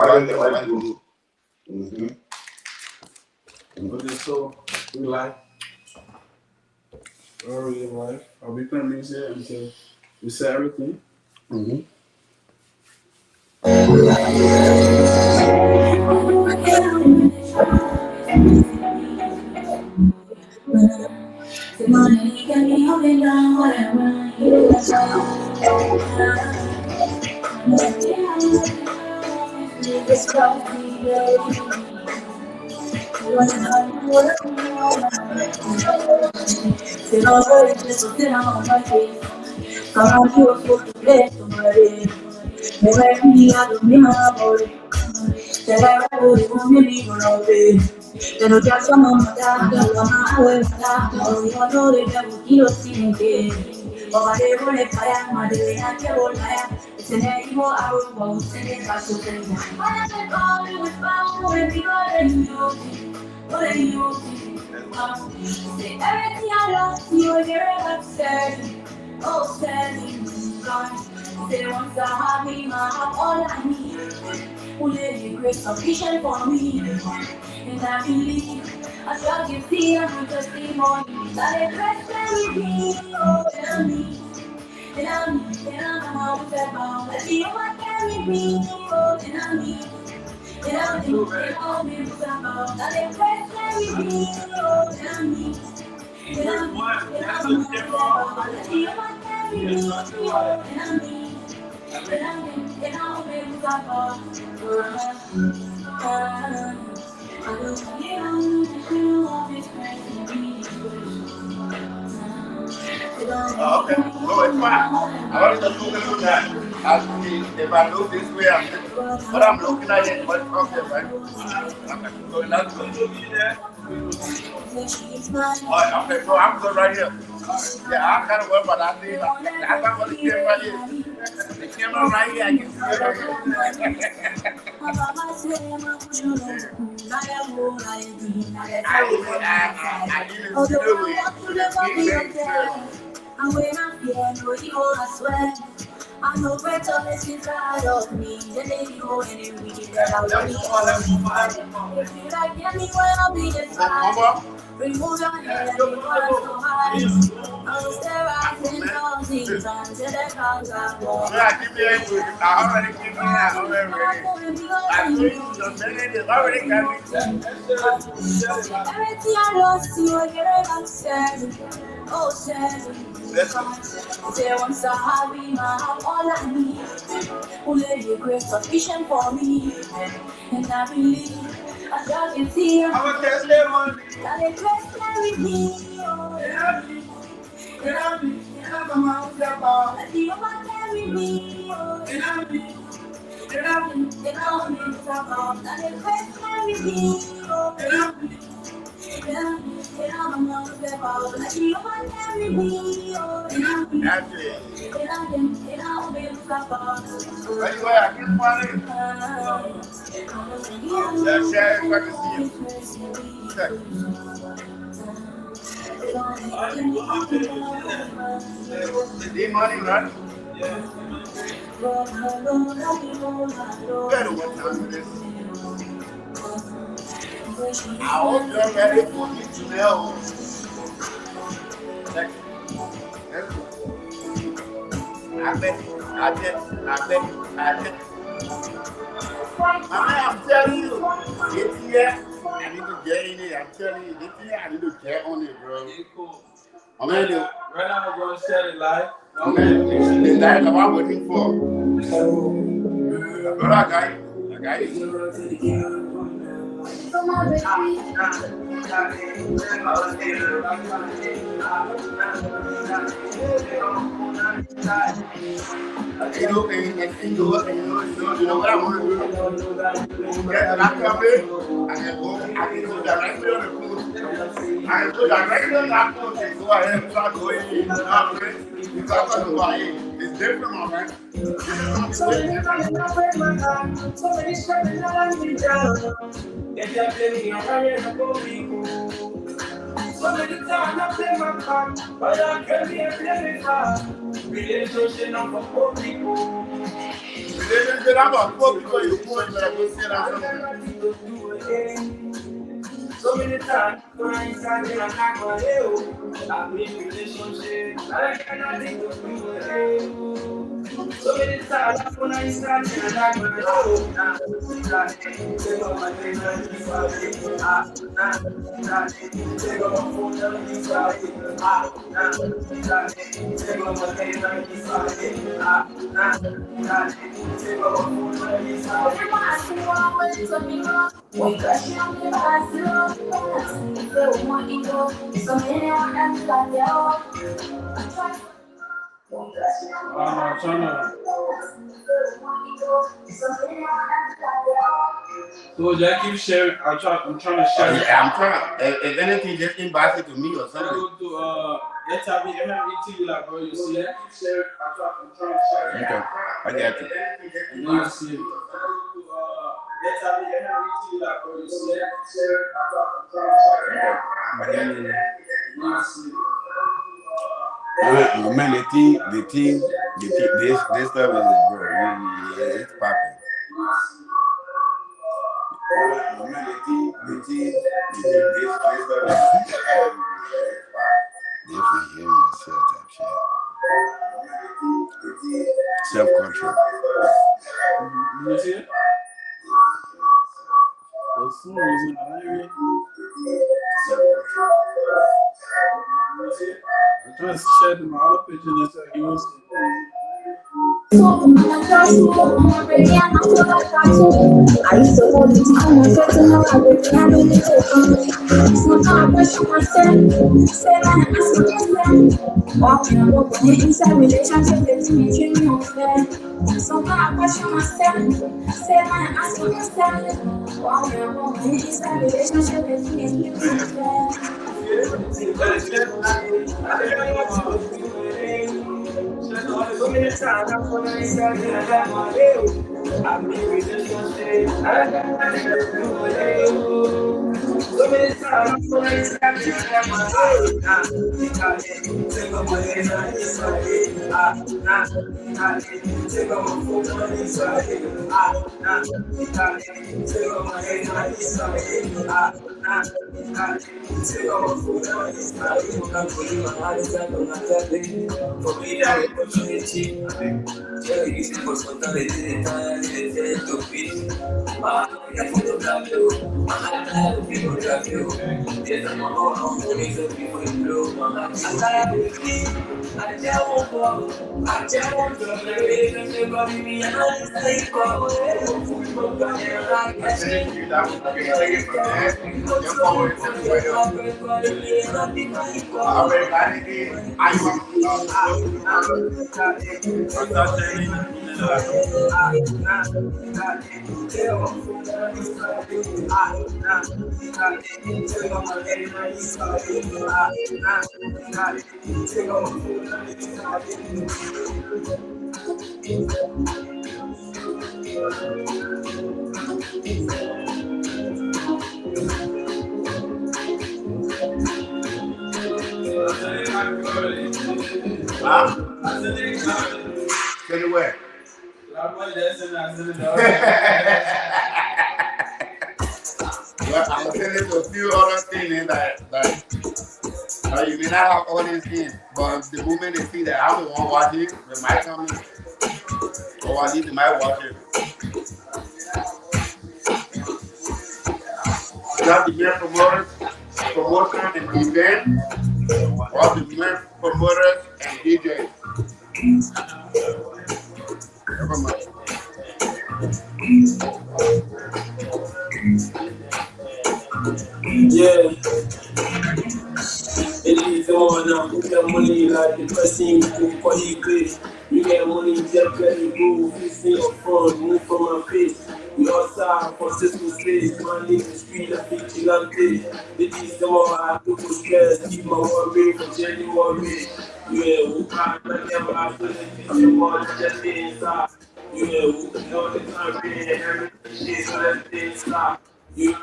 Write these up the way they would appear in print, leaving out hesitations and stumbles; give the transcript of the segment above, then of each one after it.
But just so we like, early in life, I'll be playing these here until we set everything. Pero ya somos matados, vamos a ver matados, y cuando le damos kilos sin que, o vale por el para, madre de la que volvaya, ese negativo a un poco, se le va a suceder. Para que todo el pago, me digo por el yo, say everything I lost, you were here and said, oh, said, gone. Say once I have me, I have all I need. Who let you great sufficient for me? And I believe I shall give thee a good testimony that it rests with me, oh, tell me. And I'm out there bound. That you might carry me, oh, and I'm me. And I'll be about that it rests with me, oh, tell me. And I'm out there bound. That you might carry me, oh, and I'm me. And I'll be about okay, so it's fine. I want to look at that. If I look this way, but I'm looking at it, but okay, right? So that's good. Okay, so I'm good right here. Yeah, I kind of work, but I think that's not what the camera is. The camera right here, I can see it right here. I didn't see the way. And when I fear no evil, I swear, I know better is inside of me. The lady go any week that I will be. If you like me, well, I'll be the fire. Remove your head and you want to hide. I'll stare at the thousands until the clouds are gone. I already give me that already. I told you, your minute is already got me. Everything I lost, you are getting upset. Oh, said. Say once I have him, I have all I need. Who lay your great sufficient for me. And I believe I shall get here. That it rests with me. And I'm out there about that you might carry me. And I'll be about that it rests with me. And I'm out there about that you might carry me. And I'll be about Anyway, I can find it. Yeah, share it, I can see it. Okay. The money, right? Yeah. Better what time it is. I hope you're ready for me to know. I bet. I'm telling you, get here. I need to get in it. I'm telling you, get here. I need to get on it, bro. Yeah, cool. I'm ready. Right now, we're going to set it live. Okay. That's what I'm waiting for. But I got it. You know what I want to do? Get that come in, I can go directly on the post. I can go directly on that post and go ahead and start going in. It's different, my man. So many times I play my part, but I can't be a living part. Relationship not for poor people. I'm a poor people you want, but I go sit down somewhere. So many times when I inside and I'm not going to I'm in relationship, I cannot think of you. So many times when I inside and I'm not going to take off my face and be sorry. Take off my phone and be sorry. Take off my face and be sorry. Take off my phone and be sorry. When crushing on the bicycle, if they want to go, so many want to like they all. I'm trying to. So just keep sharing. I'm trying to share. Yeah, I'm trying. If anything, just inbox it to me or something. Go to let's have the MME TV like bro. You see that? Keep sharing. I'm trying to share. Okay, I got you. And then you see it. Let's have the MME TV like bro. You see that? Keep sharing. I'm trying to share. I got you. And then you see it. Man, the team, this stuff is bro. It's popping. Man, the team, this stuff is definitely hear yourself type shit. Self-control. You see it? For some reason, I ain't Self-control. I'm trying to share my other picture and so you will see. I used to hold it to my foot to know I would have it. So now I question myself, say I ask myself, walking on the inside relationship that's making me unfair. So now I question myself, say I ask myself, walking on the inside relationship that's making me unfair. So many times I'm going to say that I'm in relationship. So many times I'm going to say that take off my head and inside it. Take off my phone and inside it. Take off my head and inside it. Take off my phone and inside it. I'm putting my heart inside on my tablet. For me, that opportunity. Yeah, you see what's on the to be. I photograph you. I people grab you. There's a more of money to people in blue. I with me. I don't want to live in the body. Me and I say, go away. Anyway. Well, I'm telling you a few other things that you may not have all these things, but the moment they see that I'm the one watching, they might come in. Or at least they might watch it. Not the main promoters, promotion and event, or the main promoters and DJs. Never mind. Yeah. It is on now. You get money like the person who call you great. You get money, you get ready, move. You see your phone, move from my face. We outside for Cisco space. Man, leave the street, I think you love this. It is the more I do for stress. Keep my worry for January. Yeah, we can't never have to let you more just inside. Yeah, we know the time being everything shit, so let's stay inside. You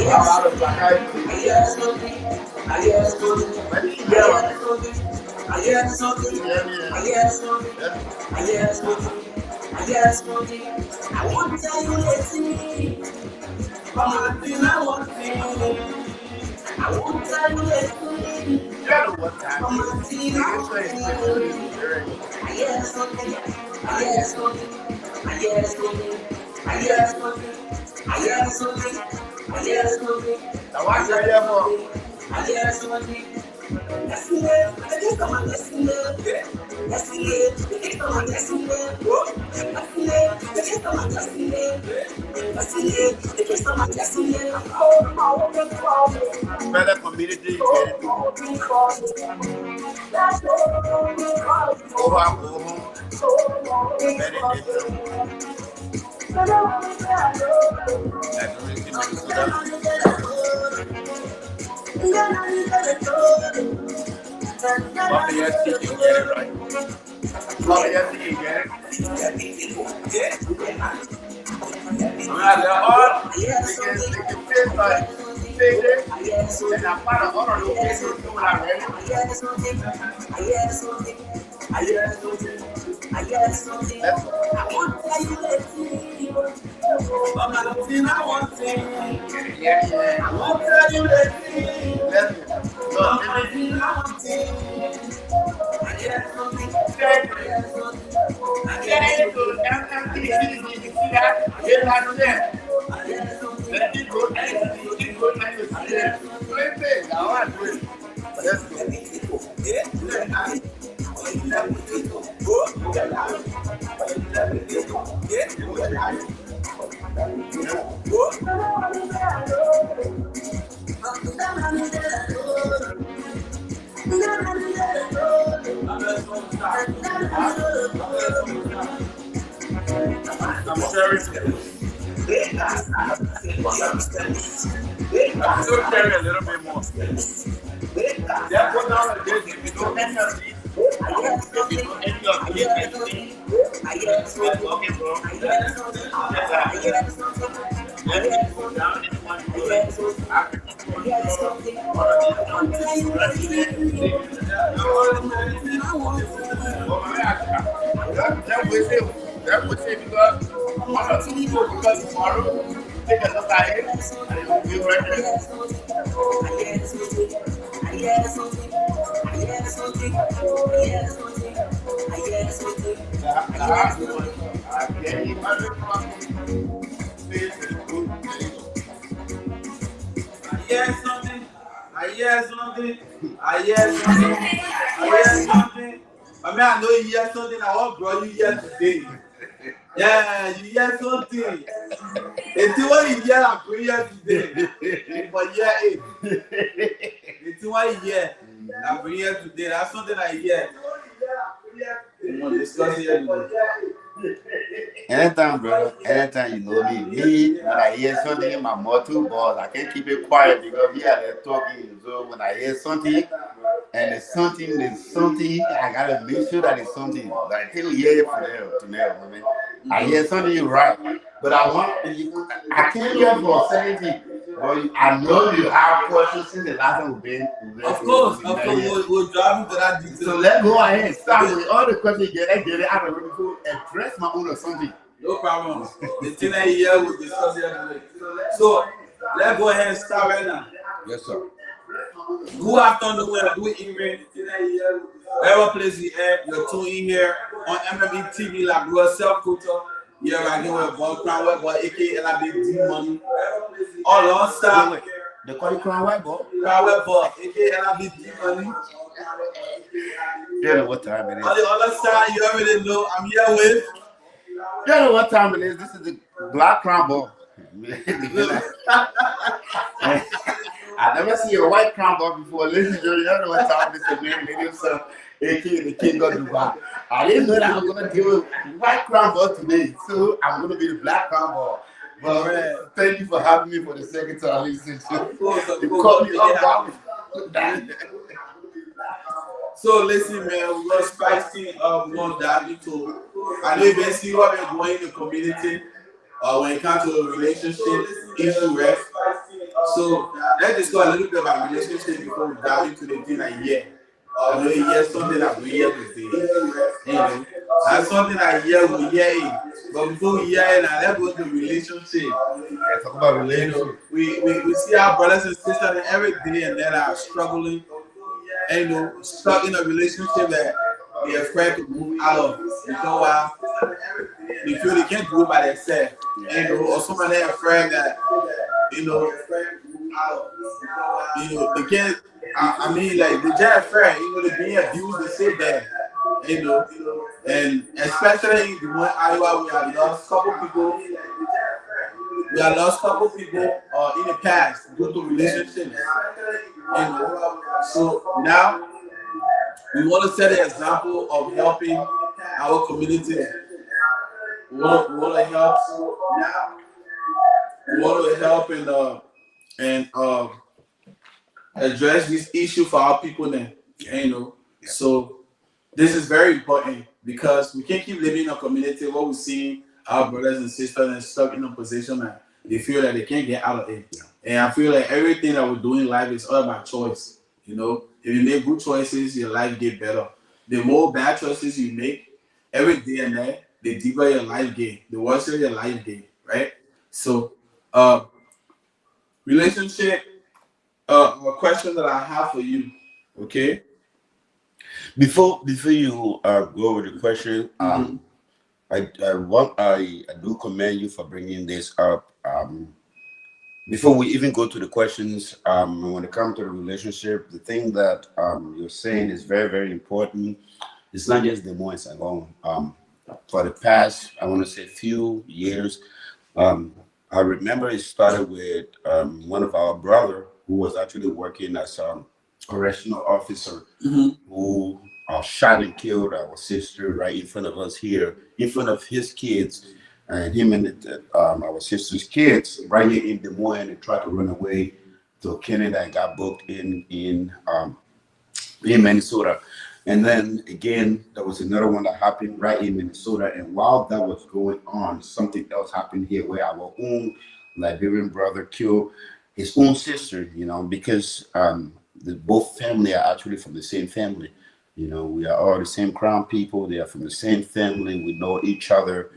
I'm out of black eyed peas. But you hear what? You hear me? Yes. I won't tell you anything. But one thing I won't say. I won't tell you anything. You know what time it is. Nigga say it's 6:30. I hear something. I hear something. I hear something. I hear something. I hear something. I hear something. Now what you here for? I hear something. Listen, it. Come on, listen, it. Listen, it. Come on, listen, it. Listen, it. Come on, listen, it. Listen, it. Come on, listen, it. Better community, you get it. Go out, go home. Meditation. That's the reason Minnesota. Bobby, yes, you can get it right. Bobby, yes, you can get it. They're all, they can feel like, say this, and I find out all of those people doing that, right? I'm sorry. I'm still carry a little bit more. That put down like this. If you don't end up these, okay, bro. Let me go down in one that would say because one or two people because tomorrow take a look at it and it will be right there. I hear something. I mean, I know you hear something. I want bro you hear today. Yeah, you hear something. It's what you hear, I bring here today. But yeah, it's what you hear, I bring here today. That's something I hear. I'm gonna discuss here today. Anytime, brother, anytime you know me, when I hear something in my mouth, balls, I can't keep it quiet because we are there talking. So when I hear something, and it's something, I gotta make sure that it's something. Like, till hear it from there to there, man. I hear something you right, but I can't hear for certainty. But I know you have questions since the last time we've been. Of course, we'll drive into that detail. So let's go ahead and start with all the questions you get. Get it out of the before address my own or something. No problem. The thing I hear, we'll discuss it today. So let's go ahead and start right now. Yes, sir. Good afternoon, good evening. Wherever place you at, you're tuning here on MME TV, like Self-Culture. You're rocking with Bob Crown White Boy, aka LABD Money. All on star. They call you Crown White Boy? Crown White Boy, aka LABD Money. You know what time it is. On the other side, you already know I'm here with. You know what time it is. This is the Black Crown Boy. I never see a white crown boy before. Ladies and gentlemen, you know what time this is. Maybe some aka the king of Dubai. I didn't know that I was gonna deal with white crown boy today, so I'm gonna be the black crown boy. But thank you for having me for the second time, ladies and gentlemen. You caught me up. So listen, man, we're gonna spice things up. We're gonna dive into. I know you been see what we're going in the community. When it comes to relationship issue, right? So let's discuss a little bit about relationship before we dive into the thing I hear. I know you hear something that we hear today. You know, and something I hear we hear it. But before we hear it, now let's go to relationship. Talk about relationship. We see our brothers and sisters every day and that are struggling, and stuck in a relationship that they're afraid to move out of because they feel they can't do it by themselves. Or somebody afraid that you know they can't. I mean, like they just afraid. They're being abused. They say that. You know, and especially the one Iowa, we have lost couple people. We have lost couple people in the past due to relationships. So now we want to set an example of helping our community. We want to help. We want to help and address this issue for our people then. So this is very important because we can't keep living in a community where we see our brothers and sisters and stuck in a position that they feel that they can't get out of it. And I feel like everything that we do in life is all about choice. If you make good choices, your life get better. The more bad choices you make every day and night, the deeper your life get, the worse your life get, right? So, relationship. A question that I have for you, okay? Before you go with the question, I do commend you for bringing this up. Before we even go to the questions, when it comes to the relationship, the thing that you're saying is very, very important. It's not just the moments alone. For the past, I want to say, few years, I remember it started with one of our brother who was actually working as a correctional officer who shot and killed our sister right in front of us here, in front of his kids. And him and our sister's kids right here in Des Moines and tried to run away to Canada and got booked in Minnesota. And then again, there was another one that happened right in Minnesota. And while that was going on, something else happened here where our own Liberian brother killed his own sister, because both family are actually from the same family. We are all the same Crown people. They are from the same family. We know each other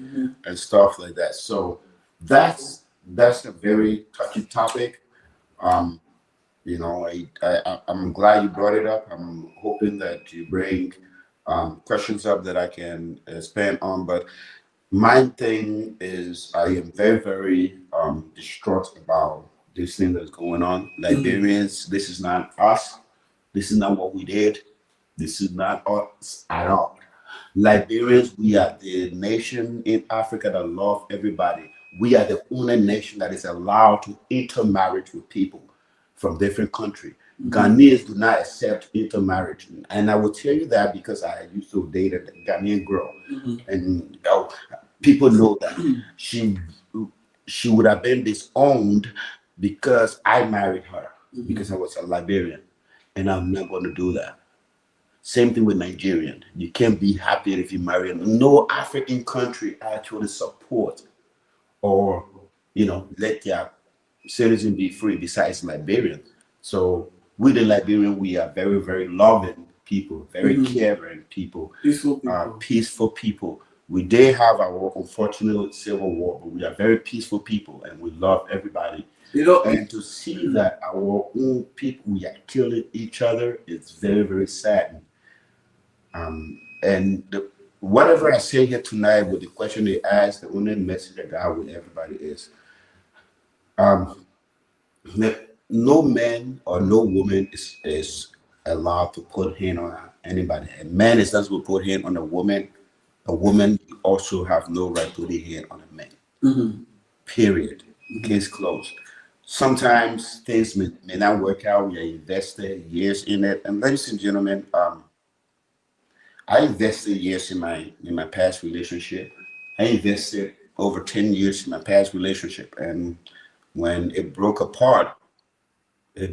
and stuff like that. So that's a very touchy topic. I'm glad you brought it up. I'm hoping that you bring questions up that I can expand on. But my thing is, I am very, very distraught about this thing that's going on. Liberians, this is not us. This is not what we did. This is not us at all. Liberians, we are the nation in Africa that love everybody. We are the only nation that is allowed to intermarriage with people from different countries. Ghanaians do not accept intermarriage. And I will tell you that because I used to date a Ghanaian girl. And people know that she would have been disowned because I married her because I was a Liberian. And I'm not going to do that. Same thing with Nigerian. You can't be happy if you marry. No African country actually support or, let their citizen be free besides Liberian. So we the Liberian, we are very, very loving people, very caring people, peaceful people. We did have our unfortunate civil war, but we are very peaceful people and we love everybody. And to see that our own people, we are killing each other, it's very, very sad. Whatever I say here tonight with the question they asked, the only message I got with everybody is no man or no woman is allowed to put hand on anybody. A man is not supposed to put hand on a woman. A woman also have no right to put a hand on a man. Period. Case closed. Sometimes things may not work out. We are invested years in it. And ladies and gentlemen, I invested years in my past relationship. I invested over 10 years in my past relationship. And when it broke apart, I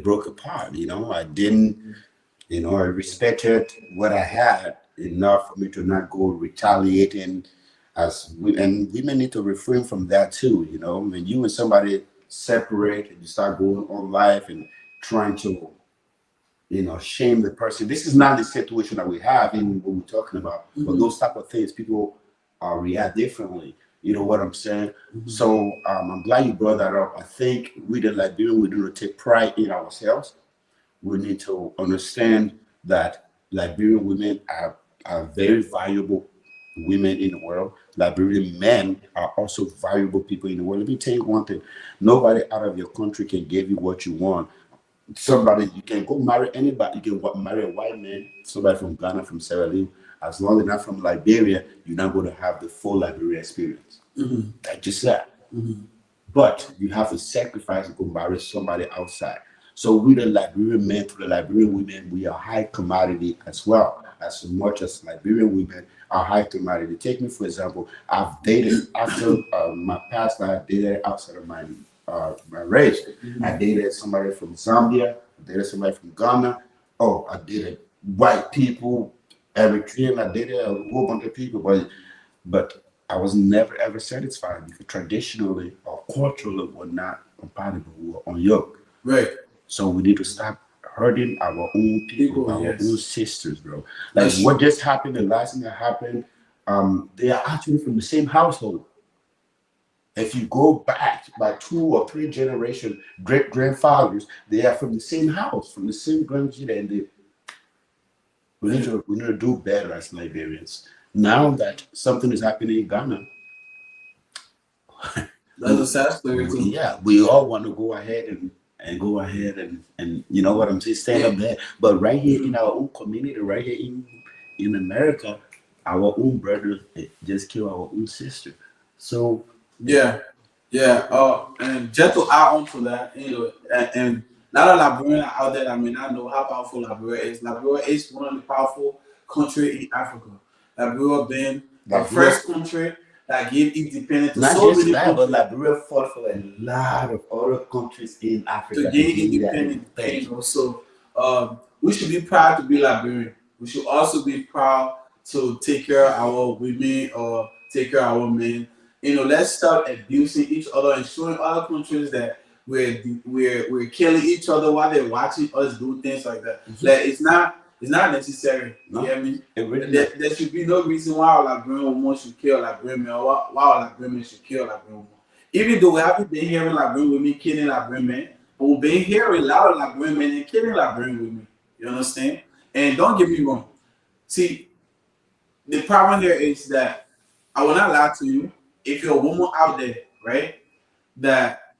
didn't, I respected what I had enough for me to not go retaliating and women need to refrain from that too. When you and somebody separate and you start going on life and trying to, shame the person. This is not the situation that we have in what we're talking about. But those type of things, people react differently. You know what I'm saying? So I'm glad you brought that up. I think we, the Liberian, we need to take pride in ourselves. We need to understand that Liberian women are very valuable women in the world. Liberian men are also valuable people in the world. Let me tell you one thing: nobody out of your country can give you what you want. Somebody, you can go marry anybody. You can marry a white man, somebody from Ghana, from Sierra Leone. As long as they're not from Liberia, you're not going to have the full Liberian experience. Like just that. But you have to sacrifice to go marry somebody outside. So we, the Liberian men, to the Liberian women, we are high commodity as well. As much as Liberian women are high commodity. Take me for example. I've dated after my past life. I dated outside of my race. I dated somebody from Zambia. I dated somebody from Ghana. Oh, I dated white people, Eritrean. I dated a whole bunch of people, but I was never ever satisfied because traditionally or culturally we're not compatible. We're on yoke. Right. So we need to stop hurting our own people, our yes. own sisters, bro. Like what just happened, the last thing that happened, they are actually from the same household. If you go back by 2 or 3 generations, great grandfathers, they are from the same house, from the same grandchildren, and we need to do better as Liberians. Now that something is happening in Ghana, that's a sad story too. Yeah, we all want to go ahead and go ahead and you know what I'm saying, stand up there. But right here in our own community, right here in America, our own brothers just kill our own sister. So yeah. And just to add on to that, and a lot of Liberians out there that may not know how powerful Liberia is. Liberia is one of the powerful countries in Africa. Liberia being the first country that gave independence to not so just many that, but countries. Liberia fought for a lot of other countries in Africa To gain independence. So we should be proud to be Liberian. We should also be proud to take care of our women or take care of our men. Let's stop abusing each other and showing other countries that we're killing each other while they're watching us do things like that. Like it's not necessary. No, you know what I mean? Really there should be no reason why our Liberian woman should kill Liberian men or why our Liberian men should kill Liberian women. Even though we haven't been hearing Liberian women killing Liberian men, but we've been hearing a lot of Liberian men and killing Liberian women. You understand? And don't get me wrong. See, the problem here is that I will not lie to you. If you're a woman out there, right, that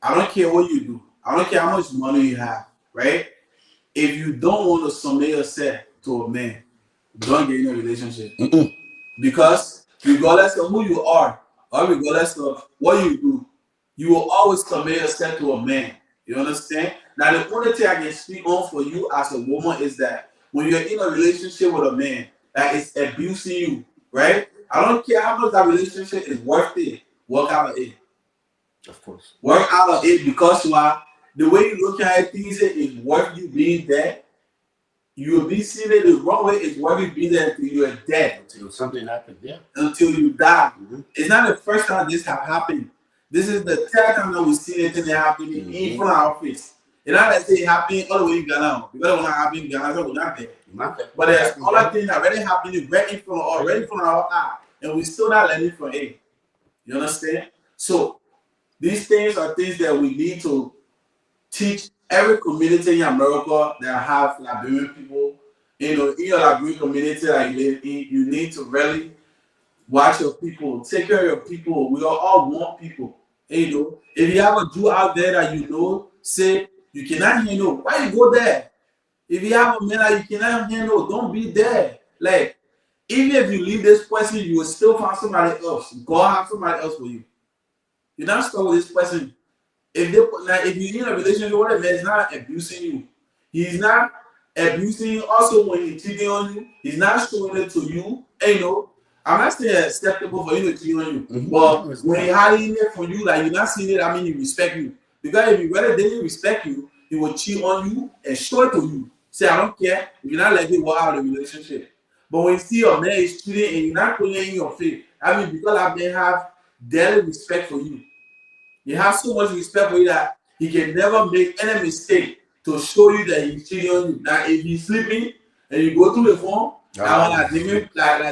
I don't care what you do, I don't care how much money you have, right? If you don't want to submit yourself to a man, don't get in a relationship. Because regardless of who you are, or regardless of what you do, you will always submit yourself to a man. You understand? Now, the only thing I can speak on for you as a woman is that when you're in a relationship with a man that is abusing you, right? I don't care how much that relationship is worth it. Work out of it. Of course. Work out of it because the way you look at things is worth you being there. You will be seen it the wrong way. It's worth you being there until you are dead. Until something happens, yeah. Until you die. It's not the first time this have happened. This is the third time that we see anything that happening in front of our face. It's not like it happening all the way in Ghana. Because when it happened in Ghana, we're not there. But there's other things that already happening right in front of us, right in front of our eye, and we still not learning from it. You understand? So these things are things that we need to teach every community in America that have Liberian people. In your Liberian community that you live in, you need to really watch your people, take care of your people. We all want people. If you have a Jew out there that say you cannot handle, why you go there? If you have a man that you cannot handle, don't be there. Like, even if you leave this person, you will still find somebody else. God have somebody else for you. You're not stuck with this person. If you're in a relationship with a man, he's not abusing you. He's not abusing you. Also, when he's cheating on you, he's not showing it to you. I'm not saying it's acceptable for you to cheat on you. But when he's hiding it from you, like you're not seeing it, I mean, he respect you. Because if he really didn't respect you, he will cheat on you and show it to you. Say, I don't care. If you're not letting it walk out of the relationship. But when you see your man is cheating and you're not putting it in your face, I mean, because I may have daily respect for you. He has so much respect for you that he can never make any mistake to show you that he's cheating on you. Now, if he's sleeping and you go through the phone, that one like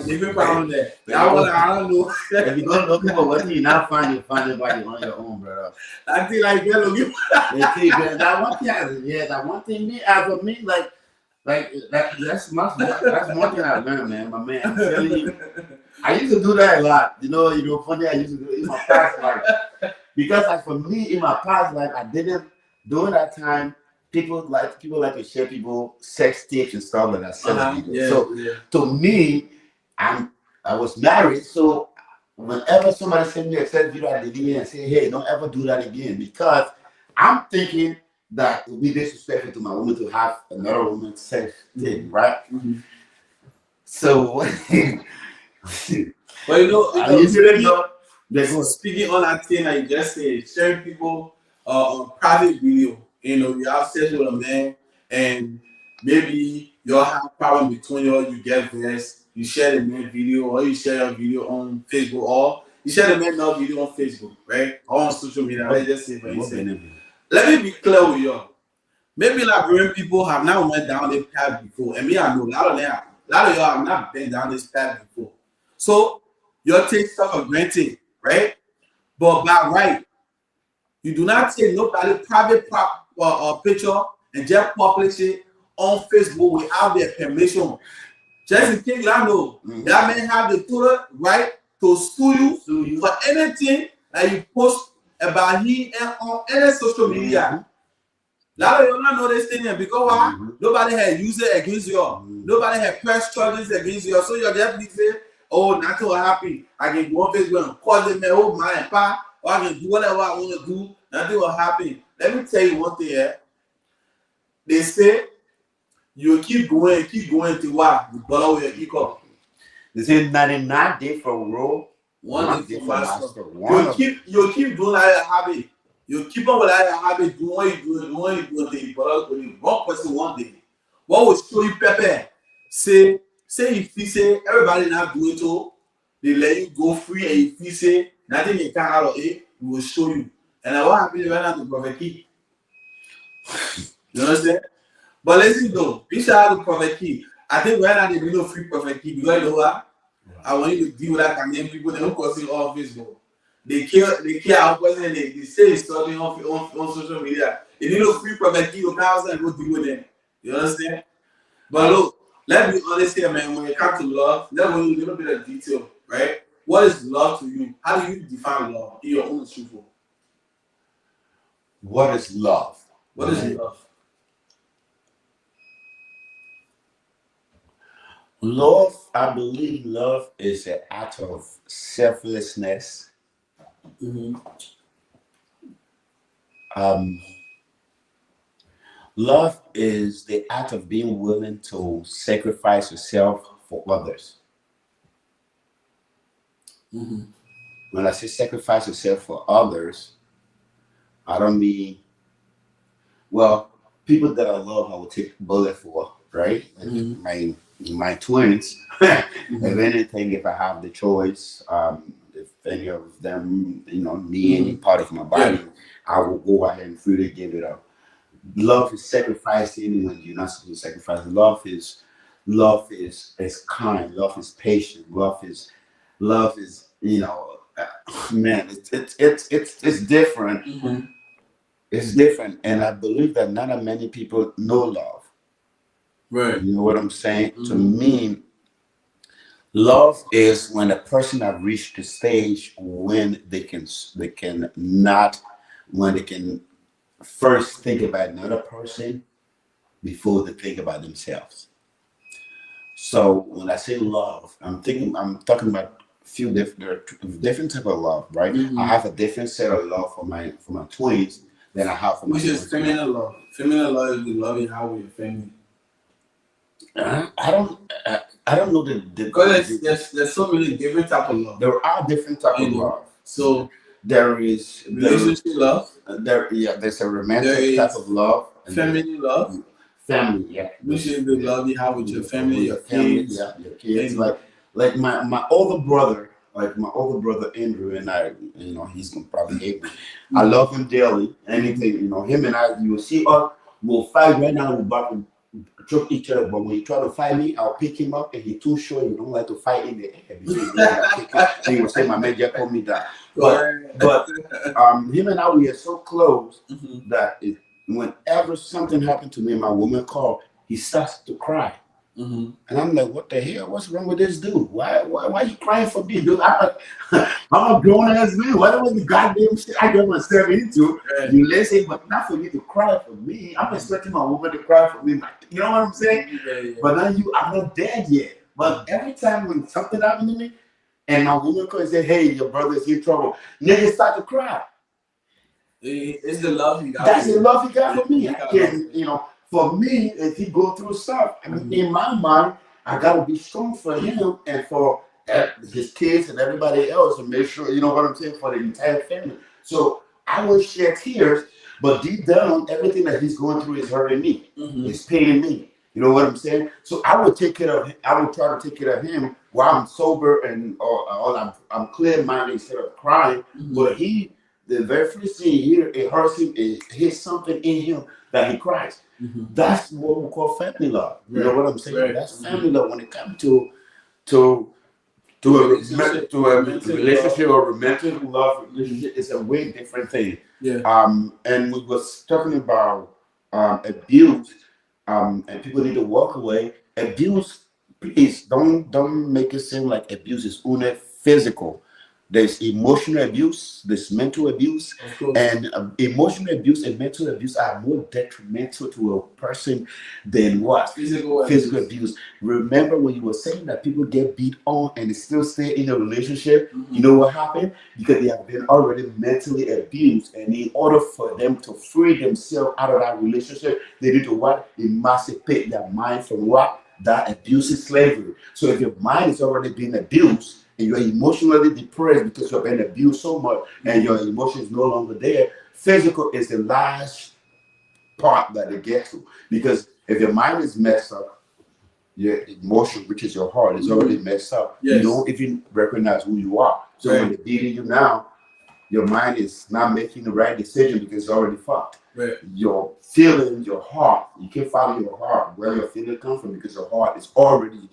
different problem there. That one I don't know. If you go looking for what you not find anybody on your own, brother. I think like that looking. That one thing me as for me, that's one thing I learned, man. My man, I'm telling you, I used to do that a lot. You know, funny. I used to do it in my past life because, like, for me in my past life, I didn't during that time. People like to share people sex tips and stuff like that. To me, I was married, so whenever somebody send me a sex video, I delete it and say, hey, don't ever do that again, because I'm thinking that it would be disrespectful to my woman to have another woman's sex tip, right? Mm-hmm. So, speaking on that thing that you just said, sharing people on private video. You have sex with a man, and maybe you have a problem between you get vexed, you share the man video, or you share your video on Facebook, or you share the man video on Facebook, right? Or on social media. Let's just say for instance. Let me be clear with you. Maybe like when people have not went down this path before, and me, I know a lot of y'all have not been down this path before. So you take stuff for granted, right? But by right, you do not take nobody private picture and just publish it on Facebook without their permission. Just in case I know that may have the total right to sue you for anything that you post about him and on any social media. A lot of you don't know this thing because why? Nobody had used it against you. Nobody had pressed charges against you. So you're definitely say, oh, not so happy. I can go on Facebook and call them, oh my pa, or I can do whatever I want to do. Nothing will happen. Let me tell you one thing here. They say you keep going to what? The dollar will keep up. They say 99 days for roll, one day for master. You keep doing that habit. You keep on with that habit, doing what you do, the dollar will be one person one day. What will show you pepper? Say if you say everybody not doing it, so they let you go free, and if you say nothing you can out of it, we will show you. And what happened right now to Prophet Key? You understand? But listen though, we shout out to Prophet Key. I think right now they do no free Prophet Key because you know what? I want you to deal with that Canadian people. They don't cause it all Facebook. They care our person. They say it's talking on social media. They need no free Prophet Key. You can't go deal with them. You understand? But look, let's be honest here, man. When it comes to love, let's go into a little bit of detail, right? What is love to you? How do you define love in your own truthful? What is love? What is love? Love, I believe love is an act of selflessness. Love is the act of being willing to sacrifice yourself for others. When I say sacrifice yourself for others, I don't mean, well, people that I love, I will take bullet for, right? My twins. If anything, if I have the choice, if any of them, need any part of my body, I will go ahead and freely give it up. Love is sacrificing when you're not supposed to sacrifice. Love is kind. Love is patient. Love is, man, it's different. It's different, and I believe that not many people know love. Right. You know what I'm saying? To me, love is when a person has reached the stage when they can first think about another person before they think about themselves. So when I say love, I'm talking about a few different type of love, right? I have a different set of love for my twins than I have for my. Which is feminine love. Feminine love is the love you have with your family. I don't know the because there's so many different type of love. There are different type of love. So there is relationship love. There's a romantic type of love. Family love. Family, yeah. Which is the love you have with your family, your kids. Yeah, your kids. Like my older brother, like my older brother Andrew and I, he's gonna probably hate me. I love him dearly. Anything, him and I, you will see us, we'll fight right now, we're about to choke each other, but when you try to fight me, I'll pick him up and he's too short, you don't like to fight in the air. And he will say, my man just called me that. But him and I, we are so close that whenever something happened to me, my woman called, he starts to cry. And I'm like, what the hell? What's wrong with this dude? Why are you crying for me, dude? I'm a grown ass man. Whatever the goddamn shit I get myself into, you listen, but not for you to cry for me. I'm expecting my woman to cry for me. You know what I'm saying? But now I'm not dead yet. But every time when something happened to me, and my woman comes and say, hey, your brother's in trouble, niggas start to cry. It's the love he got. That's the love he got for me. I can, for me, if he go through stuff, in my mind, I gotta be strong for him and for his kids and everybody else, and make sure, you know what I'm saying, for the entire family. So I will shed tears, but deep down, everything that he's going through is hurting me. It's paining me. You know what I'm saying? So I would take care of him. I would try to take care of him while I'm sober and or I'm clear-minded instead of crying. But the very first thing it hurts him, it hits something in him that he cries. That's what we call family love. You know what I'm saying? That's family love when it comes to a relationship or romantic love relationship. It's a way different thing. And we was talking about abuse, and people need to walk away. Abuse, please don't make it seem like abuse is only physical. There's emotional abuse, there's mental abuse, and emotional abuse and mental abuse are more detrimental to a person than what? Physical abuse. Remember when you were saying that people get beat on and they still stay in a relationship, you know what happened? Because they have been already mentally abused, and in order for them to free themselves out of that relationship, they need to what? Emancipate their mind from what? That abusive slavery. So if your mind is already being abused, and you're emotionally depressed because you've been abused so much and your emotion is no longer there, physical is the last part that they get to. Because if your mind is messed up, your emotion, which is your heart, is already messed up. You don't even recognize who you are. So when they're beating you now, your mind is not making the right decision because it's already fucked. Your feelings, your heart, you can't follow your heart, where your feeling comes from, because your heart is already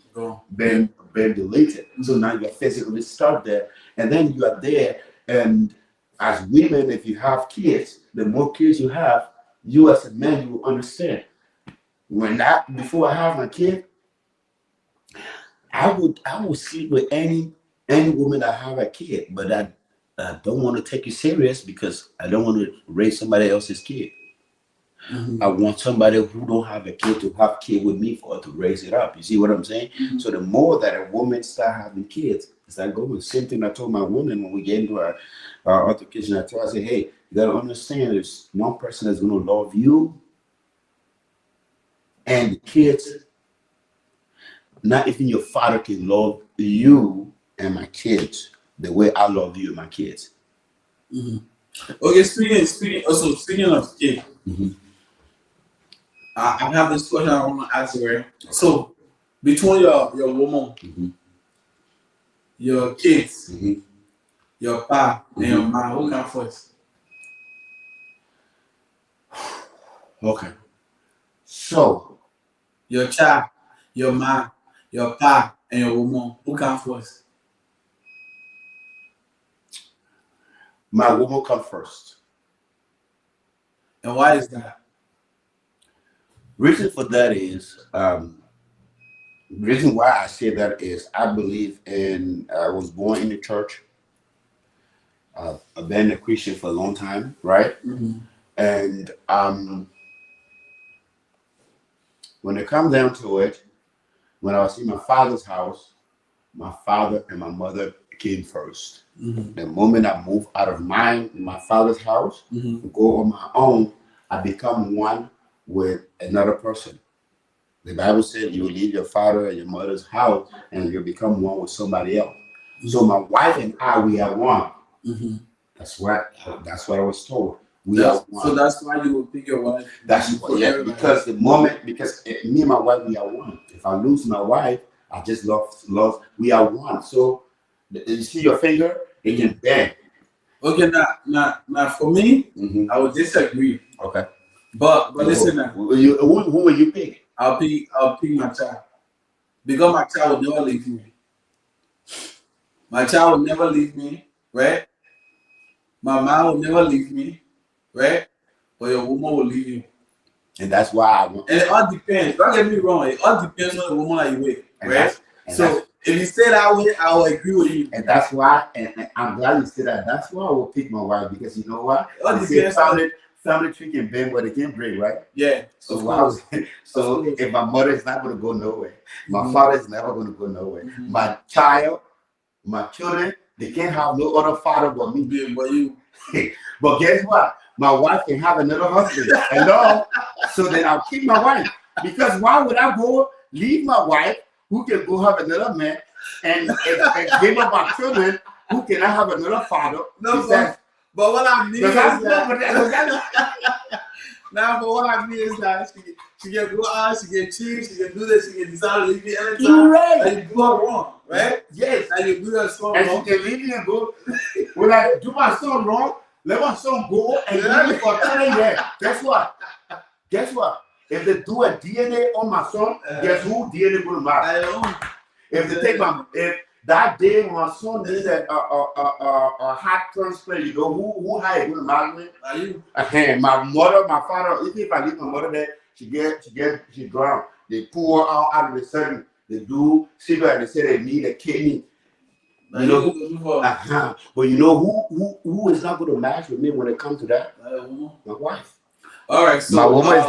been deleted. So now you're physically stuck there, and then you are there. And as women, if you have kids, the more kids you have, you as a man, you will understand. Before I have my kid, I would sleep with any woman that have a kid, but I don't want to take you serious because I don't want to raise somebody else's kid. I want somebody who don't have a kid to have kid with me to raise it up. You see what I'm saying? So the more that a woman start having kids, it's like going. Same thing I told my woman when we get into our altercation. I say, hey, you gotta understand, there's one person that's gonna love you and the kids. Not even your father can love you and my kids the way I love you and my kids. Okay, speaking of kids, I have this question I want to ask you. Right? So, between your woman, your kids, your pa, and your ma, who come first? Okay. So, your child, your ma, your pa, and your woman, who come first? My woman come first. And why is that? Reason for that is, reason why I say that is I believe I was born in the church. I've been a Christian for a long time, right? And when it comes down to it, when I was in my father's house, my father and my mother came first. The moment I moved out of my father's house, go on my own, I become one with another person. The Bible said you will leave your father and your mother's house and you'll become one with somebody else. So my wife and I, we are one. That's what I was told. We are one. So that's why you will pick your wife. That's what, because me and my wife, we are one. If I lose my wife, I just love. We are one. So You see your finger, it can bend. Okay, now for me, I would disagree. Okay. But listen now. Who will you pick? I'll pick my child. Because my child will never leave me. My child will never leave me, right? My mom will never leave me, right? But your woman will leave you. And that's why I want. And it all depends. Don't get me wrong. It all depends on the woman that you with, right? So if you say that way, I will agree with you. And that's why, and I'm glad you said that. That's why I will pick my wife, because you know what? It all depends. Family tree can bend, but it can break, right? Yeah. So if my mother is not going to go nowhere, my father is never going to go nowhere. My children, they can't have no other father but me. But you. But guess what? My wife can have another husband. Hello? So then I'll keep my wife. Because why would I go leave my wife, who can go have another man, and give up my children, who cannot have another father? No, but what I mean is that now, but what I mean is that she can go out, she can cheat, she can do this, she can decide to leave me anytime. You're right. And you do her wrong, right? Yes. And you do her son wrong. And she can leave me and go. When I do my son wrong, let my son go and leave me for 10 years. Guess what? If they do a DNA on my son, guess who DNA going to marry? I know. If they take if that day when my son needs a heart transplant, you know who high going to marry me? Are you? My mother, my father. Even if I leave my mother there, she drown. They pour her out of the sudden. They do cigarette. They say they need a kidney. You know, but you know who is not going to match with me when it comes to that? My wife. All right, so my woman is.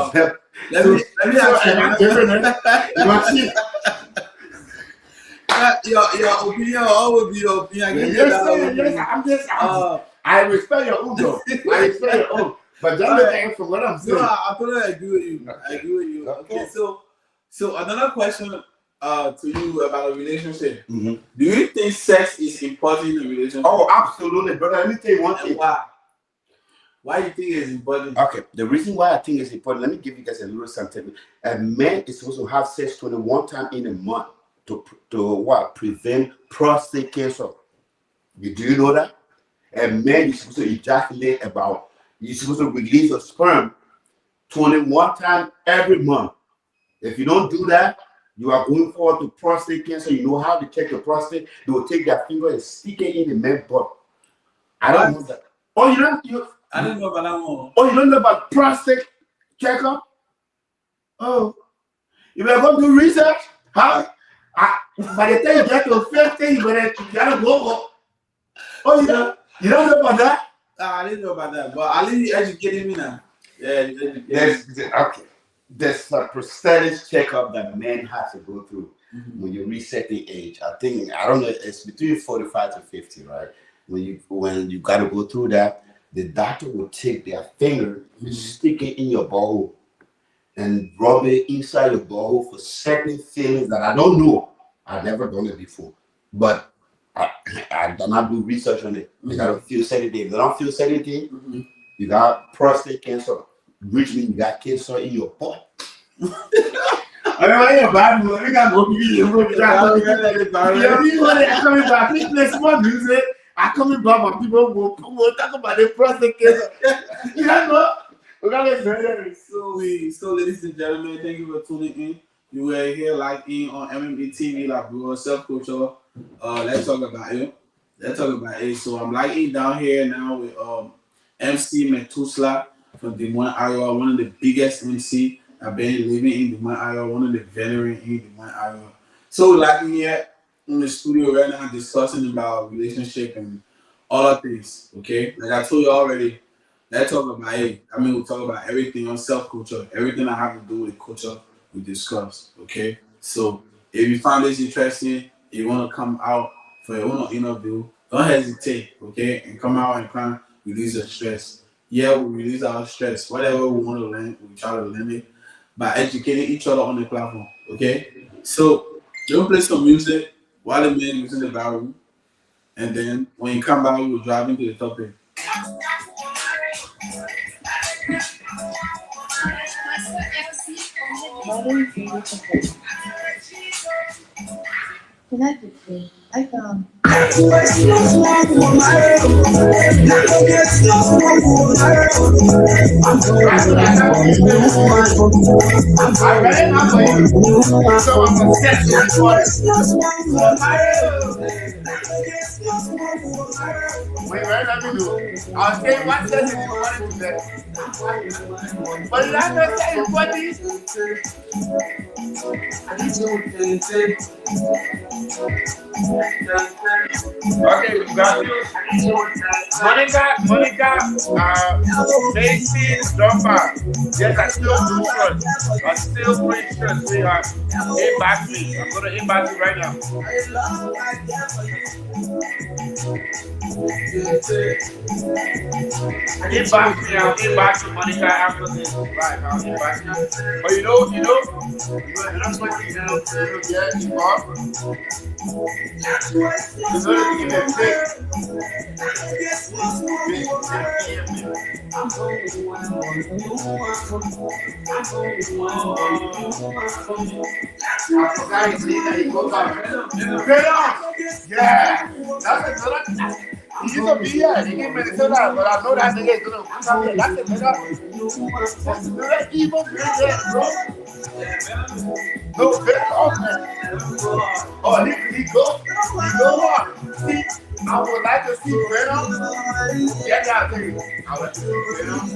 Let me ask you. Your opinion always be your opinion. Yes, I respect your own, though. I respect your own. But don't look at it from what I'm saying. No, I totally agree with you. Okay, so another question to you about a relationship. Do you think sex is important in a relationship? Oh, absolutely, brother. Let me tell you one thing. Why do you think it's important? Okay, the reason why I think it's important, let me give you guys a little something. A man is supposed to have sex 21 times in a month to what? Prevent prostate cancer. Do you know that? A man is supposed to ejaculate you're supposed to release a sperm 21 times every month. If you don't do that, you are going forward to prostate cancer. You know how to check your prostate? They will take their finger and stick it in the man's butt. I don't know that. Oh, I didn't know about that one. Oh, you don't know about prostate checkup? Oh, you better go do research. How? By the time you get to 50, you gotta go. Oh, you don't know about that? I didn't know about that, but at least you're educating me now. Yeah, okay. There's a prosthetic checkup that men have to go through when you reset the age. I don't know, it's between 45 to 50, right? When you gotta go through that, the doctor will take their finger and stick it in your butthole and rub it inside your butthole for certain feelings that I don't know. I've never done it before, but I do not do research on it. You gotta feel certain things. If you don't feel certain things, you got prostate cancer, which means you got cancer in your butt. I mean, bad man. We got to go to the play some music. I coming back, my people will talk about the prostate cancer. You know, we got to So, ladies and gentlemen, thank you for tuning in. You were here locked in on MME TV, like MME Self-Culture. Let's talk about it. So I'm locked in down here now with MC Methuselah from Des Moines, Iowa, one of the biggest MC. I've been living in Des Moines, Iowa, one of the veterans in Des Moines, Iowa. So locked in here in the studio right now discussing about relationship and other things, okay? Like I told you already, let's talk about it. We'll talk about everything on self-culture, everything I have to do with culture, we discuss, okay? So if you find this interesting, you want to come out for your own interview, don't hesitate, okay? And come out and come release your stress. Yeah, we release our stress. Whatever we want to learn, we try to learn it by educating each other on the platform, okay? So we'll play some music while the man is in the bathroom, and then when you come back, we'll drive into the topic. Connect with me. I found I read it for you. So I'm obsessed with this water. Wait, right? Let me do it. I'll say what sentence you wanted to say. But did I not say it for these? Okay, we got you. Monica, Macy, Dumba. Yes, I still do trust. I still pretty sure, sweetheart. Inbox me. I'm gonna inbox you right now. Inbox me. I'll inbox you, Monica, after this. Right, I'll inbox you. But you know, and I'm going to get involved. You're going to give me a tip. Yeah, that's a good. He used to be here. He gave me the soda, but I know that nigga is gonna come here. That's a better. That evil nigga, bro. No, better off, man. Oh, he go on. See, I would like to see Venom. Yeah, I think I would like to see Venom.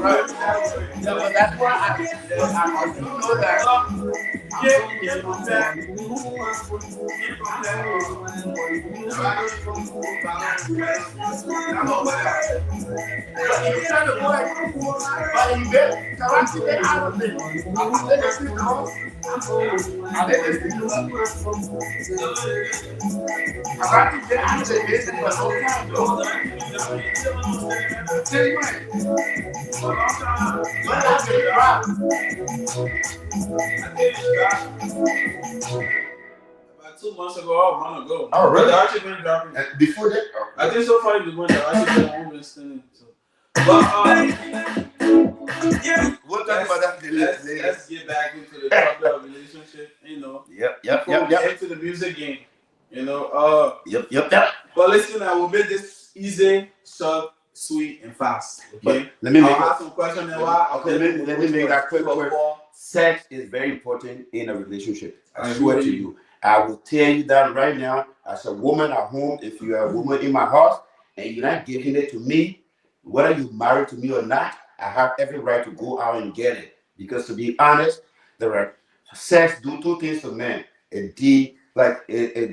Right. Yeah, but that's why I do know that. About 2 months ago, or a month ago. Oh, really? I actually been dropping. Before that? I think so far the one that I actually been listening to. But yeah, We'll talk about that later. Let's get back into the topic of relationship. You know. Yep. Into the music game. You know. Yep. But listen, I will make this easy, short, sweet, and fast. Okay. But let me make I'll ask some questions and why. Let me make that quick. Sex is very important in a relationship. I swear to you. I will tell you that right now. As a woman at home, if you are a woman in my house and you're not giving it to me, whether you're married to me or not, I have every right to go out and get it. Because to be honest, sex do two things to men. It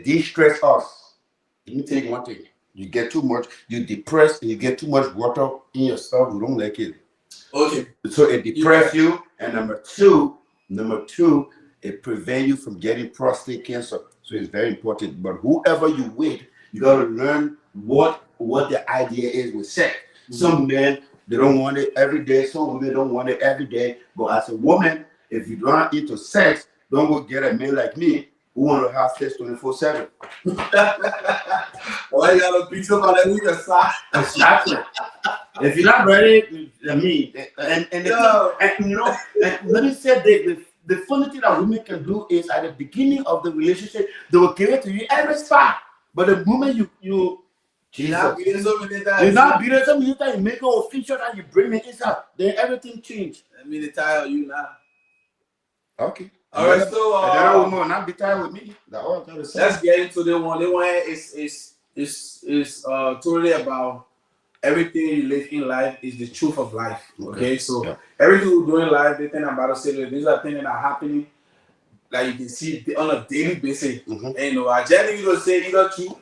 de-stress us. Let me tell you one thing. You get too much, you depressed, and you get too much water in yourself, you don't like it. Okay. So it depresses you. And number two, it prevents you from getting prostate cancer. So it's very important. But whoever you with, you gotta learn what the idea is with sex. Mm-hmm. Some men, they don't want it every day. Some women don't want it every day. But as a woman, if you're not into sex, don't go get a man like me who want to have sex 24/7. Why you gotta beat up on that with a sock? Exactly. If you're not ready, I mean, and you know, let me say the funny thing that women can do is at the beginning of the relationship, they will give it to you every spot. But the moment you you're not beating so many times. You're not beating so many times, you make it official and you bring it inside, then everything changes. Let me tired of you now. Okay. All right, so that woman will not be tired with me. Let's get into the one. The one is totally about everything you live in life is the truth of life. Okay, so everything you do in life, the thing I'm about to say, these are things that are happening, like you can see on a daily basis. Mm-hmm. And you know, I generally don't say either true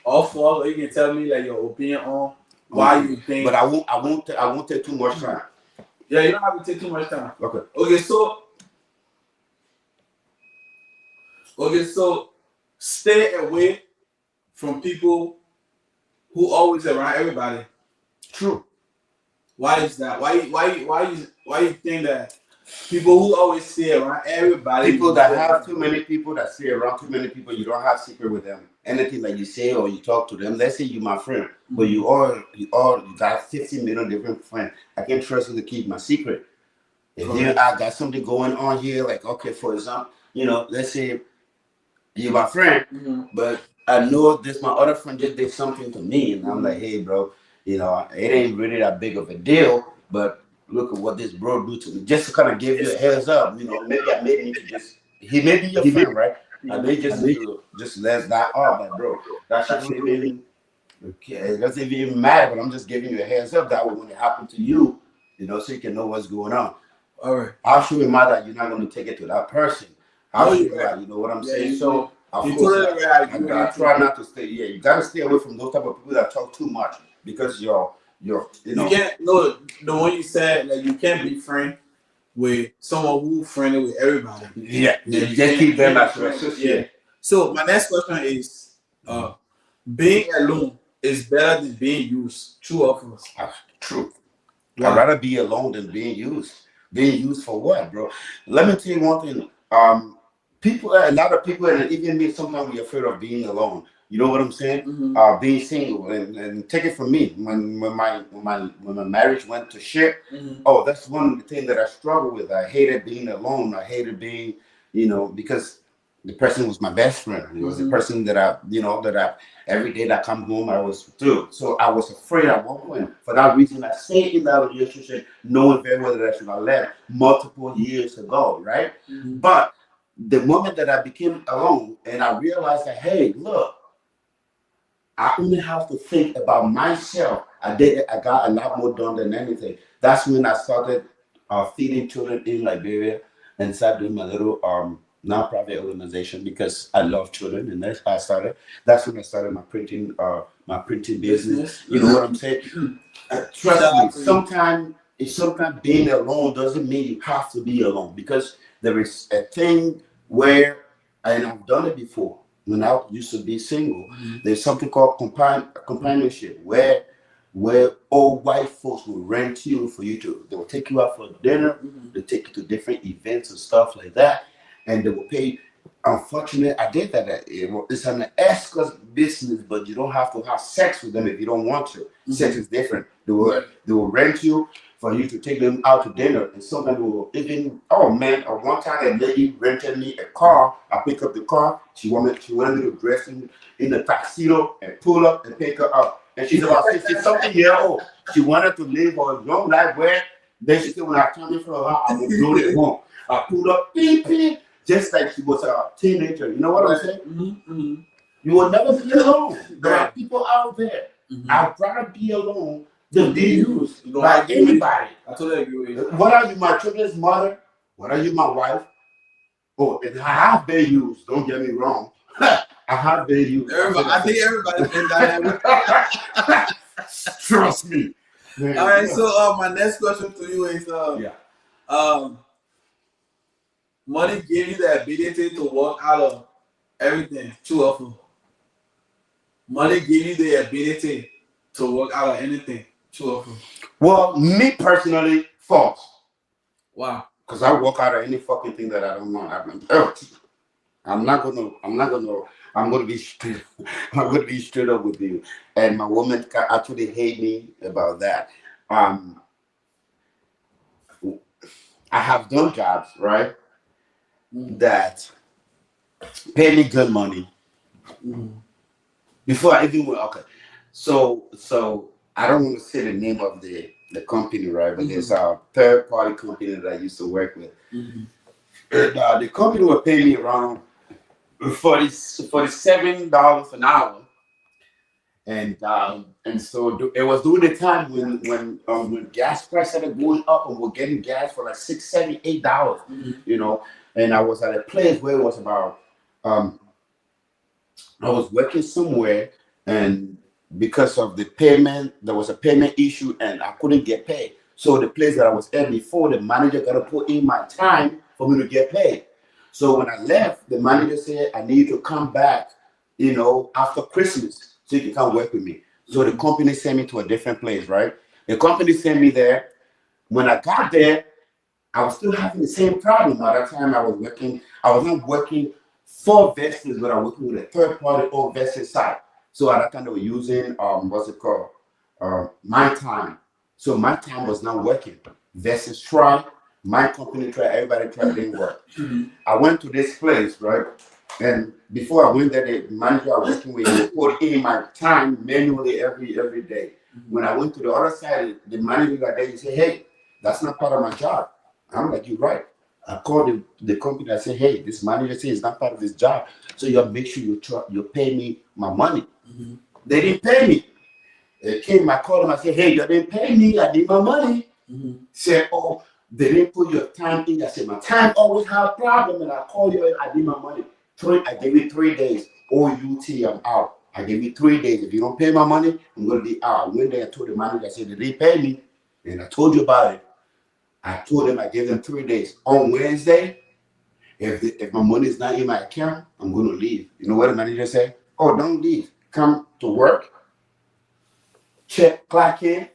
or false, or you can tell me like your opinion on why you think. But I won't take too much time. Yeah, you don't have to take too much time. Okay, so stay away from people who always around everybody. True. Why is that? Why you think that people who always stay around everybody? People that have too many people, that stay around too many people, you don't have secret with them. Anything that you say or you talk to them, let's say you're my friend, but you got 50 million different friends. I can't trust you to keep my secret. If I got something going on here, like, okay, for example, let's say you're my friend, but I know this my other friend just did something to me, and I'm like, hey, bro, it ain't really that big of a deal, but look at what this bro do to me. Just to kind of give you a heads up, maybe I may need to he may be your friend, right? I may just need to just let that off, like, bro, that shit don't even, okay, it doesn't even matter, but I'm just giving you a heads up that way when it happened to you, so you can know what's going on. All right. I'll show you that you're not going to take it to that person. I'll show you that, you know what I'm saying? So, of course, I try not to stay. Yeah, you got to stay away from those type of people that talk too much because you can't. No, the one you said, like, you can't be friend with someone who friendly with everybody. Yeah, you just keep them as friends. Yeah. So my next question is, being alone is better than being used. True or false? True. I'd rather be alone than being used. Being used for what, bro? Let me tell you one thing. A lot of people, and even me, sometimes we're afraid of being alone. You know what I'm saying? Being single, and take it from me. When my marriage went to shit, that's one of the things that I struggle with. I hated being alone. I hated being, because the person was my best friend. It was the person that I every day that I come home I was through. So I was afraid at one point. For that reason, I stayed in that relationship, knowing very well that I should have left multiple years ago, right? But the moment that I became alone and I realized that, hey, look, I only have to think about myself. I got a lot more done than anything. That's when I started feeding children in Liberia and started doing my little nonprofit organization because I love children, and that's how I started. That's when I started my printing business. You know what I'm saying? Trust me. Sometimes being alone doesn't mean you have to be alone, because there is a thing where, and I've done it before when I used to be single. There's something called companionship, where old white folks will rent you they will take you out for dinner, they take you to different events and stuff like that, and they will pay. Unfortunately, I did that. It's an escort business, but you don't have to have sex with them if you don't want to. Sex is different. They will rent you for you to take them out to dinner, and sometimes they will even. Oh man! One time a lady rented me a car. I pick up the car. She wanted me to dress in the tuxedo and pull up and pick her up. And she's about 60-something years old. She wanted to live her young life where. Then she said, when I come in from her house, I will blow it home. I pulled up, beep, beep. Just like she was a teenager. You know what I'm saying? You will never be alone. There are people out there. I'd rather be alone than be used by anybody. I totally agree with you. What are you, my children's mother? What are you, my wife? Oh, and I have been used. Don't get me wrong. I have been used. I think everybody's been that. Trust me. Man, all right. So my next question to you is, money gives you the ability to walk out of everything. True or false? Money gives you the ability to walk out of anything. True or false? Well, me personally, false. Wow. Because I walk out of any fucking thing that I don't want. I'm gonna be straight. I'm gonna be straight up with you. And my woman actually hate me about that. I have done jobs, right? That pay me good money before I even went. Okay, so I don't want to say the name of the company, right? But there's a third party company that I used to work with. And, the company would pay me around $47 an hour, and so it was during the time when gas price started going up, and we're getting gas for like $6, $7, $8, And I was at a place where it was about, I was working somewhere, and because of the payment, there was a payment issue, and I couldn't get paid. So the place that I was at before, the manager got to put in my time for me to get paid. So when I left, the manager said I need to come back, after Christmas, so you can come work with me. So the company sent me to a different place, right? The company sent me there. When I got there, I was still having the same problem. By that time, I was not working for Vestas, but I was working with a third party on Vestas side. So at that time, they were using what's it called, my time. So my time was not working. Vestas tried, my company tried, everybody tried, it didn't work. I went to this place, right? And before I went there, the manager I was working with, he put in my time manually every day. When I went to the other side, the manager got there, he said, hey, that's not part of my job. I'm like, you're right. I called the company. I said, hey, this manager says it's not part of his job. So you make sure you pay me my money. They didn't pay me. They came, I called them. I said, hey, you didn't pay me. I need my money. Said, oh, they didn't put your time in. I said, my time always have a problem. And I called you and I need my money. I gave you 3 days. OUT, I'm out. I gave you 3 days. If you don't pay my money, I'm going to be out. I went there and told the manager, I said, they didn't pay me. And I told you about it. I told them I gave them 3 days. On Wednesday, if my money is not in my account, I'm going to leave. You know what the manager said? Oh, don't leave. Come to work, clock in,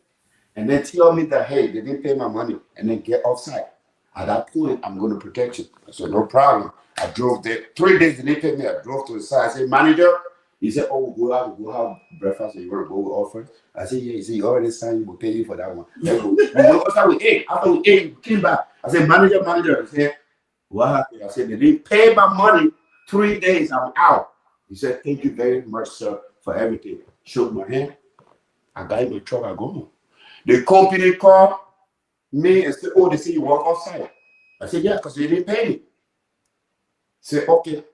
and then tell me that, hey, they didn't pay my money, and then get off site. At that point, I'm going to protect you. I said, no problem. I drove there. 3 days, they didn't pay me. I drove to the side. I said, manager, he said, oh, go have breakfast. You want to go with offers? I said, yeah. He said, you already signed. You will pay you for that one. After we ate, we came back. I said, manager. He said, what happened? I said, they didn't pay my money. 3 days, I'm out. He said, thank you very much, sir, for everything. Shook my hand. I got in my truck. I go home. The company called me and said, oh, they say you work off-site. I said, yeah, because they didn't pay me. Say, okay,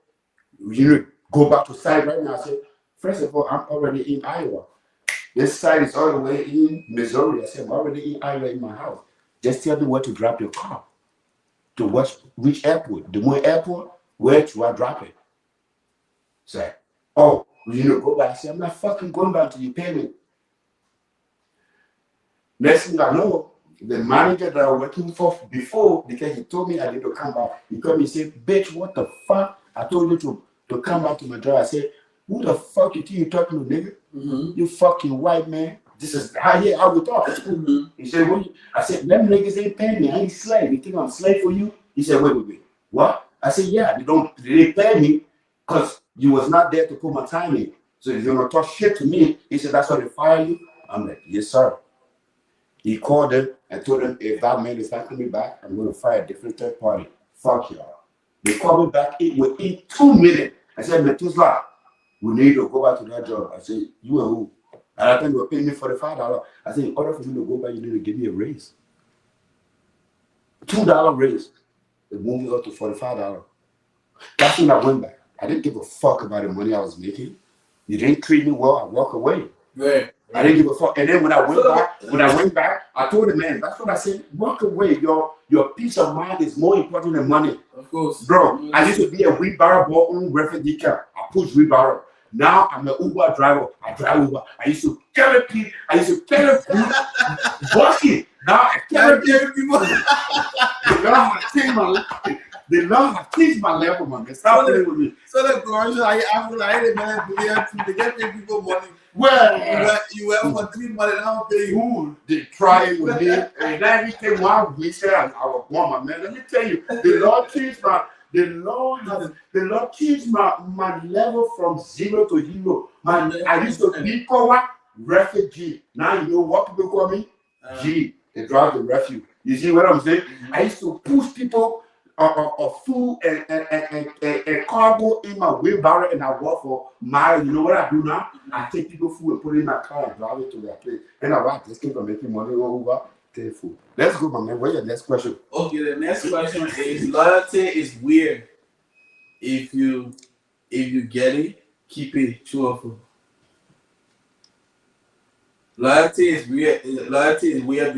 you go back to site right now. I said, first of all, I'm already in Iowa. This site is all the way in Missouri. I said, I'm already in Iowa in my house. Just tell me where to drop your car. To which airport? The Moines Airport? Where do I drop it? Say, oh, go back. I said, I'm not fucking going back until you pay me. Next thing I know, the manager that I was working for before, because he told me I need to come back, he called me and said, bitch, what the fuck? I told you to come back to my job. I said, who the fuck you think you're talking to, nigga? You fucking white man. This is how we talk. He said, I said, them niggas ain't paying me. I ain't slave. You think I'm slave for you? He said, wait. What? I said, yeah, they didn't pay me because you was not there to put my time in. So if you're gonna talk shit to me, he said, that's why they fire you? I'm like, yes, sir. He called them and told them, if that man is not coming back, I'm going to fire a different third party. Fuck y'all. They called me back within 2 minutes. I said, Methuselah, we need to go back to that job. I said, you and who? And I think they were paying me $45. I said, in order for me to go back, you need to give me a raise. $2 raise. They moved me up to $45. That's when I went back. I didn't give a fuck about the money I was making. You didn't treat me well, I walk away. Right. I didn't give a fuck. And then when I went back, I told the man, that's what I said, walk away. Your peace of mind is more important than money. Of course. Bro, I used to be a wheelbarrow boy on refugee camp. I push wheelbarrow. Now I'm an Uber driver. I drive Uber. I used to carry people. Bucket. Now I carry people. They learn how to teach my level, man. Stop playing with me. So the commercial, I feel like the man to get people money. Well, you were for 3 months and I'll pay you. Who they try with me, and everything while we said I was born, man. Let me tell you, the Lord changed my level from 0 to hero. I used to be called refugee. Now you know what people call me? G. They drive the refuge. You see what I'm saying? I used to push people food and cargo in my wheelbarrow, and I walk for miles. You know what I do now? I take people food and put it in my car and drive it to their place. And I just keep on making money over. Take food. Let's go, my man. What's your next question? Okay, the next question is loyalty is weird. If you get it, keep it. True or false? Loyalty is weird. Loyalty is weird.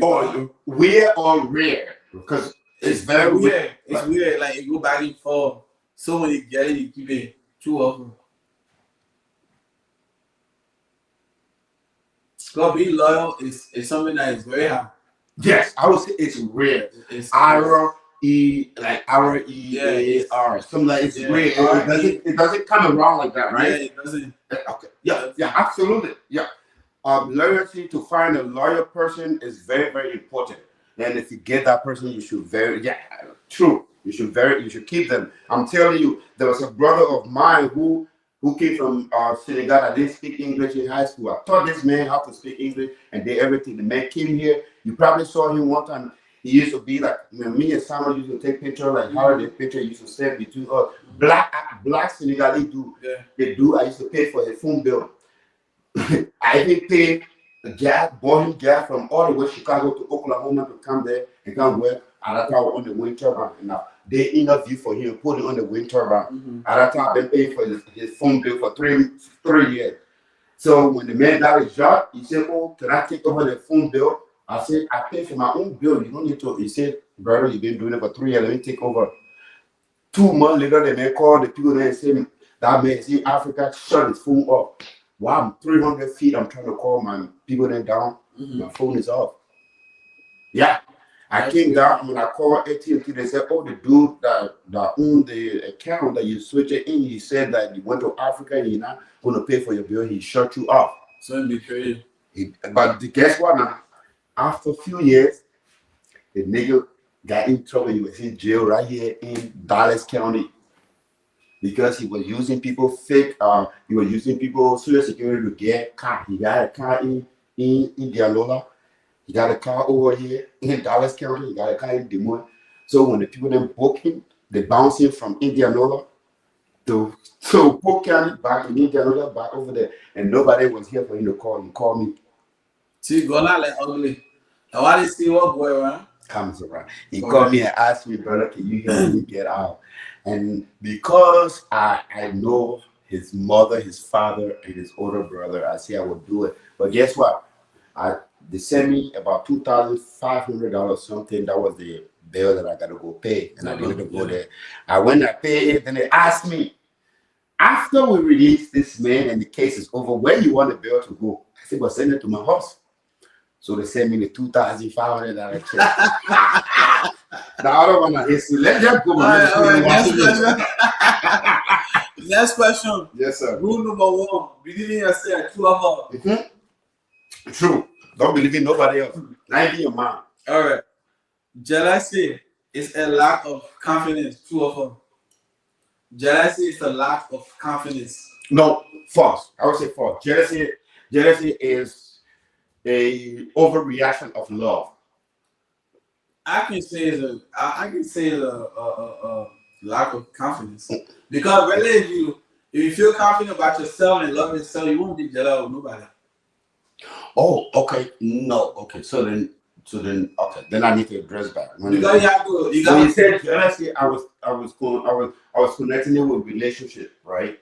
Weird or rare? Because it's very weird. It's weird. Like you go back and forth. So when you get it, you keep it. True or false? Because being loyal is something that is very hard. Yes, I would say it's rare. like REAR, something like it's great. It doesn't come around like that, right? Yeah, it doesn't. Okay. Yeah, absolutely. Yeah. Loyalty, to find a loyal person is very, very important. And if you get that person, you should true. You should keep them. I'm telling you, there was a brother of mine who came from Senegal. I didn't speak English in high school. I taught this man how to speak English and did everything. The man came here. You probably saw him one time. He used to be like, when me and Samuel used to take pictures, like how the picture used to stand between us. Black Senegalese dude. Yeah. The dude I used to pay for his phone bill. I didn't pay the gas, bought him gas from all the way Chicago to Oklahoma to come there and come work. At that time, on the wind turbine. Now, they interview for him, put it on the wind turbine. At that time, they paid for his phone bill for 3 years. So when the man got his job, he said, "Oh, can I take over the phone bill?" I said, "I pay for my own bill. You don't need to." He said, "Brother, you've been doing it for 3 years. Let me take over." 2 months later, the man called the people there and said, "That man is in Africa, shut his phone off." Wow, I'm 300 feet. I'm trying to call my people there down. My phone is off. Yeah. I came down when I called AT&T. They said, "Oh, the dude that owned the account that you switch it in, he said that you went to Africa and you're not going to pay for your bill. He shut you off." So it'd be crazy. But guess what now? After a few years, the nigga got in trouble. He was in jail right here in Dallas County because he was using people fake. He was using people social security to get a car. He got a car in Indianola. He got a car over here in Dallas County. He got a car in Des Moines. So when the people then book him, they bounce him from Indianola to Polk County, back in Indianola, back over there. And nobody was here for him to call. He called me. See, go not like ugly. Now why they see what boy around? Comes around. He called me and asked me, "Brother, can you help me get out?" And because I know his mother, his father, and his older brother, I said I would do it. But guess what? They sent me about $2,500 something. That was the bill that I got to go pay. And I needed to go there. I went and I paid it. Then they asked me, after we release this man and the case is over, where you want the bill to go? I said, "Well, send it to my house." So they sent me the $2,500 check. The other one I history. Let's just go. Next question. Yes, sir. Rule number 1. Believe in yourself. 2 of them. True. Don't believe in nobody else. Not even your mom. All right. Jealousy is a lack of confidence. 2 of them. Jealousy is a lack of confidence. No, false. I would say false. Jealousy is a overreaction of love. I can say it's a lack of confidence. Because really, if you feel confident about yourself and love yourself, you won't be jealous of nobody. Oh, okay. No, okay. So then, okay. Then I need to address that. Because you have to. You said jealousy. I was connecting it with relationship, right?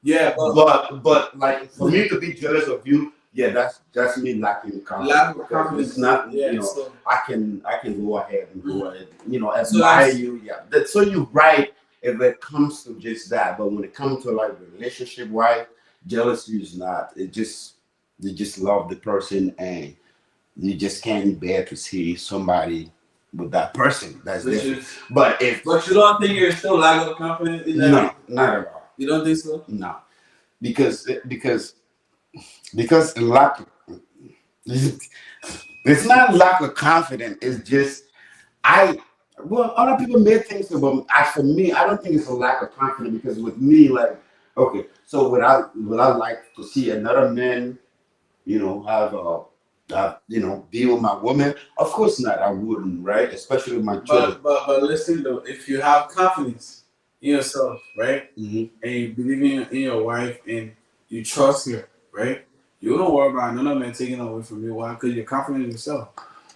Yeah, but like for me to be jealous of you, yeah, that's me lacking confidence. Lack of confidence. It's not, So, I can go ahead and go ahead, admire you. Yeah, so you're right if it comes to just that, but when it comes to like relationship, right? Jealousy is not. You just love the person and you just can't bear to see somebody with that person. That's different. But you don't think you're still lack of confidence? No, not at all. You don't think so? No, because lack. It's not lack of confidence. It's just other people may think so, but for me, I don't think it's a lack of confidence because with me, like, okay, so would I like to see another man, be with my woman? Of course not. I wouldn't, right? Especially with my children. But listen though, if you have confidence in yourself, right, and you believe in your wife and you trust her, right, you don't worry about another man taking away from you. Why? Because you're confident in yourself.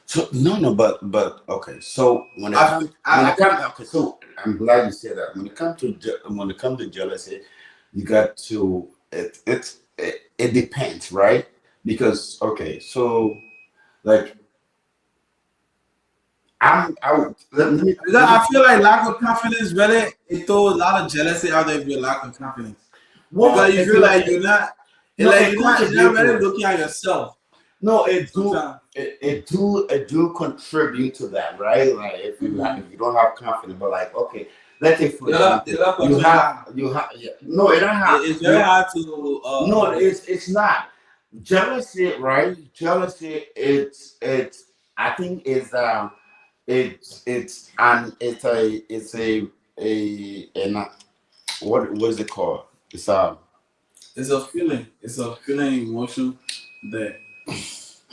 So but okay. So when it comes, okay. So I'm glad you said that. When it comes to jealousy, you got to it depends, right? Because okay, so like I feel like lack of confidence really it throws a lot of jealousy out there if you lack of confidence. Well, because you feel like you're not really looking at yourself. No, it do contribute to that, right? Like if you if you don't have confidence, but like okay, let's say for example, no, it don't have. It's very hard to. No, it's not jealousy, right? Jealousy, it's I think it's what is it called? It's a feeling. It's a feeling, emotion that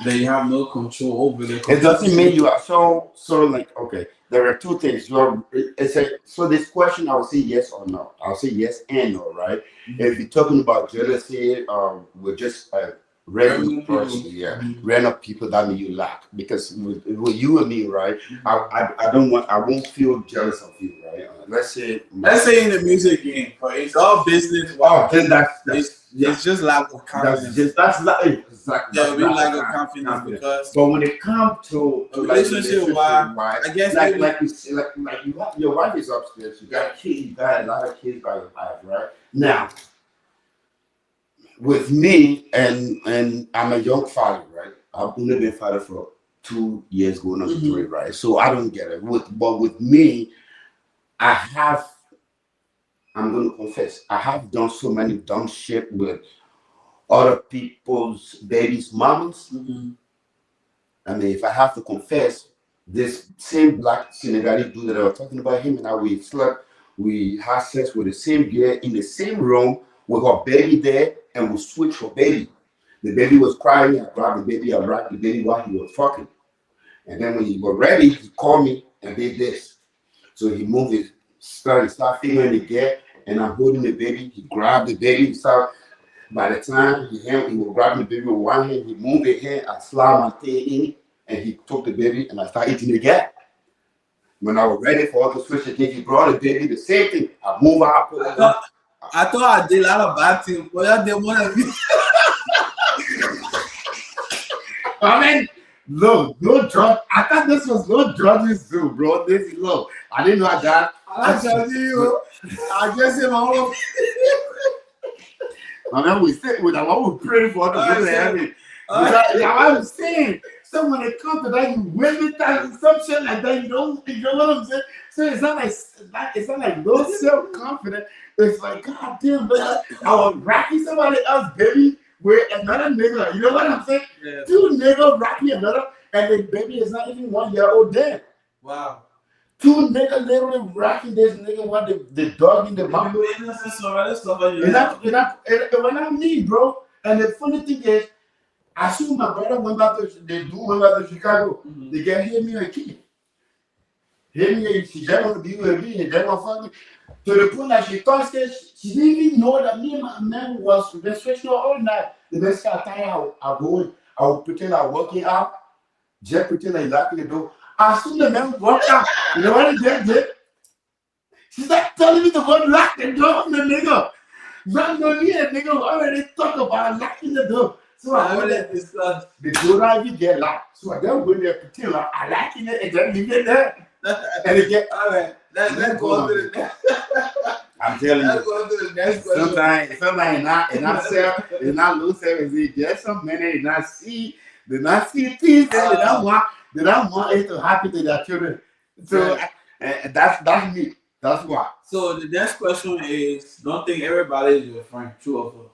you have no control over. It doesn't mean you are so like okay. There are two things. So this question, I'll say yes or no. I'll say yes and no, right? If you're talking about jealousy, we're just random person, random people that mean you lack. Because with you and me, right? I won't feel jealous of you, right? Let's say in the music game, but it's all business. Oh, then it's just lack of confidence. That's like exactly. Yeah, we lack of confidence because. But when it comes to a relationship, I guess like your wife is upstairs. You got kids. You got a lot of kids by your wife, right? Now, with me and I'm a young father, right? I've only been father for 2 years, going on to 3, right? So I don't get it. But with me, I'm going to confess, I have done so many dumb shit with other people's babies' mamas. I mean, if I have to confess, this same black Senegalese dude that I was talking about, him and I, we had sex with the same girl in the same room with her baby there, and we switched her baby. The baby was crying, I grabbed the baby, I rocked the baby while he was fucking. And then when he was ready, he called me and did this. So he moved his start fingering the girl, and I'm holding the baby. He grabbed the baby. So by the time he was grabbing the baby with one hand, he moved his hand. I slammed my thing in, and he took the baby, and I started eating the girl. When I was ready for her to switch again, he brought the baby. The same thing. I moved out. I thought I did a lot of bad things, but I didn't want to be. I mean, look, no drug. I thought this was no drugs too, bro. This is look. I didn't know I got. I'm telling you, I just said my own. I mean, we sit with them. I was praying for the people to heaven. I'm saying. So when it comes to that, you win that some shit like that. You know what I'm saying? So it's not like no self confidence. It's like God damn, man, I was rocking somebody else, baby, with another nigga. You know what I'm saying? Yeah. 2 niggas rocking another, and the baby is not even 1 year old then. Wow. 2 niggas literally rocking this nigga while the dog in the mouth. And not me, bro. And the funny thing is, as soon as my brother went back to Chicago, they get hear me a kid. Hear me, she just want to be with me, and they want to fuck me. To the point that she thought that she didn't even know that me and my man was been stretching all night. The next time I would pretend I was working out, just pretend I locking the door. As soon as the man walked out, you know what he did? She started telling me to go lock the door on the nigga. Not know me and nigga already talk about locking the door. So I went there, the door not even get locked. So I just went there pretend like I locking it and then leave it there. And it get all right. Let's go on to the next. I'm telling you. Let's go on to the next question. Sometimes it's not loose everything. Just some men they not see things. They don't want it to happen to their children. So that's me. That's why. So the next question is: don't think everybody is your friend. True or false?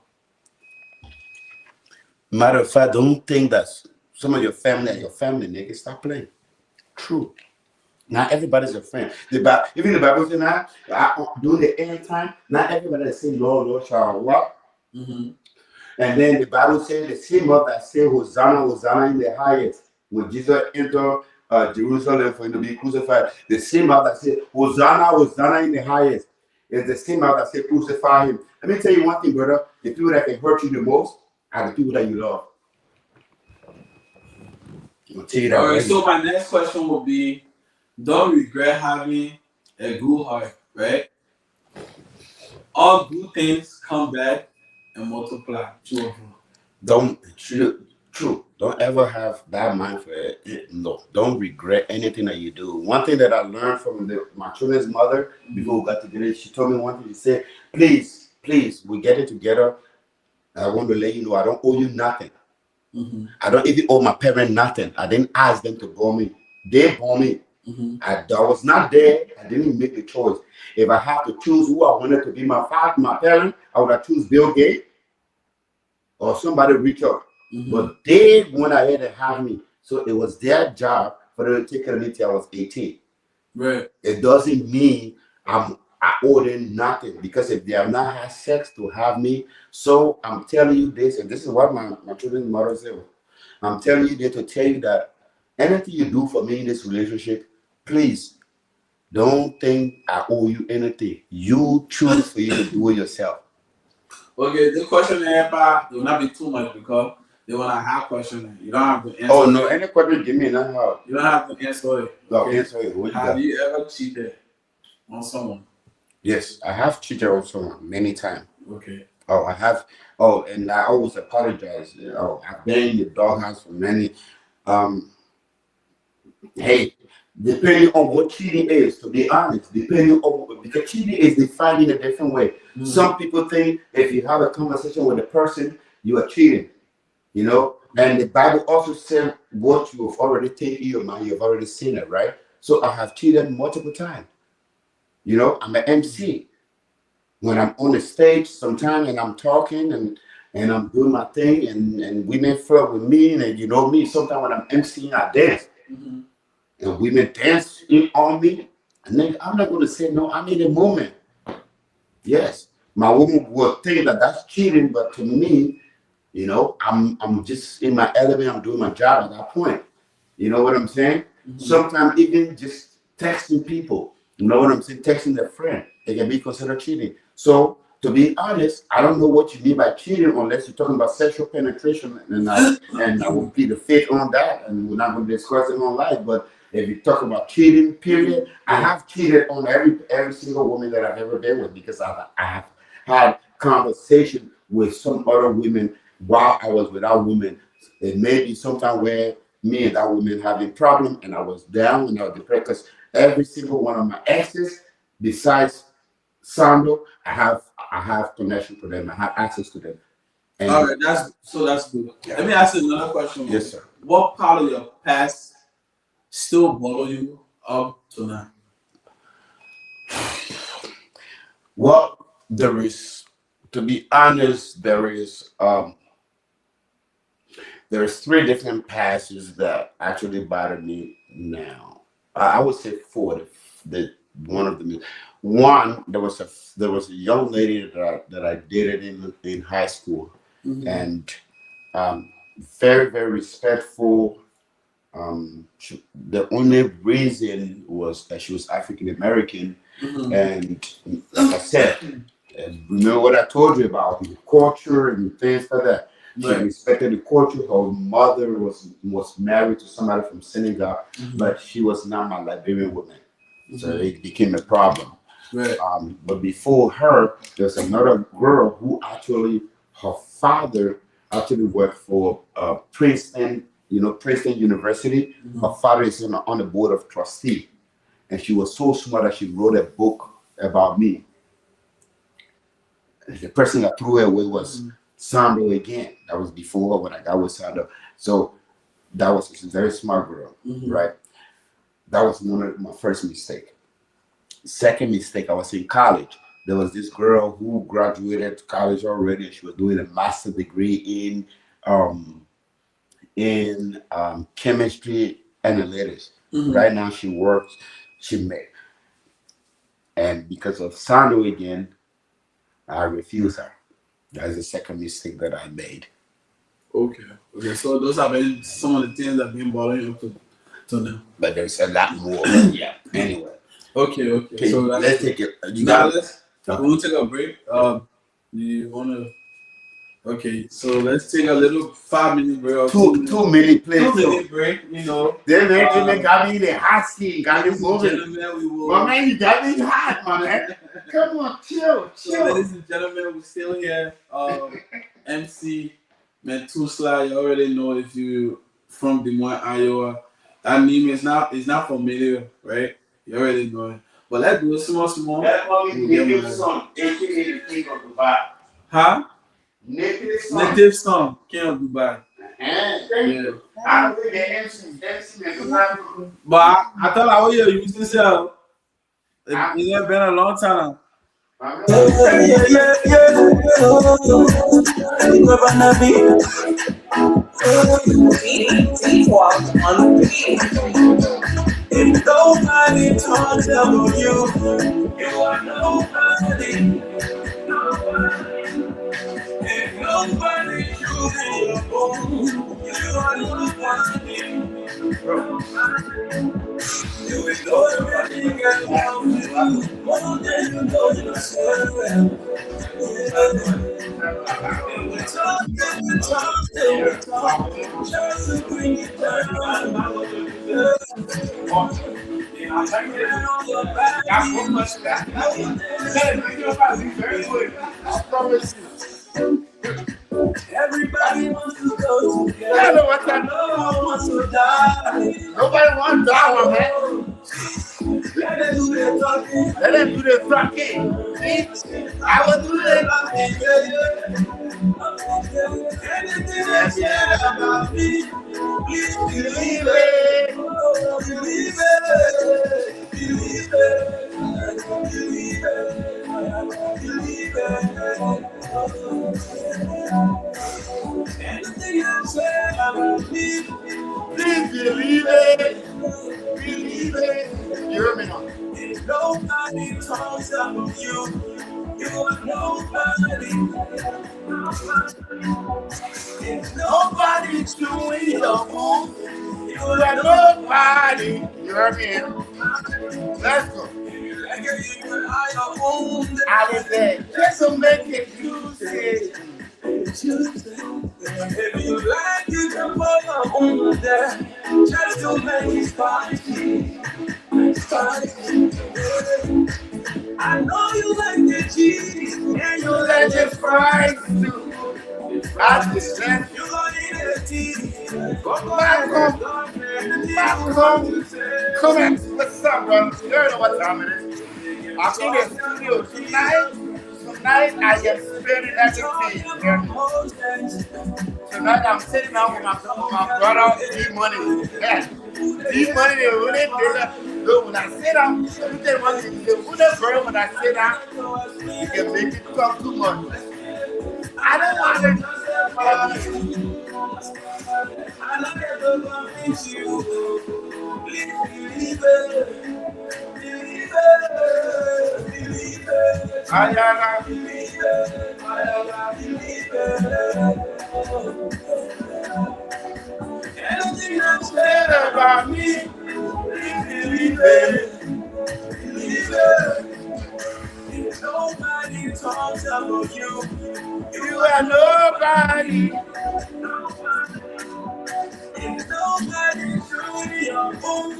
Matter of fact, don't think that some of your family are your family, nigga. Stop playing. True. Not everybody's your friend. Even the Bible says now, during the end time, not everybody that say Lord, Lord shall walk. And then the Bible says the same of that say Hosanna, Hosanna in the highest. When Jesus entered Jerusalem for him to be crucified, the same of that say Hosanna, Hosanna in the highest. It's the same of that say crucify him. Let me tell you one thing, brother. The people that can hurt you the most are the people that you love. I'll tell you that. All right. So my next question will be: don't regret having a good heart, right? All good things come back and multiply. True or false? True. Don't ever have that mind for it. No, don't regret anything that you do. One thing that I learned from my children's mother before we got together, she told me one thing. She said, please, we get it together. I want to let you know I don't owe you nothing. I don't even owe my parents nothing. I didn't ask them to born me. They born me. I was not there. I didn't make the choice. If I have to choose who I wanted to be my father, my parent, I would have choose Bill Gates or somebody richer. But they went ahead and have me. So it was their job for them to take care of me till I was 18. Right. It doesn't mean I owe them nothing, because if they have not had sex to have me, so I'm telling you this, and this is what my children's mother said. I'm telling you this to tell you that anything you do for me in this relationship, please don't think I owe you anything. You choose for you to do it yourself. Okay, the question will not be too much because they want to have question. You don't have to answer. Oh no, any question give me enough. You don't have to answer it. Okay. Answer it. What have you ever cheated on someone? Yes, I have cheated on someone many times. Okay. Oh, I have. Oh, and I always apologize. Oh, I've been in the doghouse for many. Hey, depending on what cheating is, to be honest, depending on, because cheating is defined in a different way. Some people think if you have a conversation with a person, you are cheating. You know, and the Bible also said what you have already taken in your mind, you've already seen it, right? So I have cheated multiple times. You know, I'm an MC. When I'm on the stage sometimes and I'm talking and I'm doing my thing and women flirt with me, and you know me, sometimes when I'm MCing, I dance. And women dance on me, and then I'm not going to say no, I'm in the moment. Yes, my woman will think that that's cheating, but to me, you know, I'm just in my element, I'm doing my job at that point. You know what I'm saying? Sometimes even just texting people, you know what I'm saying? Texting a friend, it can be considered cheating. So to be honest, I don't know what you mean by cheating unless you're talking about sexual penetration, and I will plead the fifth on that, and we're not going to discuss it on live. But if you talk about cheating, period, I have cheated on every single woman that I've ever been with, because I have had conversation with some other women while I was without women. It may be sometime where me and that woman having problem, and I was down and I was depressed, because every single one of my exes, besides Sandro, I have connection to them. I have access to them. And all right, that's good. Yeah. Let me ask you another question. Yes, sir. What part of your past still bother you up to now? Well, there is, to be honest, there's three different passes that actually bother me now. I would say four. One of them. One, there was a young lady that I dated in high school, and very, very respectful. The only reason was that she was African American, and like I said, remember what I told you about the culture and things like that. She respected the culture. Her mother was married to somebody from Senegal, but she was not my Liberian woman, so it became a problem. Right. But before her, there's another girl who actually, her father actually worked for Princeton, Princeton University. Her father is on the board of trustees, and she was so smart that she wrote a book about me. The person that threw her away was Sandro again. That was before when I got with Sandro. So that was a very smart girl, right? That was one of my first mistakes. Second mistake, I was in college. There was this girl who graduated college already, and she was doing a master's degree in chemistry analytics. Right now, she made, and because of Sandro again, I refused her. That's the second mistake that I made. Okay. So those have been some of the things that have been bothering you to now. But there's a lot more. Yeah. Anyway. Okay. So let's take it. We'll take a break. You wanna? Okay. So let's take a little 5-minute break. 2 minute please. 2 minute break. You know. Then they got me the hot skin. Got me moving. Gentlemen, we will. My man, you got me hot, my man. Come on, chill. So, ladies and gentlemen, we're still here. MC Methuselah, you already know if you from Des Moines, Iowa. That name is not familiar, right? You already know it. But let's do it small. Native song, aka King of Dubai. Huh? Native song, King of Dubai. I don't get MC. But I thought I was using yourself. It's been a long time. If nobody talks about you, you are nobody. If nobody chooses your phone, you are nobody. You ignore everything around you, more than you know yourself. And we talk, just to bring it down. Everybody wants to go together. No one wants to die. Nobody wants to die, man. Let them do their talking. Let them do their talking. I will do that. Anything I said about me, please believe it. Believe it. Believe it. Believe it. Believe it. Anything I said about me, Please believe it. Believe it. You hear me now? if nobody talks about you, you are nobody. If nobody's doing your move, you are nobody. You hear me? Let's go. I was there just to make it juicy. If you like, you can put your own there, just to make it spicy. I know you like the cheese and you like the fries too. I just said, You gonna eat the tea. come in. What's up, bro? You know what time it is. I'm in the studio tonight. Tonight I am spending everything. Tonight I'm sitting down with my brother, D-Money. Yeah. D-Money, they really did that. Look, when I sit down, everything was in the wooden bird. When I sit down, you can make it talk too much. I don't want to I like to convince you. Believe it. Believe it. Believe it. Believe it. Anything that's said about me, believe it. Believe it. If nobody talks about you, you are nobody. If nobody's doing your move,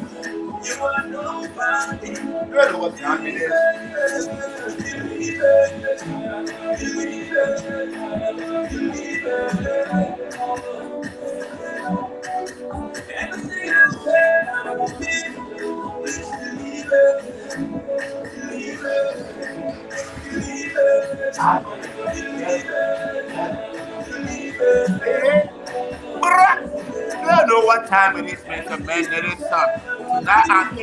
you are nobody. You know what time it is. Believe it. Believe it. Believe it. Anything I said about me, please believe it. Believe it. Believe it. Believe it. Believe it. You don't know what time it is, man. It's a man that is son. Now I'm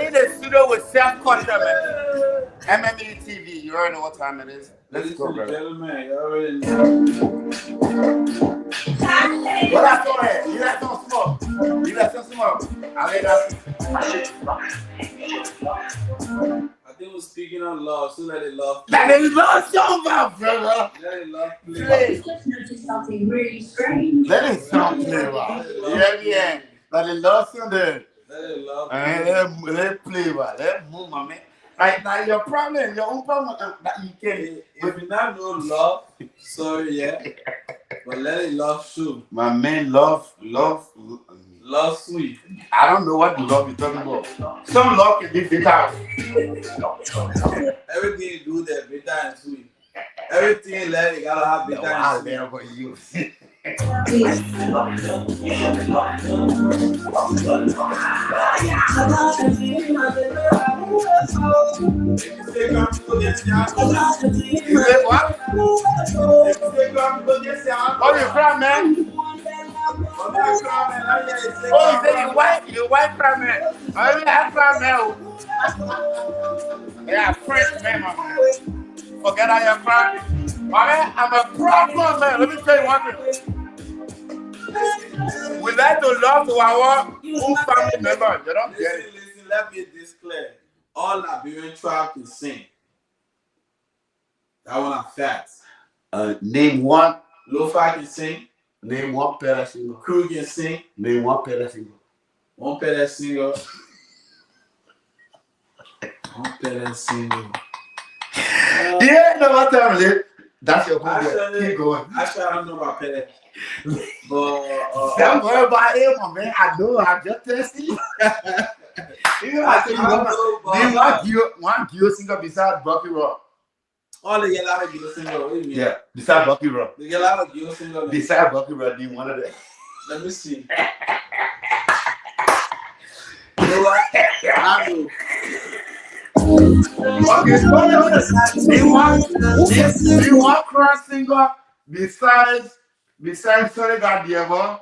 in the studio with Self-Culture, man. MME TV. You already know what time it is. Let's go, brother. Gentlemen, you already know. What I saw there? You got some smoke. You got some smoke. I laid out. I think we're speaking on love, so let it love. That is love song, my brother. Let it love play. Play. Let's notice something really strange. Let it song play, man. Yeah. Let it love song there. Let it love Let it play, man. Let it move, my man. Right now, your problem, your own problem, that you can. If you not know love, sorry, yeah. But let it love show. My man, love. Love sweet. I don't know what love you're talking about. Some love can be bitter. Everything you do there, bitter and sweet. Everything let it gotta have bitter and sweet. There for you. You say what? cry, people just say, oh, you cry, man? Oh, you say you white cry, man. Oh, yeah, I cry, man. Yeah, French, man, my man. Forget how you cry. My man, I'm a proud man. Let me tell you one thing. We like to love to our own family members. You don't get it. Listen, let me disclaim. All Liberian tribe can sing. That one are facts. Name one. Lo-Fi can sing. Name one pedal singer. Crew can sing. Name one pedal singer. One pedal singer. One pedal singer. Yeah, no matter. That's your point. Keep going. Actually, I don't know about pedal. But don't worry about it, my man. I know. I just test you. Even I say you name one Gio singer besides Bucky Rock. All the yellow Gio singer. What do you mean? Yeah, besides Bucky Rock. The yellow Gio singer. Besides Bucky Rock, name one of them. Let me see. You know what? I know. Okay, name one cross singer besides Sorry God Diego.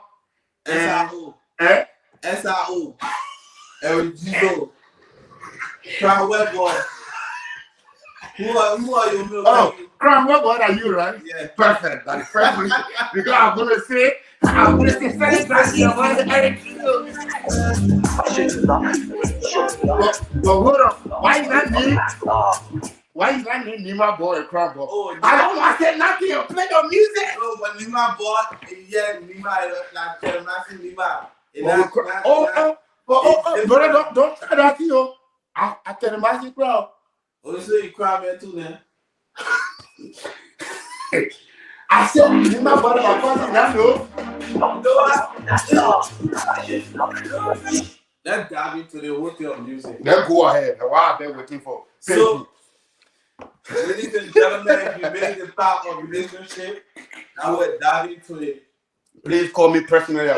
S.I.O. S.I.O. Erigido. Crown Webber. Who are you? Oh, Crown Webber, what are you, right? Yeah. Perfect. That's perfect. Because I'm gonna say Sorry God Diego and Erigido. But hold on. Why is that name Nima Boy Crown Boy? Oh, I don't want to say nothing. You play your music. No, but Nima bought, yeah, Nima, like Massive Nima. Brother, don't try that, yo. I tell the Massive crowd. Oh, so you cry man too, then? I said, Nima bought my cousin, that's no. Let's dive into the hotel of music. Then go ahead. What I've been waiting for. So, ladies and gentlemen, if you made the part of relationship, I will dive into it. Please call me personally.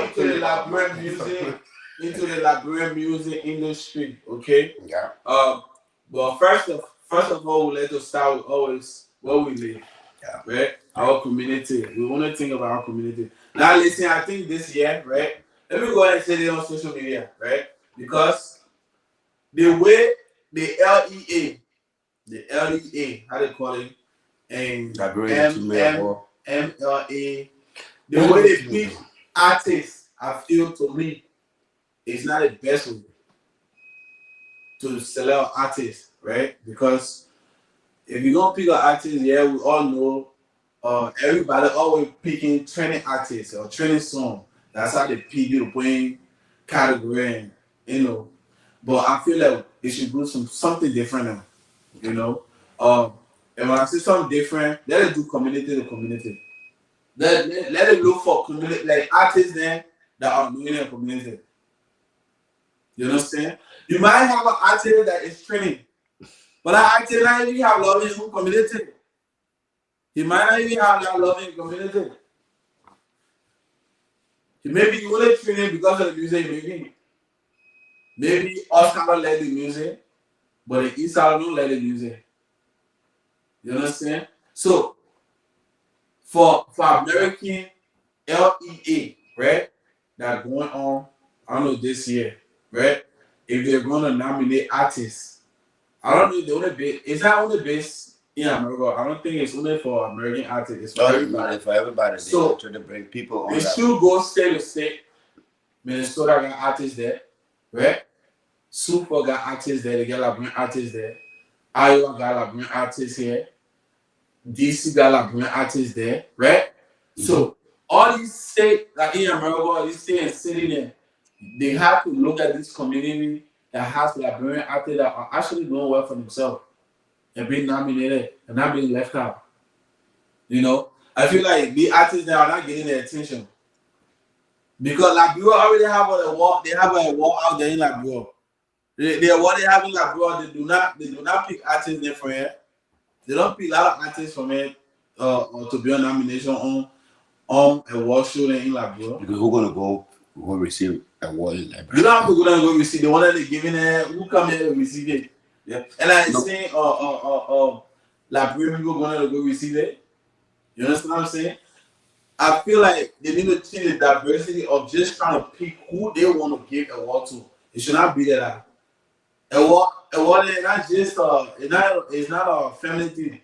Into the Liberian music industry, okay? Yeah. But first of all, we let us start with always where we live. Yeah. Right? Our community. We want to think about our community. Now, listen, I think this year, right? Let me go ahead and say it on social media, right? Because the way the LEA, how they call it, and MLA, the way they pick artists, I feel to me, it's not the best way to select artists, right? Because if you're gonna pick an artist, yeah, we all know everybody always picking trending artists or trending song. That's how they pick you to win category, you know. But I feel like they should do something different now, you know. And when I say something different, let it do community to community. Let it look for community, like artists then that are doing in the community. You understand? You might have an artist that is trending, but that artist might even have love in his own community. He might not even have that love in the community. Maybe you only training because of the music you're making. Maybe Oscar don't like the music, but the East Side don't like the music. You understand? So, for American LEA, right, that going on, I don't know, this year, right? If they're going to nominate artists, I don't know, the only base, it's not only based in America. I don't think it's only for American artists. It's for everybody. For everybody. So, trying to bring people on. They should go state to state. Minnesota got artists there, right? Super got artists there. They got Liberian artists there. Iowa got Liberian artists here. DC got Liberian artists there, right? Mm-hmm. So all these states, like in America, all these states and cities there, they have to look at this community that has Liberian artists that are actually doing well for themselves and being nominated and not being left out. You know, I feel like the artists that are not getting their attention because Liberia already have an award. They have an award out there in Liberia. The award they have in Liberia, they do not pick artists there for here. They don't pick a lot of artists from here to be on nomination on award show in Liberia. Because who's gonna go receive award in Liberia? You don't have to go there and go receive the one that they're giving there. Who come here to receive it? Yeah. And I saying Liberian people going to go receive it. You understand what I'm saying? I feel like they need to change the diversity of just trying to pick who they want to give award to. It should not be that award is not just it's not a family thing.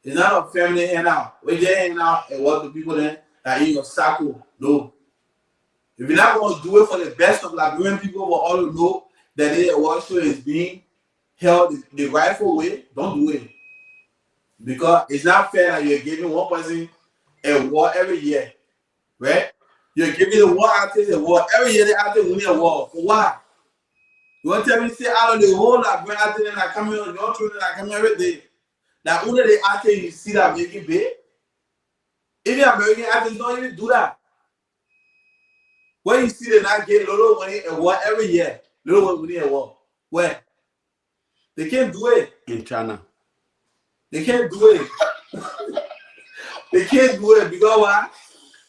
It's not a family hangout. We just hanging out and what the people then that in your circle. No. If you're not going to do it for the best of Liberian people will all know that the award show is being held the rightful way, don't do it. Because it's not fair that you're giving one person a award every year, right? You're giving the one artist a award every year. The artist win an award. For why? You want to tell me say out of the whole Liberian artist that come here, your children that come here every day. That only the artist you see that make it big. Even American artists don't even do that. When you see them not get little money award every year, little money award. Where? They can't do it. In China. They can't do it. They can't do it because why?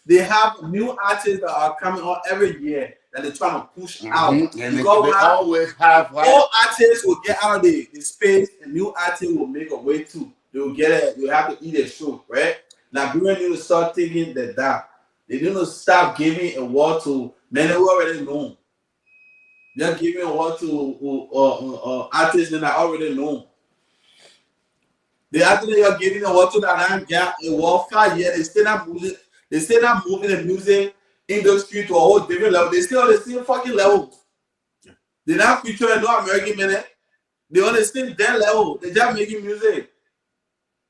They have new artists that are coming on every year that they're trying to push out. And they always have like all artists will get out of the space and new artists will make a way too. They will get it, they will have to eat a show, right? Now people need to start taking that. They need to stop giving award to men who already know. They're giving award to artists that are already known. The artists they are giving award to that don't get award 5 years, they still not moving. They still not moving the music industry to a whole different level. They still on the same fucking level. They're not featuring no American men. They're on the same damn level. They're just making music.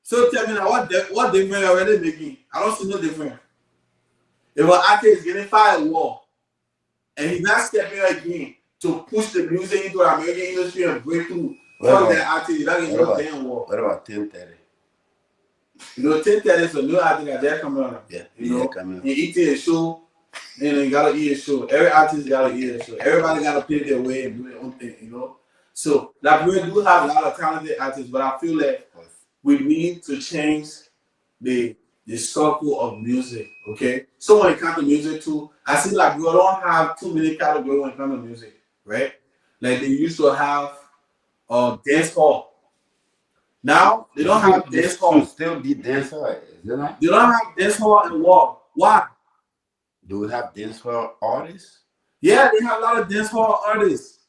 So tell me now, what difference are they making? I don't see no difference. If an artist is getting 5 awards and he's not stepping again to push the music into the American industry and break through, fuck that artist, he's not getting no damn award. What about 1030? You know, 1030 is a new artist that they're coming on. Yeah, you know, coming. And eating a show, and you gotta eat a show. Every artist gotta eat a show. Everybody gotta pay their way and do their own thing, you know. So like we do have a lot of talented artists, but I feel like we need to change the circle of music. Okay. So when it comes to music too, I see like we don't have too many categories when it comes to music, right? Like they used to have dance hall. Now they don't have dance hall. Still be dance hall, is it not? They don't have dance hall and walk. Why? Do we have dance hall artists? Yeah, they have a lot of dance hall artists.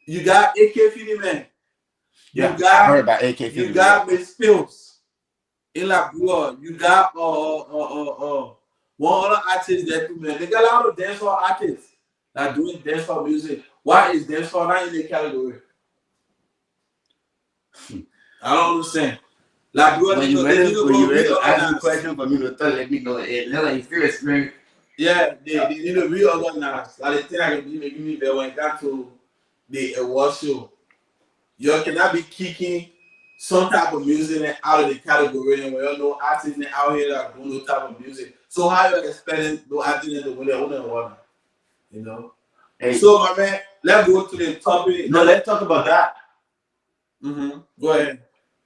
You got AK-50 Man. Yeah, I heard about AK-50. You got Miss Pills. In La Bua. You got one other artist there too, man. They got a lot of dance hall artists that doing dance hall music. Why is dance hall not in the category? I don't understand. Like when you ready to ask me a question for me to let me know if you're experienced. Yeah, they need to reorganize. Like the thing I can be making me better when it comes to the award show. You cannot be kicking some type of music out of the category and we all know artists out here that are doing those type of music. So how you expecting those artists to win their own award? You know? Hey. So my man, let's go to the topic. No, let's talk about that. Go ahead.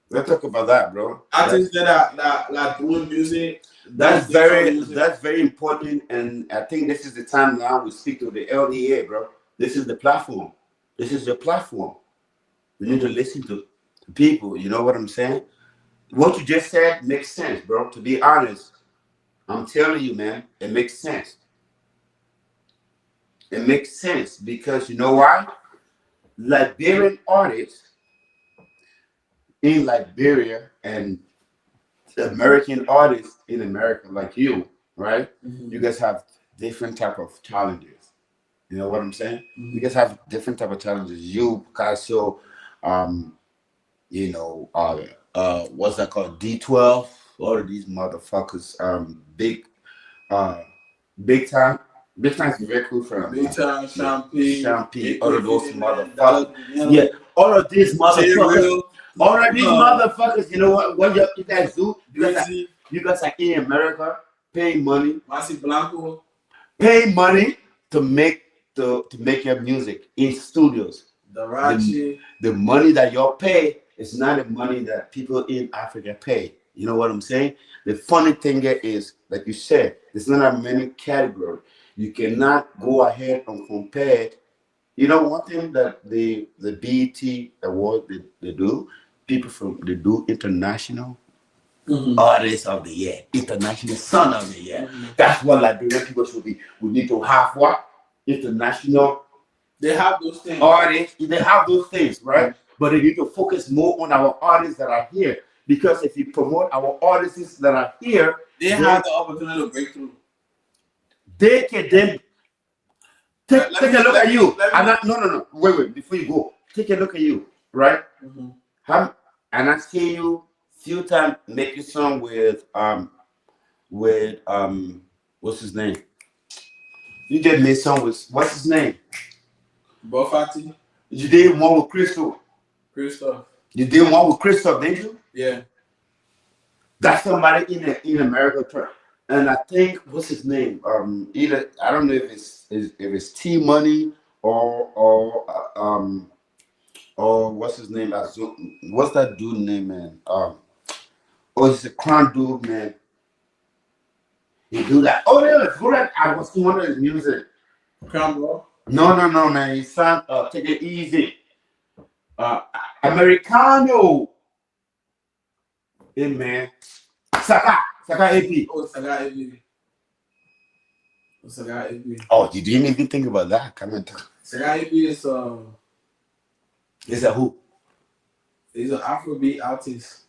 Let's talk about that, bro. Artists that are doing music. That's very important, and I think this is the time now we speak to the LDA, bro. This is the platform. This is your platform. We need to listen to people. You know what I'm saying? What you just said makes sense, bro. To be honest, I'm telling you, man, it makes sense. It makes sense because you know why? Liberian artists in Liberia and American artists in America, like you, right? You guys have different type of challenges. You know what I'm saying? You guys have different type of challenges. You, Picasso, you know, what's that called? D12, all of these motherfuckers, big time. Big time is very cool for them. Big time, Champagne, all of those motherfuckers. Yeah, all of these motherfuckers. All of these motherfuckers, you know what you guys do? You guys are in America paying money. Pay money to make your music in studios. The money that y'all pay is not the money that people in Africa pay. You know what I'm saying? The funny thing is, like you said, there's not a many categories. You cannot go ahead and compare. You know, one thing that the BET award they do, people they do international Artist of the Year, International Son of the Year. That's what Liberian people should be. We need to have what? International. They have those things. Artists, they have those things, right? But they need to focus more on our artists that are here. Because if you promote our artists that are here, they have the opportunity to break through. They can then take a look at you. No. Wait. Before you go, take a look at you, right? And I see you few times make a song with what's his name? You did make a song with what's his name? Buffati. You did one with Crystal. You did one with Crystal, didn't you? Yeah. That's somebody in America. And I think what's his name? Either I don't know if it's T Money or what's his name? What's that dude name, man? He's a crown dude, man. He do that. Oh yeah, good. I was wondering his music. Crown Ball? No, man. He sang Take It Easy. Americano. Hey man. Saka AP. Oh, Saka AP. Oh, you didn't even think about that. Come on. Saka AP is a who? He's an Afrobeat artist.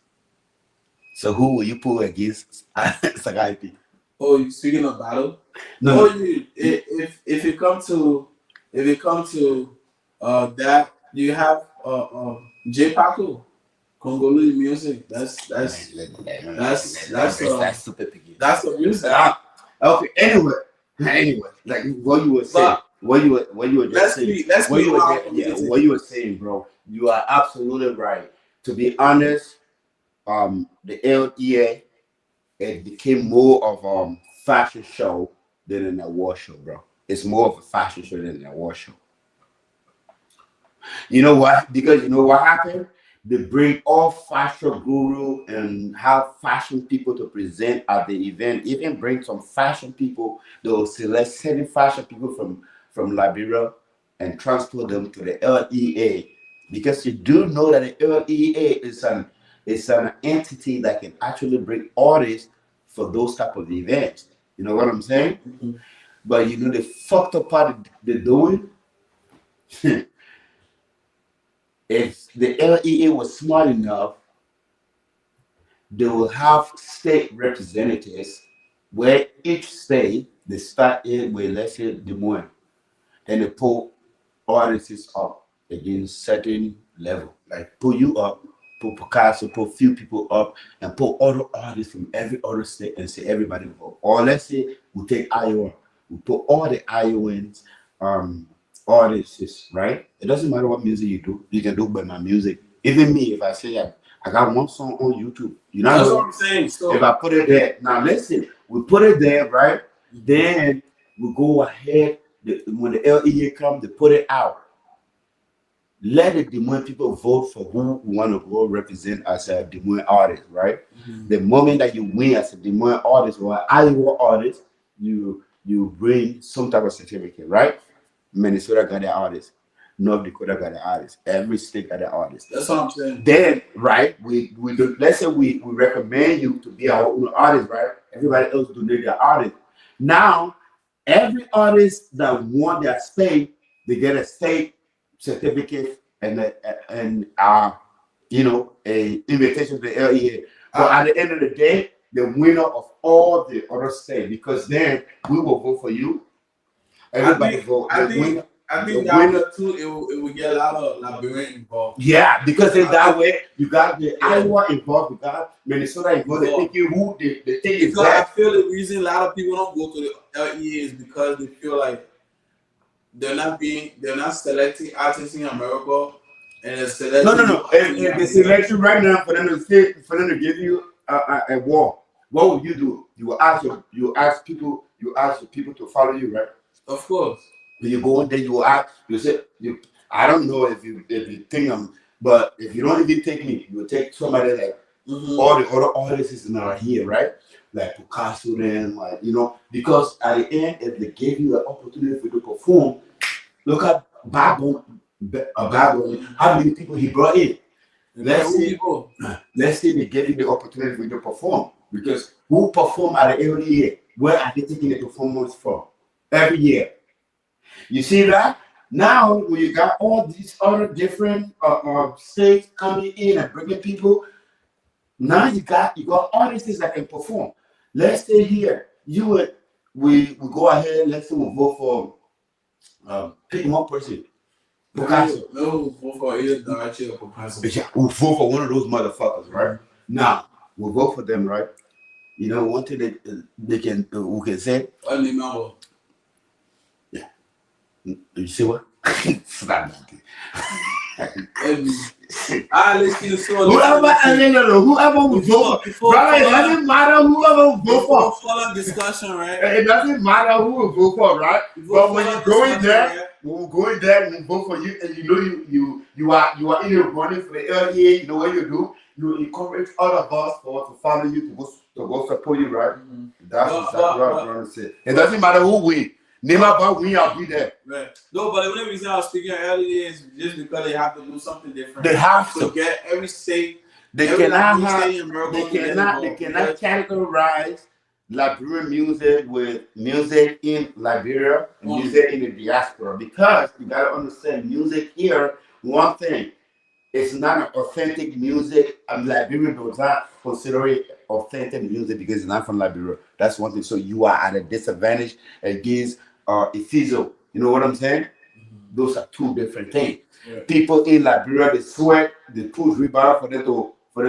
So who will you put against Saka AP? Oh, you speaking of battle? No. If it come to that, you have J-Packo. Congolese music. That's super picky. That's the music. Okay. Anyway, like what you were saying, what you were just saying, what you were saying, bro. You are absolutely right. To be honest, the LEA, it became more of a fashion show than an award show, bro. It's more of a fashion show than an award show. You know what? Because you know what happened? They bring all fashion guru and have fashion people to present at the event. Even bring some fashion people. They will select certain fashion people from Liberia and transport them to the LEA. Because you do know that the LEA is an entity that can actually bring artists for those type of events. You know what I'm saying? But you know the fucked up part they're doing. If the LEA was smart enough, they will have state representatives where each state they start in with, let's say, Des Moines. Then they pull artists up against certain level. Like pull you up, pull Picasso, pull few people up, and pull other artists from every other state and say everybody vote. Or let's say we take Iowa, we put all the Iowans artists, right? It doesn't matter what music you do, you can do by my music. Even me, if I say I got one song on YouTube, you know that's what I'm saying. So if I put it there, now listen, we put it there, right? Then we go ahead. When the LEA comes, they put it out. Let the Des Moines people vote for who we want to go represent as a Des Moines artist, right? The moment that you win as a Des Moines artist or an Iowa artist, you bring some type of certificate, right? Minnesota got their artists, North Dakota got their artists, every state got their artists. That's what I'm saying. Then, right, we do. Let's say we recommend you to be our own artist, right? Everybody else donate their artist. Now, every artist that won their state, they get a state certificate and a invitation to the LEA. But at the end of the day, the winner of all the other states, because then we will vote for you. Everybody vote. I think that too. It will get a lot of Liberian involved. Yeah, because in that way you got the Iowa involved, you got Minnesota involved. They think who the thing is. I feel the reason a lot of people don't go to the LEA is because they feel like they're not selecting artists in America, and they're selecting. No. If the selection right now for them to give you a award, what would you do? You ask the people to follow you, right? Of course. When you go in there, you ask. You say, I don't know if you think I'm, but if you don't even take me, you take somebody like all the other artists that are here, right? Like Picasso, then like because at the end, if they gave you the opportunity for you to perform, look at Backbone, how many people he brought in. let's say they give you the opportunity for you to perform. Because who perform at the every year? Where are they taking the performance from? Every year. You see that? Now, when you got all these other different states coming in and bringing people, now you got artists that can perform. Let's say here, we go ahead. Let's say we vote for pick one person. Picasso. No, vote for either Darachi or Picasso. Yeah, we'll vote for one of those motherfuckers, right? Now we'll vote for them, right? You know, one thing they can we can say. Yeah. You see what? Whoever, whoever we vote for, brother, it doesn't matter whoever we vote for. Follow discussion, right? It doesn't matter who we vote for, right? But when you go in there, when we go in there, we vote for you, and you know you are in your running for the LEA. You know what you do? You encourage all of us to follow you to go support you, right? Mm-hmm. That's exactly what I'm trying to say. It doesn't matter who win. Name about win, I'll be there. Right. No, but the only reason I was speaking earlier is just because they have to do something different. They have to get every state. They cannot categorize Liberian music with music in Liberia and music in the diaspora, because you gotta understand music here. One thing, it's not an authentic music. Liberian does not consider it authentic music because it's not from Liberia. That's one thing. So you are at a disadvantage against Epheso. You know what I'm saying? Mm-hmm. Those are two different things. Yeah. People in Liberia, they sweat, they push rebar for them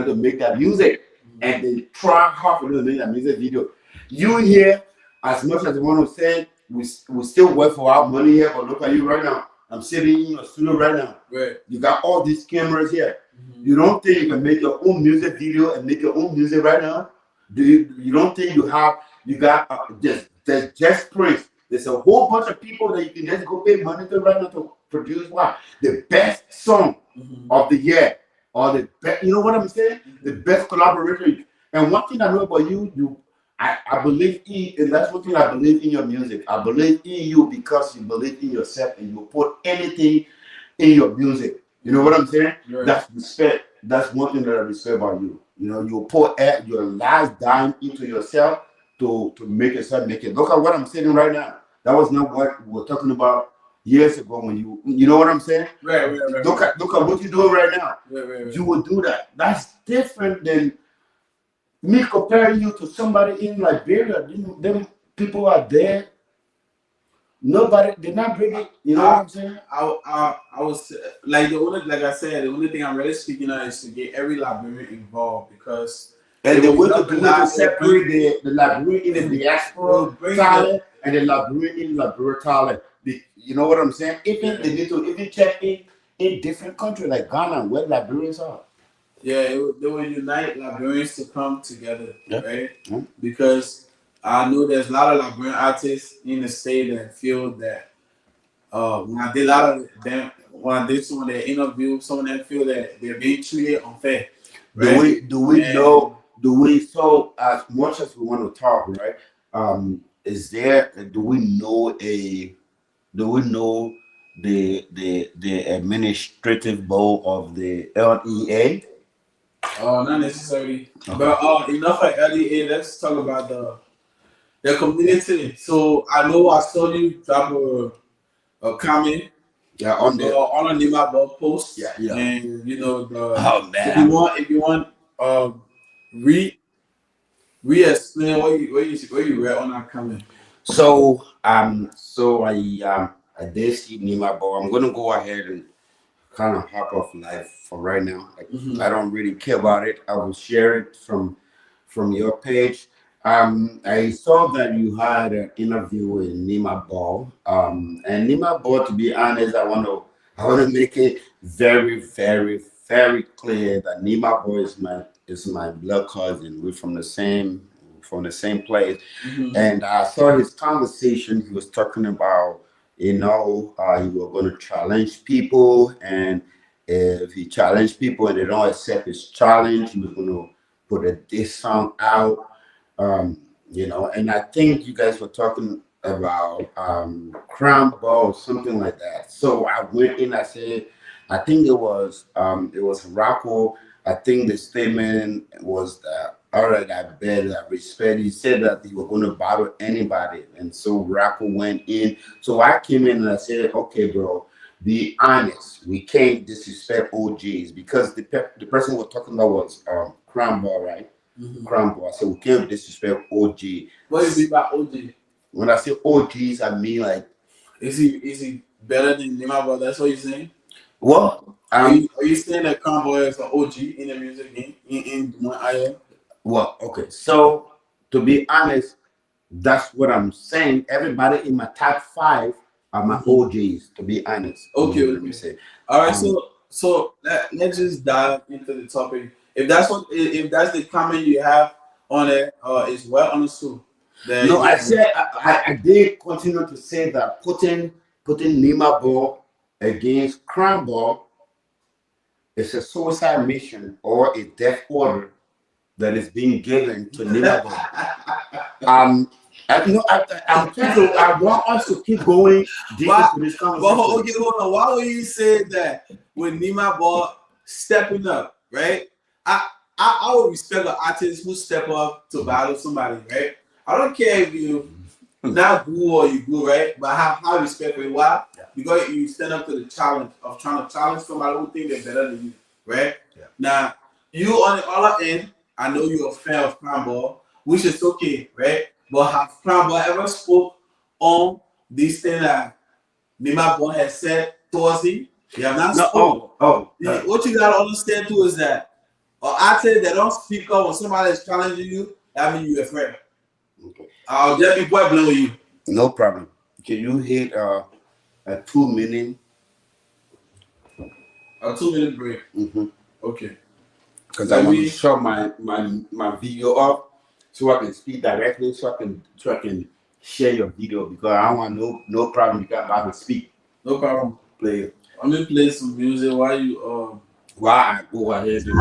to make that music, and they try hard for them to make that music video. You here, as much as you want to say, we still work for our money here, but look at you right now. I'm sitting in your studio right now. Right. You got all these cameras here. Mm-hmm. You don't think you can make your own music video and make your own music right now? You don't think you got just Prince? There's a whole bunch of people that you can just go pay money to right now to produce the best song of the year, or the best. You know what I'm saying? The best collaboration. And one thing I know about I believe and that's one thing I believe in your music. I believe in you because you believe in yourself and you put anything in your music. You know what I'm saying? Right. That's respect. That's one thing that I respect about you. You know, you put your last dime into yourself to make yourself make it. Look at what I'm saying right now. That was not what we were talking about years ago when you know what I'm saying? Right. Look at what you're doing right now. Right. You will do that. That's different than me comparing you to somebody in Liberia. Them people are there. Nobody, they're not bringing. You know what I'm saying? I was like I said, the only thing I'm really speaking on is to get every Liberian involved, because and the way to do it to separate the Liberian in the diaspora talent and the Liberian in Liberia talent. You know what I'm saying? Even they need to even check in different countries like Ghana where Liberians are. Yeah, they will unite Liberians to come together, right? Yeah. Because I know there's a lot of Liberian artists in the state that feel that when I did a lot of them, when I did some of their interviews, some of them feel that they're being treated unfair. Right? Do we so as much as we want to talk, right? Do we know the administrative board of the LEA? Not necessarily. Okay. But enough of LEA. Let's talk about the community. So I know I saw you drop a comment. Yeah, on a Nima blog post. Yeah. And you know if you want re-explain where you read on that comment. So I did see Nima, but I'm gonna go ahead and kind of hop off live for right now. I don't really care about it. I will share it from your page. I saw that you had an interview with Nima Ball. And Nima Ball, to be honest, I want to make it very, very, very clear that Nima Ball is my blood cousin. We're from the same place. And I saw his conversation. He was talking about, he was going to challenge people, and if he challenged people and they don't accept his challenge, he was going to put this song out. And I think you guys were talking about Crown Ball or something like that. So I went in, I said, I think it was Rocco. I think the statement was that all right, I bet I respect. He said that he was going to battle anybody, and so Rocco went in. So I came in and I said, okay, bro, be honest. We can't disrespect OGs because the person we're talking about was Cromwell, right? Cromwell. I said we can't disrespect OG. What do you mean by OG? When I say OGs, I mean like, is he better than Nima Boy? That's what you're saying? well, Are you saying that Convoy is an OG in the music game in Iowa? well, okay. So to be honest, that's what I'm saying. Everybody in my top 5 are my OGs. To be honest, Okay, let me say. All right, so let's just dive into the topic. If that's the comment you have on it, it's well understood. No, I said I did continue to say that putting Nima Ball against Crown Ball is a suicide mission or a death order that is being given to Nima Ball. I want us to keep going deep into this conversation. Okay, hold on. Why would you say that when Nima Ball stepping up, right? I would respect an artist who step up to battle somebody, right? I don't care if you not good or you good, right? But I have high respect for you. Why? Yeah. Because you stand up to the challenge of trying to challenge somebody who think they're better than you, right? Yeah. Now, you on the other end, I know you're a fan of Crown Ball, which is okay, right? But have Crown Ball ever spoke on this thing that Nima Ball has said towards him? You have not spoken. What you gotta understand too is that an artist that don't speak up when somebody is challenging you, that means you're afraid. Okay. I'll just be quite blunt with you. No problem. Can you hit a 2 minute? A 2 minute break. Okay. Because I want to show my video up so I can speak directly, so I can share your video because I don't want no problem. You got to speak. No problem. Play it. I'm gonna play some music while you Why I go ahead and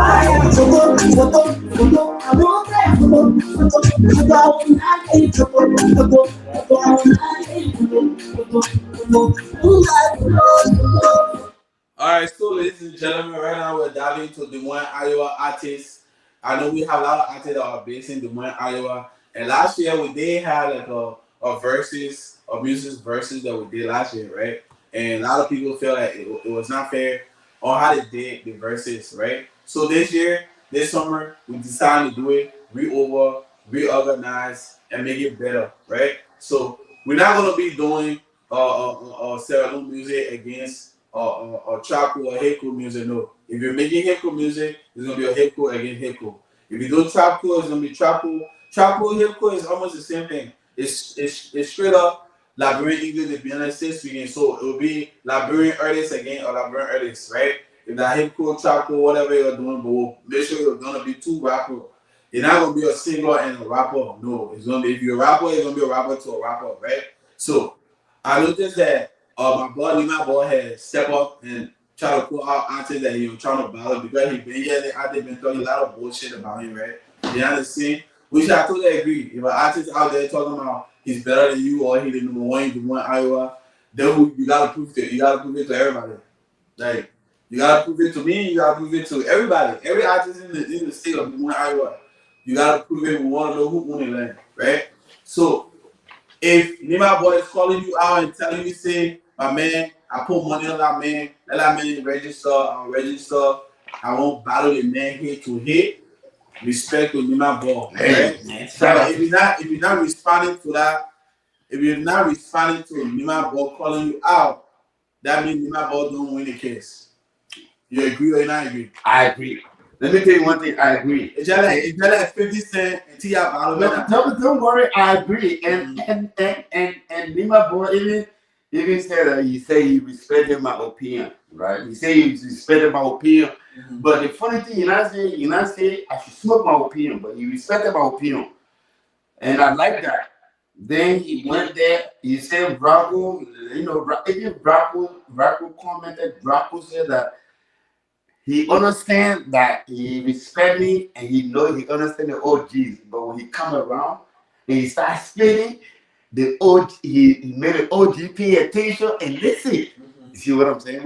all right, so ladies and gentlemen, right now we're diving into Des Moines, Iowa artists. I know we have a lot of artists that are based in Des Moines, Iowa. And last year we did have like a versus, a music versus that we did last year, right? And a lot of people feel like it was not fair on how they did the verses, right? So this year, this summer, we decided to do it, reorganize, and make it better, right? So we're not gonna be doing Sierra music against Chaco or Heko music. No, if you're making Heko music, it's gonna be a Heko against Heko. If you do Chaco, it's gonna be Chaco. Chaco Heko is almost the same thing. It's straight up Liberian English, the United States speaking. So it will be Liberian artists again or Liberian artists, right? If that hip hop, Chaco, whatever you're doing, but we'll make sure you're gonna be 2 rappers. It's not gonna be a singer and a rapper. No, it's gonna be, if you're a rapper, it's gonna be a rapper to a rapper, right? So I noticed that my boy has stepped up and try to put out artists that he's trying to battle because he's been here. They've been talking a lot of bullshit about him, right? You understand? Which I totally agree. If an artist out there talking about he's better than you or he's the number 1 in Iowa, then you gotta prove it. You gotta prove it to everybody. Like you gotta prove it to me. You gotta prove it to everybody. Every artist in the state of Des Moines, Iowa, you gotta prove it. We want to know who won the land, right? So if Nima Boy is calling you out and telling you, say, my man, I put money on that man. Let that man register. I won't battle the man hit to hit. Respect to Nima Ball. Right? So if you're not responding to that, if you're not responding to Nima Ball calling you out, that means Nima Ball don't win the case. You agree or you not agree? I agree. Let me tell you one thing. I agree. It's just like 50 Cent and T.I. battle. Don't worry. I agree. And Nima Ball even said that he said he respected my opinion, right? He said he respected my opinion. But the funny thing, you not say I should smoke my opinion, but he respected my opinion, and I like that. Then he went there. He said, "Bracco, even Bracco commented. Bracco said that he understands that he respect me and he understand the OGs, but when he come around and he starts spitting, the OG he made the OG pay attention and listen." see what I'm saying?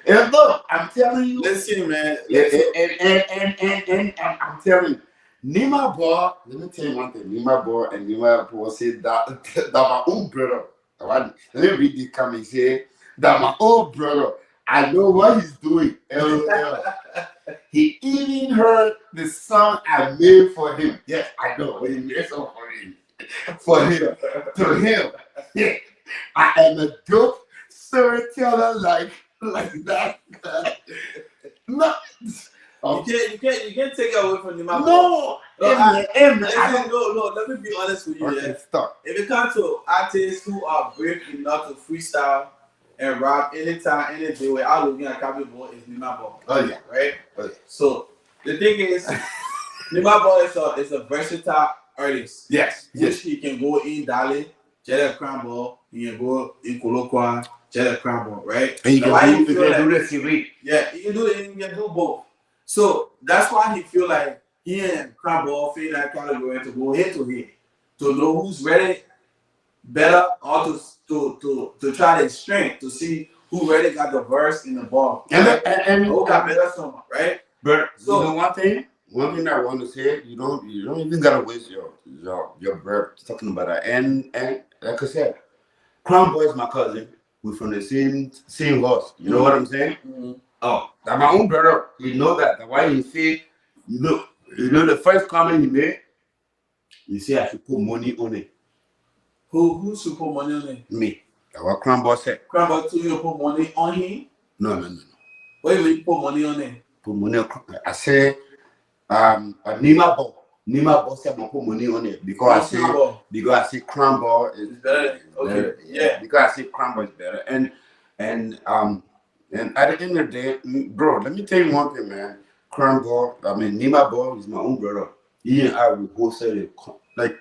And look, I'm telling you. Listen, man. And I'm telling you, Nima boy, let me tell you one thing. Nima boy and Nima boy said that my own brother. Let me read this comment. Say that my own brother. I know what he's doing. LOL. He even heard the song I made for him. Yes, I know. He made song for him. For him. To him. Yeah. I am a dope storyteller like that. No. You can't take it away from him. No. No, let me be honest with you. Okay, stop. If it comes to artists who are brave enough to freestyle and rap anytime, any day, without looking at Copy Boy is Nima Boy. Oh yeah. Right? Oh, yeah. So the thing is, Nima Boy is a versatile artist. Yes. Which he can go in Dali, Jedi Crumble, he can go in Kolokwa, Jedi Crumble, right? And you can do this, yeah, he can do both. So that's why he feel like he and Crumble feel like category to go head to head. To know who's ready better or to try their strength to see who really got the verse in the ball. And who got better song, right? But so, you know one thing I want to say, you don't even gotta waste your breath talking about that. And like I said, Crown Boy is my cousin. We're from the same house. You know what I'm saying? Mm-hmm. Oh, that's my own brother. You know that. That's why he say, you know the first comment he made, he say I should put money on it. Who should put money on it? Me. That's what Crown Boy said. Crown Boy told you to put money on him? No. What do you mean put money on it? Put money on I say Nima Boy said I put money on it because I say Crown Boy is better. Okay. Yeah. Because I say Crown Boy is better. And at the end of the day, bro, let me tell you one thing, man. Crown Boy, Nima Boy is my own brother. He and I will wholesale it. Like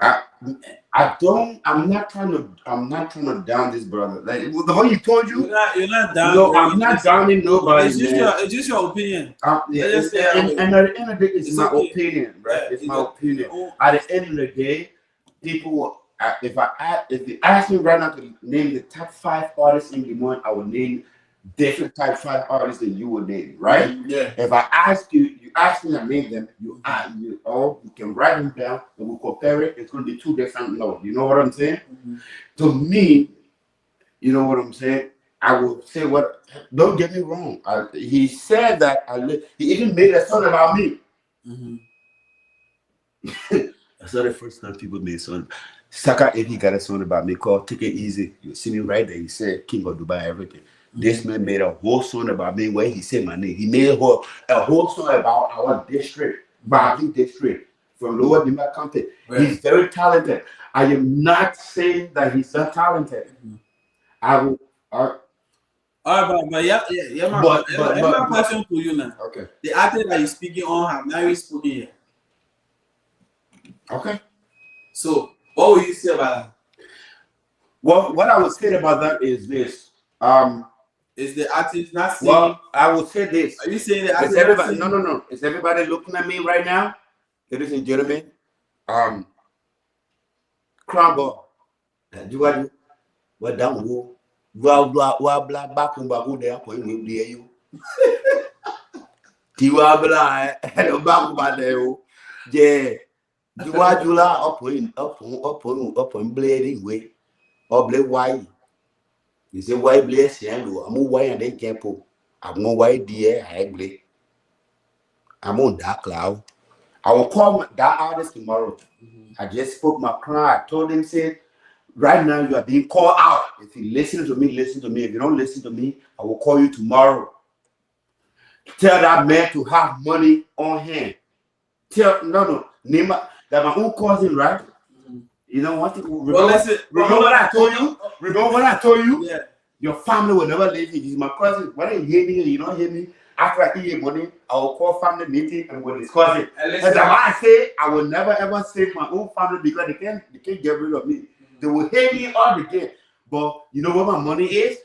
I'm not trying to down this brother. Like the way he told you, you're not down. No, I'm not downing nobody. It's just your opinion. Yeah, and at the end of the day, it's my opinion, right? It's my opinion. At the end of the day, people, if you ask me right now to name the top 5 artists in the month, I will name different type 5 artists that you would name, right? Yeah. If I ask you ask me to name them, you can write them down and we'll compare it. It's going to be 2 different notes. You know what I'm saying? Mm-hmm. To me, you know what I'm saying? I will say what. Don't get me wrong. He said that he even made a song about me. Mm-hmm. That's not the first time people made a song. Saka if he got a song about me called "Take It Easy." You see me right there. He said "King of Dubai," everything. Mm-hmm. This man made a whole song about me where he said my name. He made a whole song about our district, Bali district, from Lower Dimba County. Right. He's very talented. I am not saying that he's not talented. Mm-hmm. My question to you now. Okay. The artist that you're speaking on have not even spoken yet. Okay. So what will you say about that? Well, what I would say about that is this. Is the artist not saying? Well, I would say this. Are you saying the artist? No. Is everybody looking at me right now? Ladies and gentlemen, Crown Boy. What down who? Blah back on babu there point with you. Tiwa blah hello back about there. Yeah. Jula up on blading way. Or blade why? You say why bless you? I'm why and they can't pull. I'm no why dear I blade. I'm on that cloud. I will call that artist tomorrow. Mm-hmm. I just spoke my cry. I told him, say, right now you are being called out. If you listen to me, listen to me. If you don't listen to me, I will call you tomorrow. Tell that man to have money on hand. Name that my own cousin, right? Mm-hmm. You know what? Remember what I told you? Remember what I told you? Yeah. Your family will never leave you. He's my cousin. Whether you hear me or you don't hear me, after I give you money, I will call family meeting and we'll discuss it. And that's why I say I will never ever save my own family because they can't get rid of me. Mm-hmm. They will hate me all again. But you know what my money is?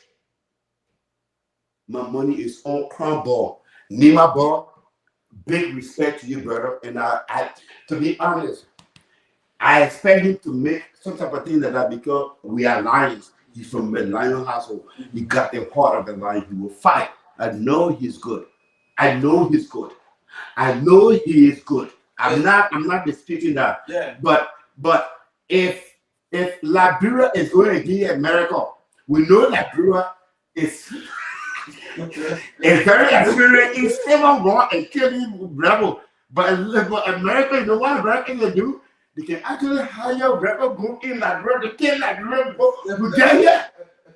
My money is on Crown Boy. Nima Boy, big respect to you, brother. And I to be honest, I expect him to make some type of thing like that because we are lions. He's from a lion household. He got the heart of the lion. He will fight. I know he's good. I know he's good. I know he is good. I'm not disputing that. Yeah. But if Liberia is going to be America, we know Liberia is very experienced in civil war and killing rebel. But America, you know what America can do? They can actually hire rebel group in Liberia to kill Liberia.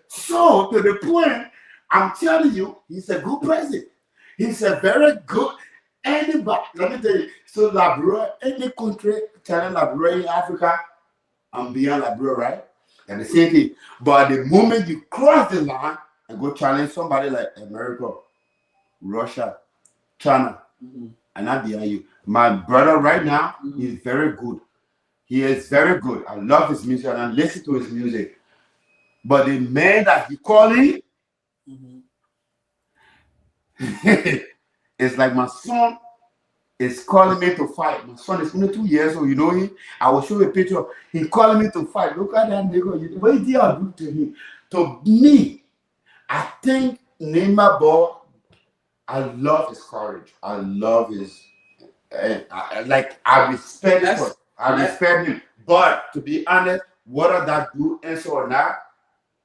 So to the point, I'm telling you, he's a good president. He's a very good anybody. Let me tell you. So Liberia, any country telling Liberia in Africa, I'm beyond Liberia, right? And the same thing. But the moment you cross the line and go challenge somebody like America, Russia, China, and I'm beyond you. My brother right now is very good. He is very good. I love his music and I listen to his music. But the man that he calling, it's like my son is calling me to fight. My son is only 2 years old, you know him. I will show you a picture. He calling me to fight. Look at that nigga. What did you do to him? To me, I think Neymar ball, I love his courage. I love his I respect him. I respect him. But to be honest, whether that do answer or not,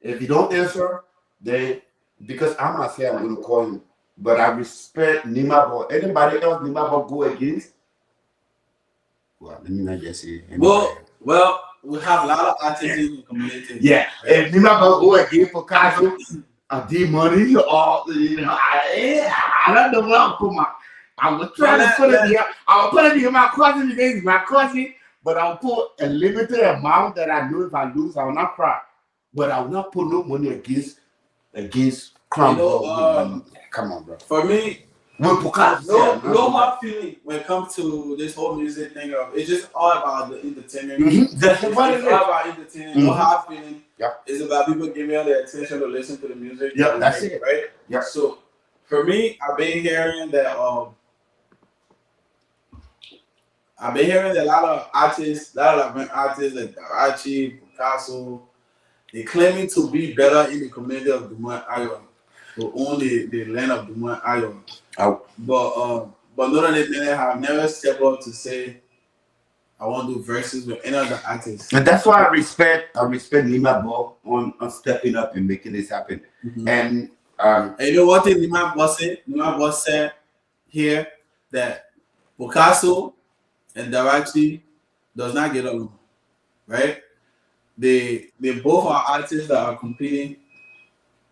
if you don't answer, then because I'm not saying I'm going to call him, but I respect Neymar ball. Anybody else Neymar ball go against? Well, let me not just say. Well, we have a lot of artists in the community. Yeah, if Neymar ball go against Picasso, D-Money, or I don't know where I'm put my. I will try to put it here. I'll put it in my cousin against my cousin, but I'll put a limited amount that I know if I lose, I will not cry. But I will not put no money against crime. Come on, bro. For me, no hard feeling when it comes to this whole music thing. It's just all about the entertainment. That's what it is. It's all about entertainment. No hard feeling. Yeah. It's about people giving all their attention to listen to the music. Yeah, that's it. Right? Yeah. So for me, I've been hearing that a lot of artists like Darachi, Picasso, they claiming to be better in the community of Dumont Iron, to own the land of Dumont Iron. But none of them have never stepped up to say, I want to do verses with any other artists. And that's why I respect Neymar Ball on stepping up and making this happen. And you know what thing Neymar Ball said? Neymar Ball said here that Picasso and Darachi does not get along, right? They both are artists that are competing.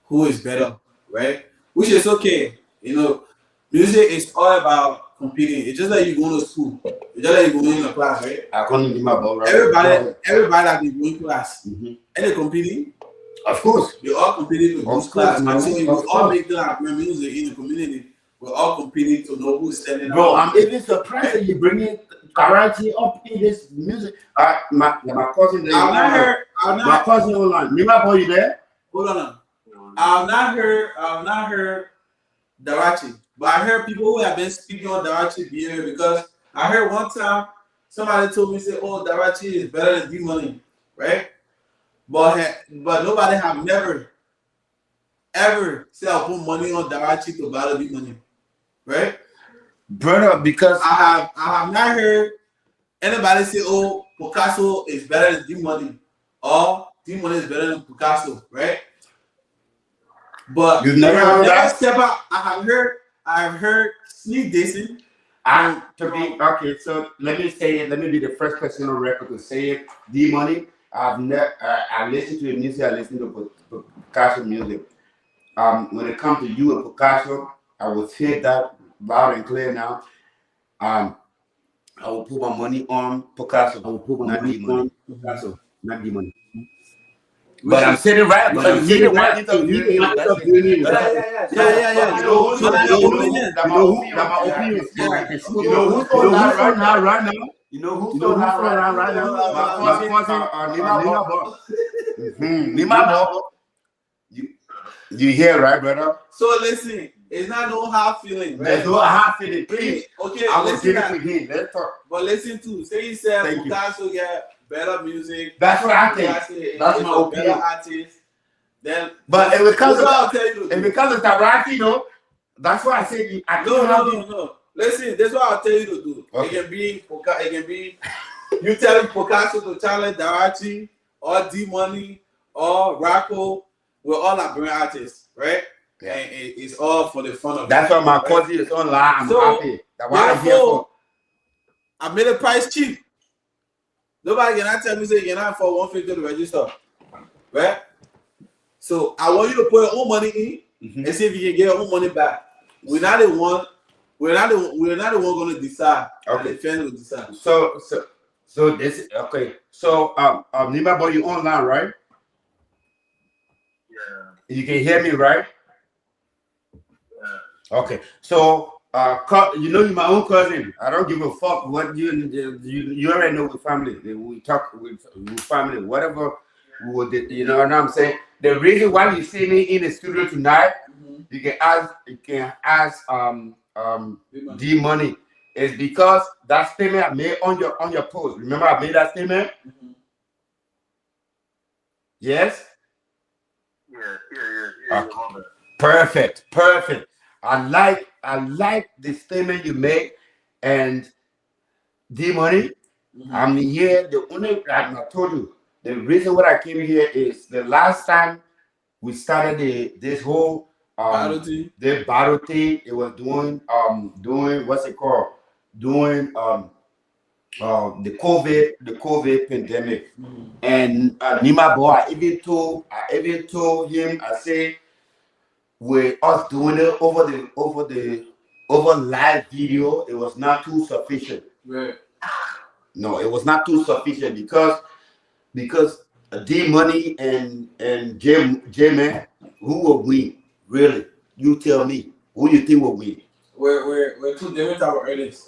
Who is better, right? Which is okay. You know, music is all about competing. It's just like you go to school. It's just like you go in a class, right? Everybody that be going to class, and they competing. Of course, you're all competing to who's class. So we all make like music in the community. We're all competing to know who's standing out. Bro, I'm even surprised that you bring it. Karachi up in this music. My cousin there. My cousin online. Neymar Ball, you there? Hold on. I've not heard Darachi, but I heard people who have been speaking on Darachi behavior because I heard one time somebody told me say, "Oh, Darachi is better than D-Money," right? But nobody have never ever said I'll put money on Darachi to battle D-Money, right? Brother, because I have not heard anybody say, "Oh, Picasso is better than D-Money," or D-Money is better than Picasso, right? But you've never heard that? Step out. I have heard sneak dissing. Okay, so let me be the first person on record to say it. D-Money, I listen to the music, I listen to Picasso music. When it comes to you and Picasso, I will say that loud and clear now. I will put my money on Picasso. I will put my money on Picasso, not D-Money. But I'm sitting right. But I'm sitting right. Yeah. You know who's right now? You know who's right now? My cousin, Neymar Ball. You hear right, brother? So listen, it's not no hard feeling. Right? There's no hard feeling. Please. Okay, I will give it to him. Let's talk. But listen to, say you said Picasso get better music. That's what I think. That's my opinion. Better artist. Then, but if it comes to Iraqi, though, that's why I said no. Listen, that's what I'll tell you to do. Okay. It can be you telling Picasso to challenge Darachi or D Money or Rocco. We're all Liberian artists, right? Yeah. And it's all for the fun of it. That's why my cousin is online. I'm happy. That's why I'm here for. I made the price cheap. Nobody cannot tell me say you're not for 150 to register, right? So I want you to put your own money in and see if you can get your own money back. We're not the one. We're not the one going to decide. Okay. The fans will decide. So this okay. So Nima boy, you online, right? Yeah. You can hear me, right? Yeah. Okay. So you know you're my own cousin. I don't give a fuck what you already know with family. We talk with family, whatever. You know what I'm saying? The reason why you see me in the studio tonight, you can ask D Money, is because that statement I made on your post. Remember I made that statement? Yes? Yeah. Okay. Perfect. I like the statement you make, and D Money. I'm here. The only I told you the reason why I came here is the last time we started this whole battle thing. It was doing what's it called? Doing the COVID pandemic. And Nima boy, I even told him, I say, with us doing it over live video, it was not too sufficient. Right. No, it was not too sufficient because D Money and J-Man, who will win? Really? You tell me. Who you think will win? We're two different type of artists.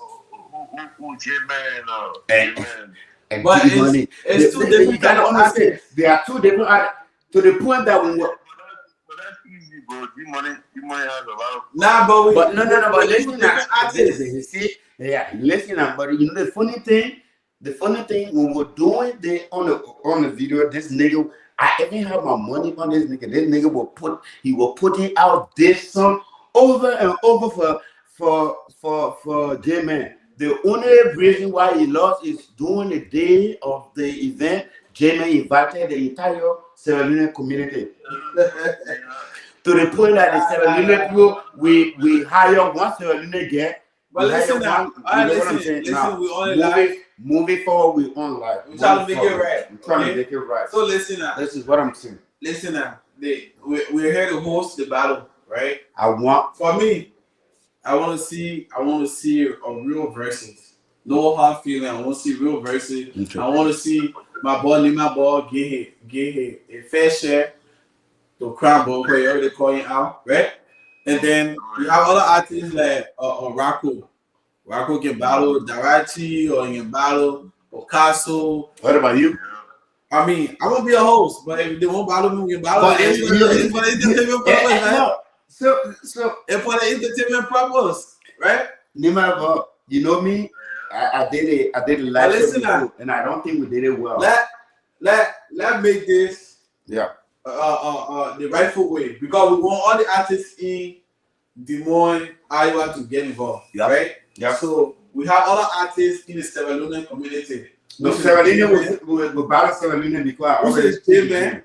Who J-Man and but D Money. It's two different. You gotta understand. They are two different artists. To the point that when but that's easy, bro. D Money has a lot of. Nah, but no. But listen, listen, but you know the funny thing when we're doing on the video, this nigga, I even have my money on this nigga. This nigga will put it out this song over and over for J-Man. The only reason why he lost is during the day of the event, J-Man invited the entire Sierra Leone community. To the point that the Sierra Leone people, we hire one Sierra Leone get. But listen now, we only live. Moving forward, we on live. We're trying to make it right. We're trying to make it right. So listen now. This is what I'm saying. Listen now. We're here to host the battle, right? For me, I want to see a real versus. No hard feeling. I want to see real versus. Okay. I want to see my boy get a fair share to Crown Ball, where you already calling out, right? And then we have other artists like Rocco. Rocco can battle Darachi or he can battle Picasso. What about you? I mean, I won't be a host, but if they won't battle me, we can battle. But it's for the entertainment purpose, right? So it's for the entertainment purpose, right? Nima, you know me. I did a live show before, and I don't think we did it well. Let make this the rightful way, because we want all the artists in Des Moines, Iowa to get involved, right? Yeah. So we have other artists in the Sierra Leone community. No, Sierra Leone we battle Sierra Leone because I already J-Man,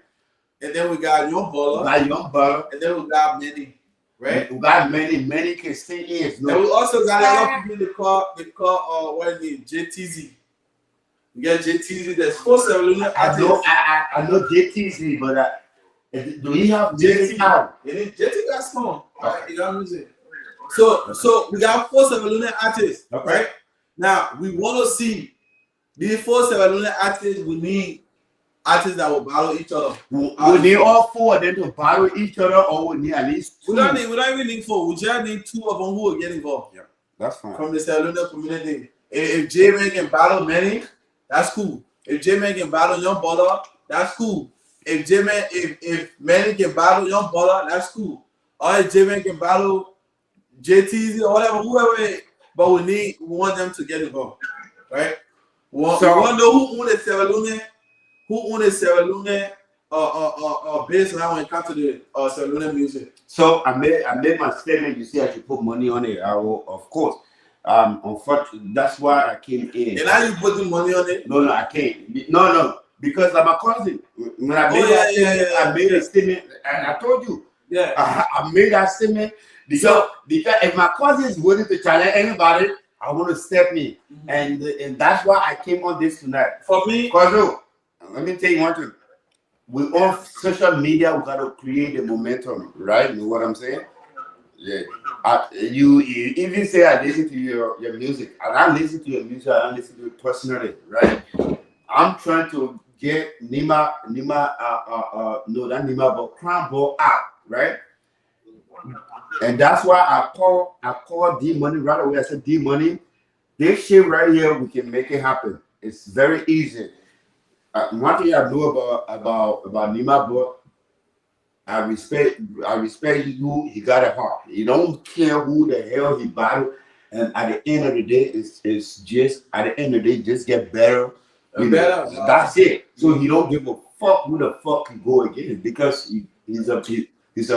and then we got Young Baller, and then we got Manny. Right? We got many can sing in. No. And we also got a lot of people they call what is it, JTZ. We got JTZ, there's 4 Sierra Leone artists. I know JTZ, but do you have JTZ? JTZ got song. Right? You got music. So we got 4 Sierra Leone artists, right? Now we want to see these 4 Sierra Leone artists. We need artists that will battle each other. We need all 4 of them to battle each other, or we need at least 2. We don't even need 4. We just need 2 of them who will get involved. Yeah, that's fine. From the Sierra Leone community. If J-Man can battle Manny, that's cool. If J-Man can battle Young Baller, that's cool. If Manny can battle Young Baller, that's cool. Or if J-Man can battle JTZ or whatever, whoever. But we want them to get involved, right? We want to know who owns the Sierra Leone. Who owns the Sierra Leone baseline when it comes to the cellular music. So I made my statement. You see, I should put money on it. I will, of course. Unfortunately, that's why I came in. And now you putting money on it? No, I can't. No, because I'm a cousin. When I made I made a statement, and I told you. Yeah. I made that statement because if my cousin is willing to challenge anybody, I want to step in, and that's why I came on this tonight. For me, because look, let me tell you one thing. We on social media, we gotta create the momentum, right? You know what I'm saying? Yeah. You even say I listen to your music, and I listen to your music. I listen to it personally, right? I'm trying to get Nima, but Crown Ball out, right? And that's why I call D Money right away. I said, D Money, this shit right here, we can make it happen. It's very easy. One thing I know about Nima, but I respect you. He got a heart. He don't care who the hell he battled. And at the end of the day, it's just at the end of the day, just get better. Better. That's it. So he don't give a fuck who the fuck he go against because he's a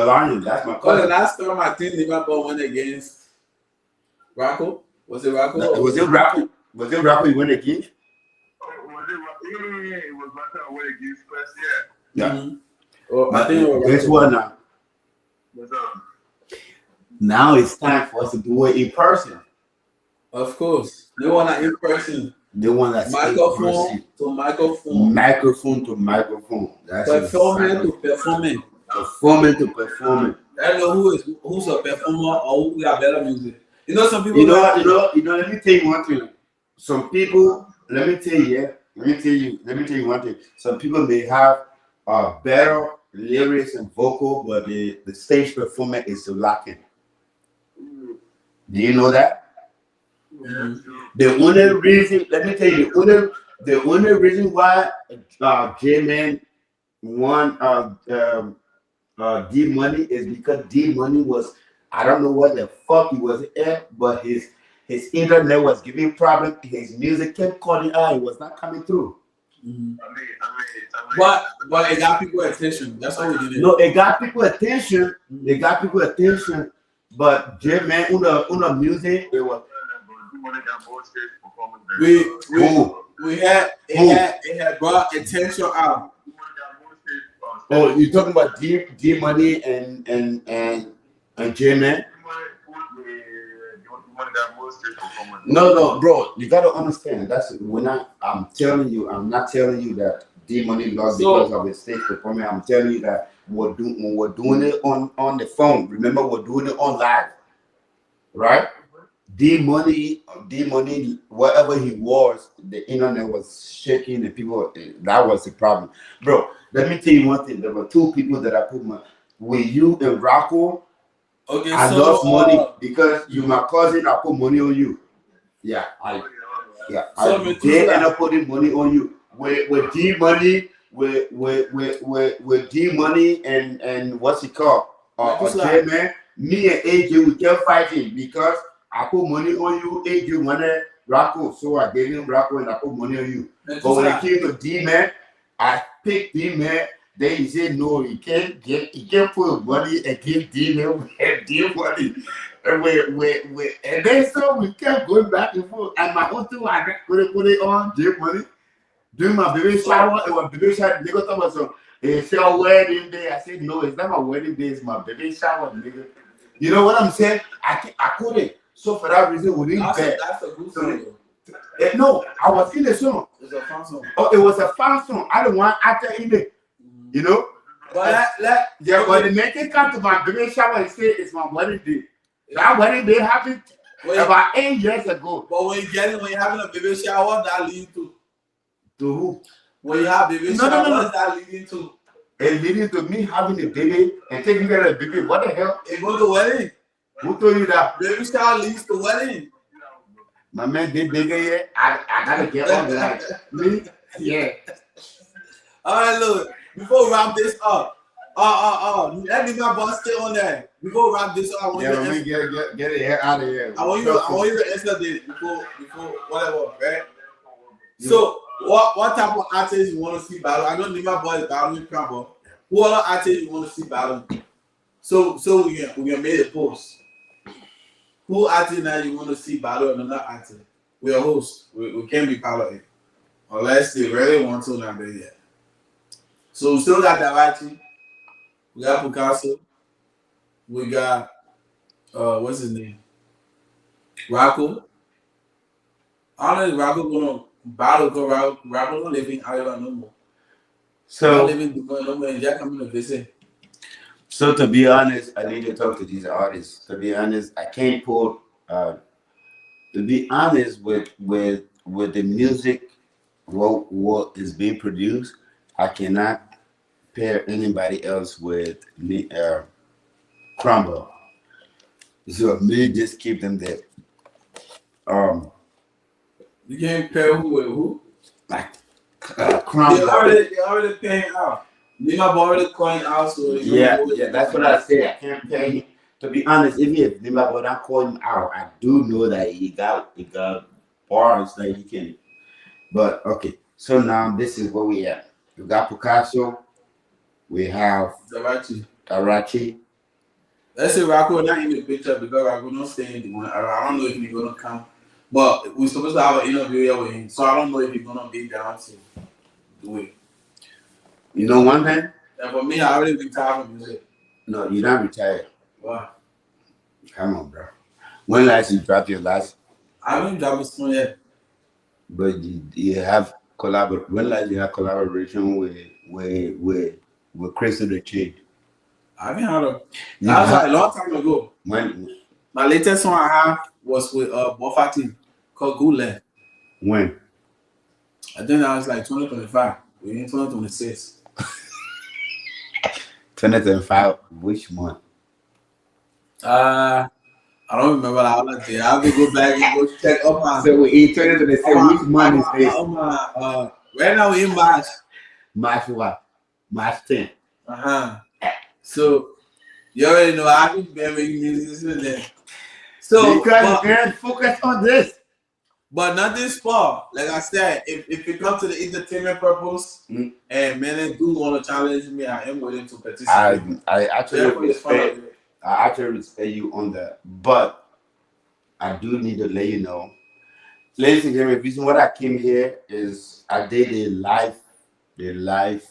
lion. That's my cousin. The last time I think Liverpool went against Rocco. Was it Rocco? Was it Rocco? Was it Rocco he went against? It was Rocco who went against first, yeah. Mm-hmm. Well, I think guess what now? Now it's time for us to do it in person. Of course. They want that in person. They want that microphone to microphone. Microphone to microphone. That's performing to performing. Performing to performing. I don't know who's a performer or who got better music. You know some people. You know. Let me tell you one thing. Some people. Let me tell you one thing. Some people may have better lyrics and vocal, but the stage performance is lacking. Do you know that? Mm-hmm. The only reason, let me tell you, the only reason why J-Man won D Money is because D Money was, I don't know what the fuck he was at, but his internet was giving problem. His music kept calling out, it was not coming through. Mm-hmm. But it got people attention. That's all we did. No, it got people attention. It got people attention. But J-Man, on music, it was. We had brought attention out. Oh, you talking about D Money and J-Man? No, bro, you gotta understand. That's when I'm telling you, I'm not telling you that D Money lost because of his stage performance. I'm telling you that we're doing it on the phone. Remember, we're doing it on live, right? D Money, wherever he was, the internet was shaking and people. That was the problem, bro. Let me tell you one thing. There were two people that I put with you and Rocco. Okay, I lost money because you my cousin. I put money on you. Yeah, I did end up putting money on you with D Money, with D Money and what's it called? J-Man. Me and AJ we kept fighting because I put money on you. AJ wanted Rocco, so I gave him Rocco and I put money on you. But when it came to D-Man, I picked D-Man. Then he said no, he can't put money against D-Man and D Money. And then so we kept going back and forth. And my uncle, I put it on J Money. During my baby shower, it was baby shower. Nigga talking about some, it's your wedding day. I said no, it's not my wedding day, it's my baby shower, nigga. You know what I'm saying? I couldn't. So for that reason, we didn't bet. That's a good song. No, I was in the song. It's a fun song. Oh, it was a fun song. I don't want actor in it. You know? But when the make it come to my baby shower and say it's my wedding day. That wedding day happened about 8 years ago. But when you're having a baby shower, that leads to who? When you have baby shower, what's that leading to? It's leading to me having a baby and taking care of the baby. What the hell? It goes to wedding. Who told you that? Baby shower leads to wedding. My man did bigger yet. I gotta get on that. Me? Yeah. All right, look. Before we wrap this up, let me my boss stay on there. Before we wrap this up, get it out of here. I want you to answer this before whatever, right? So What type of artist you want to see battle? I know Nima Boy is battling Crumble. Who other artist you want to see battle? So we can make a post. Who artist now you want to see battle another artist? We are host. We can't be part of it unless they really want to. Not there yet. So we still got Davachi. We got Picasso. We got what's his name? Rocco. I don't know if Rocco gonna battle because Rocco not living Ireland no more. Not So, living Dubai no more. And they're coming to visit. so to be honest, I need to talk to these artists. To be honest, I can't put. To be honest with the music, what is being produced, I cannot pair anybody else with me. Crumble. So me just keep them there. Um, You can't pair who with who. like They Crumble. already paying out. Nima Boy already calling out, so Yeah, that's what I say. I can't pay him. To be honest, even if Nimba but I call him out, I do know that he got bars that he can. But okay, so now this is what we have. We got Picasso, we have Davachi. Arachi. Let's say Rocco not in the picture because Rocco not staying the one. I don't know if he's gonna come, but we're supposed to have an interview here with him, so I don't know if he's gonna be down to do it. You know one thing? And for me, I already retired from music. No, you're not retired. Wow. Come on, bro. When last you dropped your last? I haven't dropped a song yet. But you have collabor. When last you had collaboration with Crystal the Chick? I haven't had a. You That was have- like a long time ago. when My latest song I have was with Buffati called Gule. when? I think that was like 2025. We're in 2026. 2005. Which month? I don't remember that other day. I have to go back and go check up my. So in 2026, which month is this? Right now we're in March. March what? March 10th. So you already know I haven't been making music since then. So Because man, focus on this. but nothing small. Like I said, if it comes to the entertainment purpose, Mm. and men do want to challenge me, I am willing to I participate. I actually Therefore, it's fun respect. of it. I actually respect you on that, but I do need to let you know, ladies and gentlemen. The reason why I came here is I did a live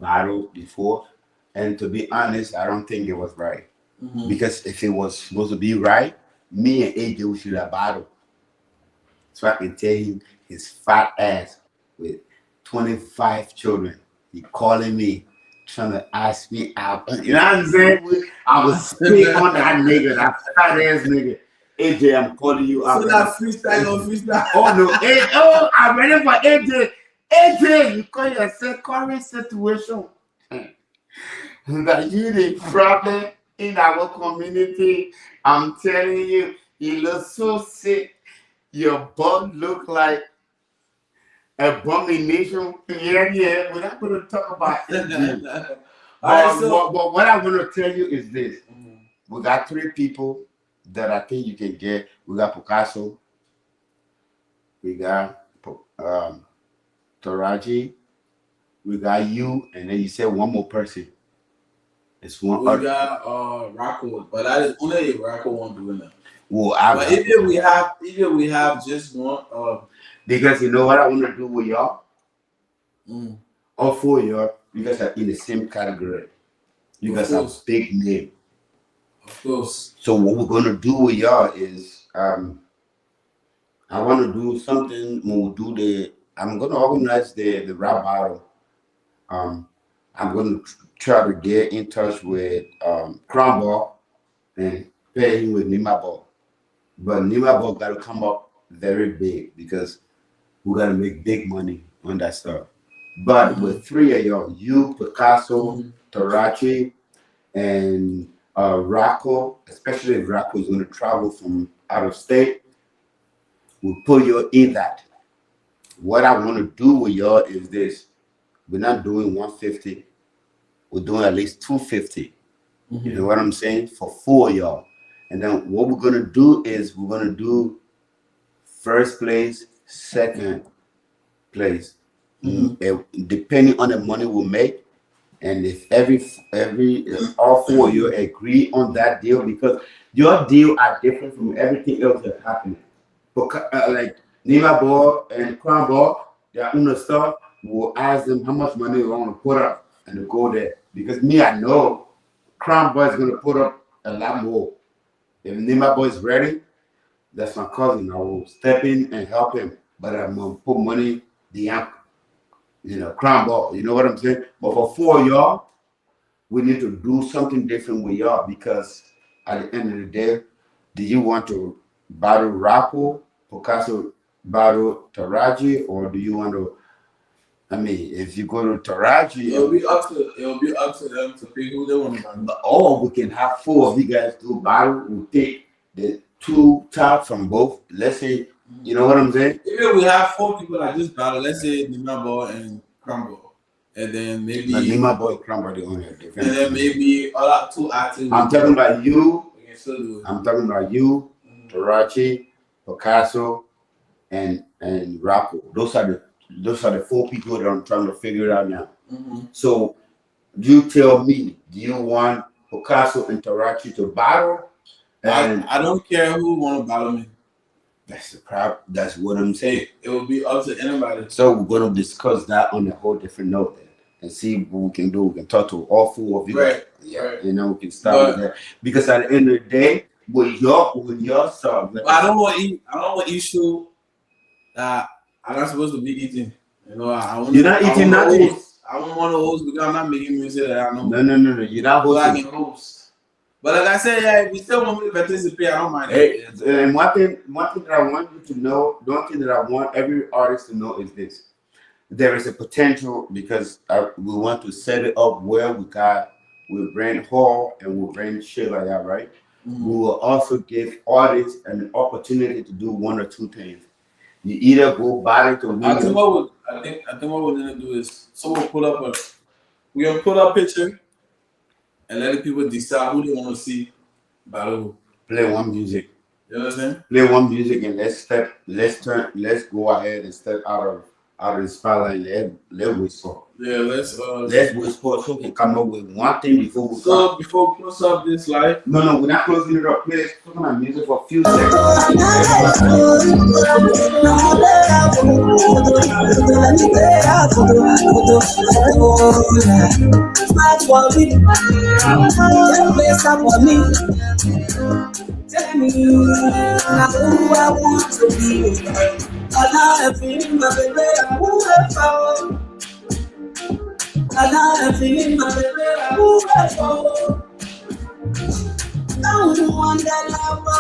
battle before, and to be honest, I don't think it was right. Mhm. Because if it was supposed to be right, me and AJ we should have battled. So I can tell him his fat ass with 25 children. He calling me, trying to ask me out. You know what I'm saying? I was speak on that nigga, that fat ass nigga. AJ, I'm calling you out. So that freestyle or freestyle. Oh no, I'm ready for AJ. AJ, you call yourself current situation. That you the problem in our community. I'm telling you, you look so sick. Your butt look like abomination. Yeah. We're not going to talk about it. But what I want to tell you is this. We got 3 people that I think you can get. We got Picasso. We got Taraji. We got you. And then you said one more person. It's one. We got Rocco, but that is only Rocco won't do it now. Well, But even we have just one. Because you know what I want to do with y'all? Mm. All 4 of y'all, you guys are in the same category. You guys have big name. Of course. So what we're gonna do with y'all is I want to do something. I'm gonna organize the rap battle. I'm gonna try to get in touch with Crumble and pair him with Nimabo. But Nimabo got to come up very big because we got to make big money on that stuff. But with 3 of y'all, you, Picasso, Tarachi, and Rocco, especially if Rocco is going to travel from out of state, we'll put you in that. What I want to do with y'all is this. We're not doing 150. We're doing at least 250. You know what I'm saying? For 4 of y'all. And then what we're going to do is we're going to do first place, second place. depending on the money we make, and if all four of you agree on that deal, because your deal are different from everything else that's happening. Because, like Nima Ball and Crown Ball, their own stuff, we'll ask them how much money they want to put up and to go there. Because me, I know Crown Ball is going to put up a lot more. If Nima Ball is ready, that's my cousin. I will step in and help him, but I'm gonna put money the Crown Ball. You know what I'm saying? But for four of y'all, we need to do something different with y'all, because at the end of the day, do you want to battle Rocco, Picasso battle Taraji, or do you want to? I mean, if you go to Taraji, it'll be up to them to pick who they want to battle. Or we can have four of you guys do battle. We'll take the two top from both. Let's say, you know what I'm saying? Even we have four people that just battle. Let's say Nima Ball and Crumble, and then maybe Nima Ball and Crumble the only different. And then maybe other two actors. I'm talking about you. We can still do it. I'm talking about you, Taraji, Picasso, and Rocco. Those are the four people that I'm trying to figure it out now. So you tell me, do you want Picasso and Taraji to battle? And I don't care who want to battle me. That's the problem. That's what I'm saying. It will be up to anybody. So we're going to discuss that on a whole different note then, and see what we can do. We can talk to all four of you. Right. Yeah. Right. You know, we can start with that, because at the end of the day, with your stuff. I don't want issue that I'm not supposed to be eating. You know, you're not eating nothing. I don't want to host because I'm not making music that I know. No. You're not hosting. I can host. But like I said, yeah, if you still want me to participate, I don't mind. Hey, and one thing that I want you to know, one thing that I want every artist to know is this: there is a potential, because we want to set it up where we bring hall and we bring shit like that, right? We will also give artists an opportunity to do one or two things. You either go battle to win. I think what we're gonna do is we're gonna put up a picture and let the people decide who they want to see battle. Play one music. You know what I'm saying? Play one music and let's go ahead and step out of the spotlight and let whisper. Yeah, let's whisper so we can come up with one thing before we before we close up this live. No, we're not closing it up. Please put on music for a few seconds. Tell me who I want to be. I'm feeling my baby, I'm feeling my baby, I'm the one that love my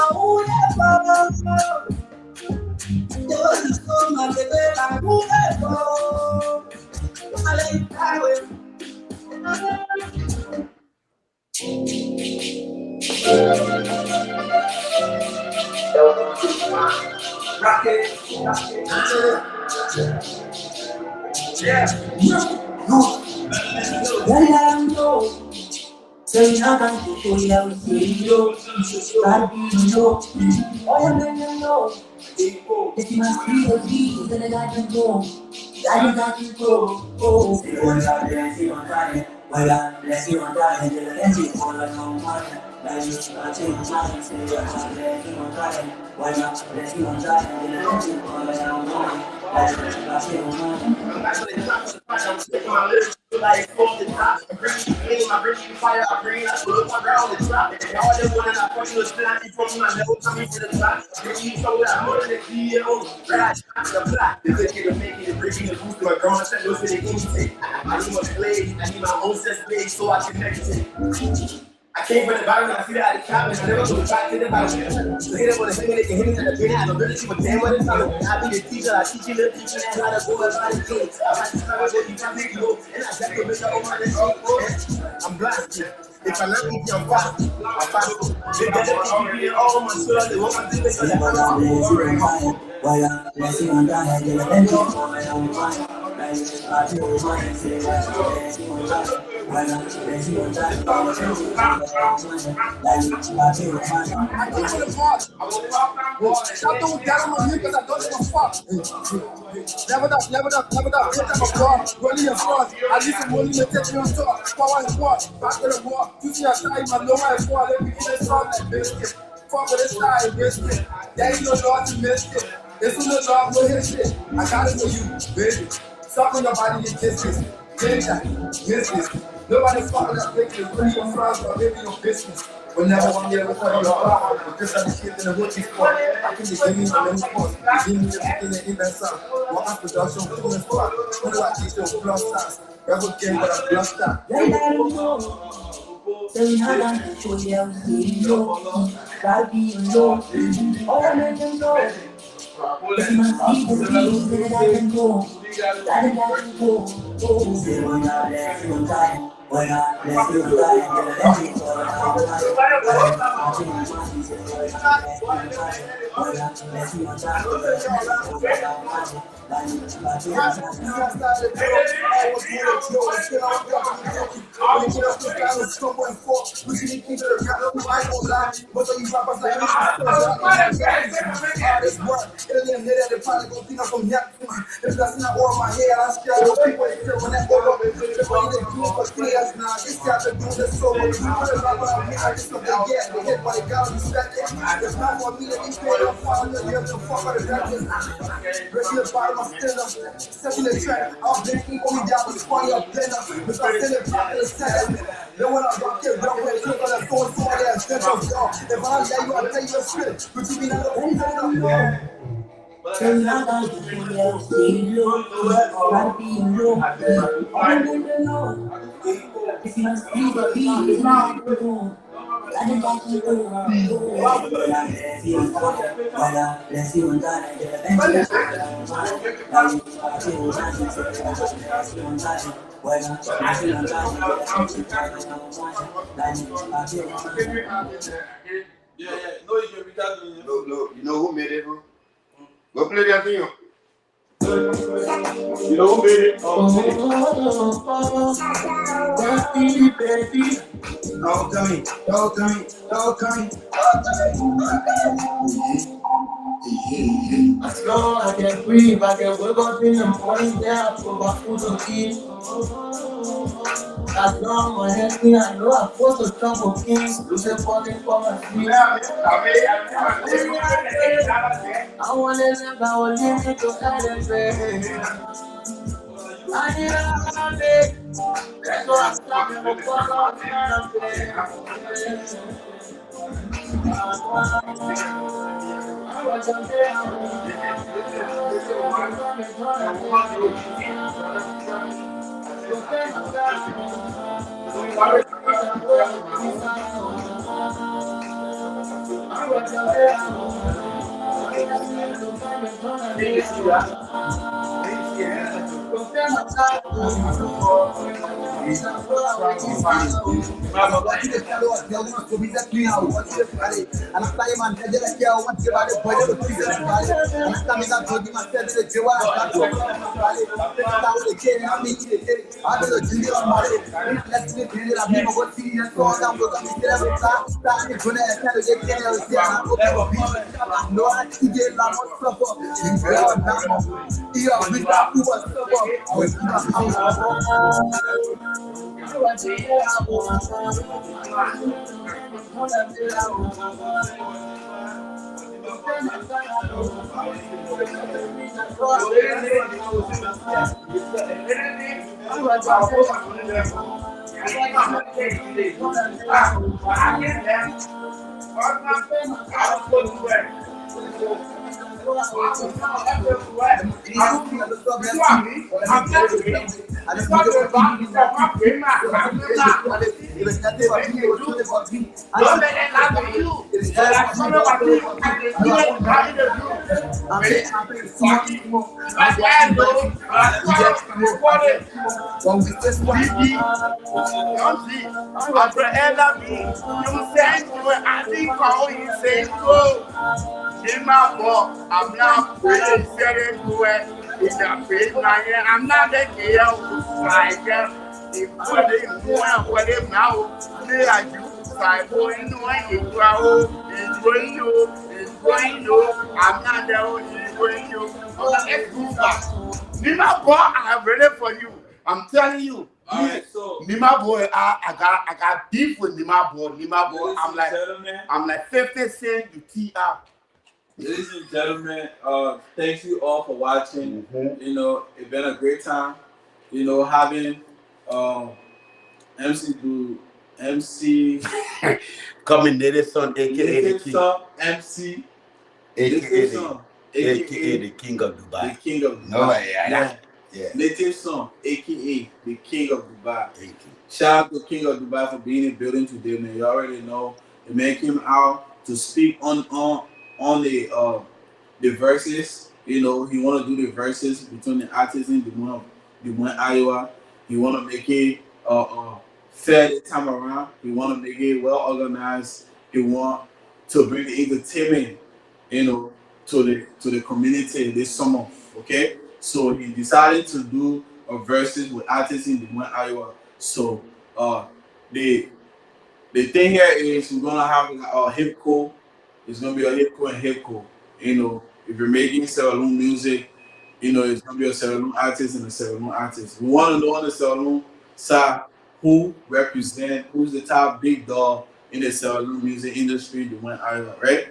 Rocket. Yeah. I came from the bottom and I see that I can't I never go back to the bottom. So hit it with a thing they can hit it at the brain. I don't really see what damn what it's on. I be the teacher, I teach you the teacher and how to go about it. I might just start with you from big low. And I got the bitch over the shit. I'm blasted. If I'm not eating, I'm fast. I'm fast. They got the TV and all my shit. They want my thing, they got the Shout out down on me because I don't give a fuck. Level up, level up, level up. Bitch, I'm a fraud. Rolling your fraud. I listen money to take me on top. Power and war. Back to the war. You see a time, my lower and war. Let me get this song like biscuit. Fuck with this style, biscuit. There ain't no law to miss it. This is no law, no hit shit. I got it for you, baby. Suck on your body and kiss this. Take that, miss this. Nobody's fucking that bitch. Really your friends, but maybe your business. We'll never want to ever tell you all. But this are the shit in the rookie sport. I can just give me the lemon sport. Give me everything in that sound. Walk up production, do the spot. What do I teach you? Plus stars. Rebel game with a plus star. Second the track, I'll bring people down with the party up dinner. Because I feel it back in the second. Then when I rock it, rock it, click on that phone, so I have central y'all. If I yeah, you gotta pay your shit. But you mean I don't know. Look, you know who made it, bro? Go play that thing. You know who made it? Don't tell me, don't tell me, don't tell me. As long as I can breathe, I can wake up in the morning, there for my food to eat. As long as I have me, I know I'm supposed to jump for kings, losing fucking for my feet. I want to live, I will live it to celebrate. I need a holiday. That's what I'm talking about. Nima Bo, I'm not pretty selling to it. In the page, I'm not the KO. Like, if putting one, what if now? They are you. Cyber, you know, it's going to, I'm not the only going to. Let's move back. Nima Bo, I'm ready for you. I'm telling you. All right, so Nima Boy, I got beef with Nima Boy. Nima Boy, gentlemen, I'm like 50 Cent, you TR. ladies and gentlemen, thank you all for watching. You know, it's been a great time. You know, having MC Coming native son, aka native son MC native son aka the King of Dubai. the King of Dubai. No, yeah. Native son aka the King of Dubai. Thank you. Shout out to King of Dubai for being in the building today, man. You already know. The man came out to speak on the verses. You know, he want to do the verses between the artists in the one Iowa. He want to make it fair this time around. He want to make it well organized. He want to bring the entertainment, you know, to the community this summer. Okay, so he decided to do a verses with artists in the one Iowa. So the thing here is we're gonna have a hip core. It's gonna be a hip core and hip core. You know, if you're making saloon music, you know it's gonna be a saloon artist and a saloon artist. We want to know on the saloon side who's the top big dog in the saloon music industry, the one Iowa, right?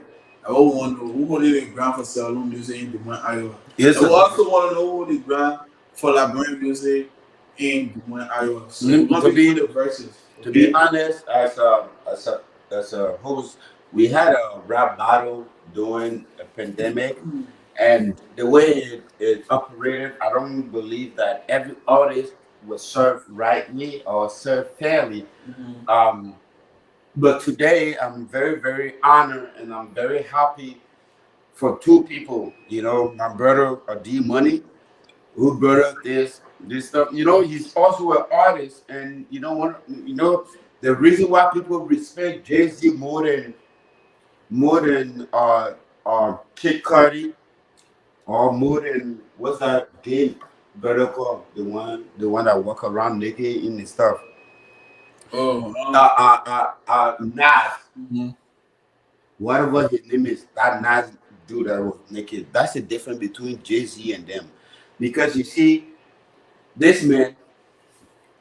I want to know who will the ground for saloon music in the one Iowa. Yes, and we also want to know who the ground for La Brand music in the one Iowa. So we're gonna be the verses. To be honest, as a host, we had a rap battle during a pandemic, and the way it operated, I don't believe that every artist was served rightly or served fairly. But today, I'm very, very honored and I'm very happy for two people. You know, my brother D Money, who brought up this stuff. You know, he's also an artist, and you know what? You know, the reason why people respect Jay-Z more than Kid Cudi, or more than what's that game brother called, the one that walk around naked in the stuff. Nas. Whatever his name is, that Nas dude that was naked. That's the difference between Jay-Z and them, because you see, this man,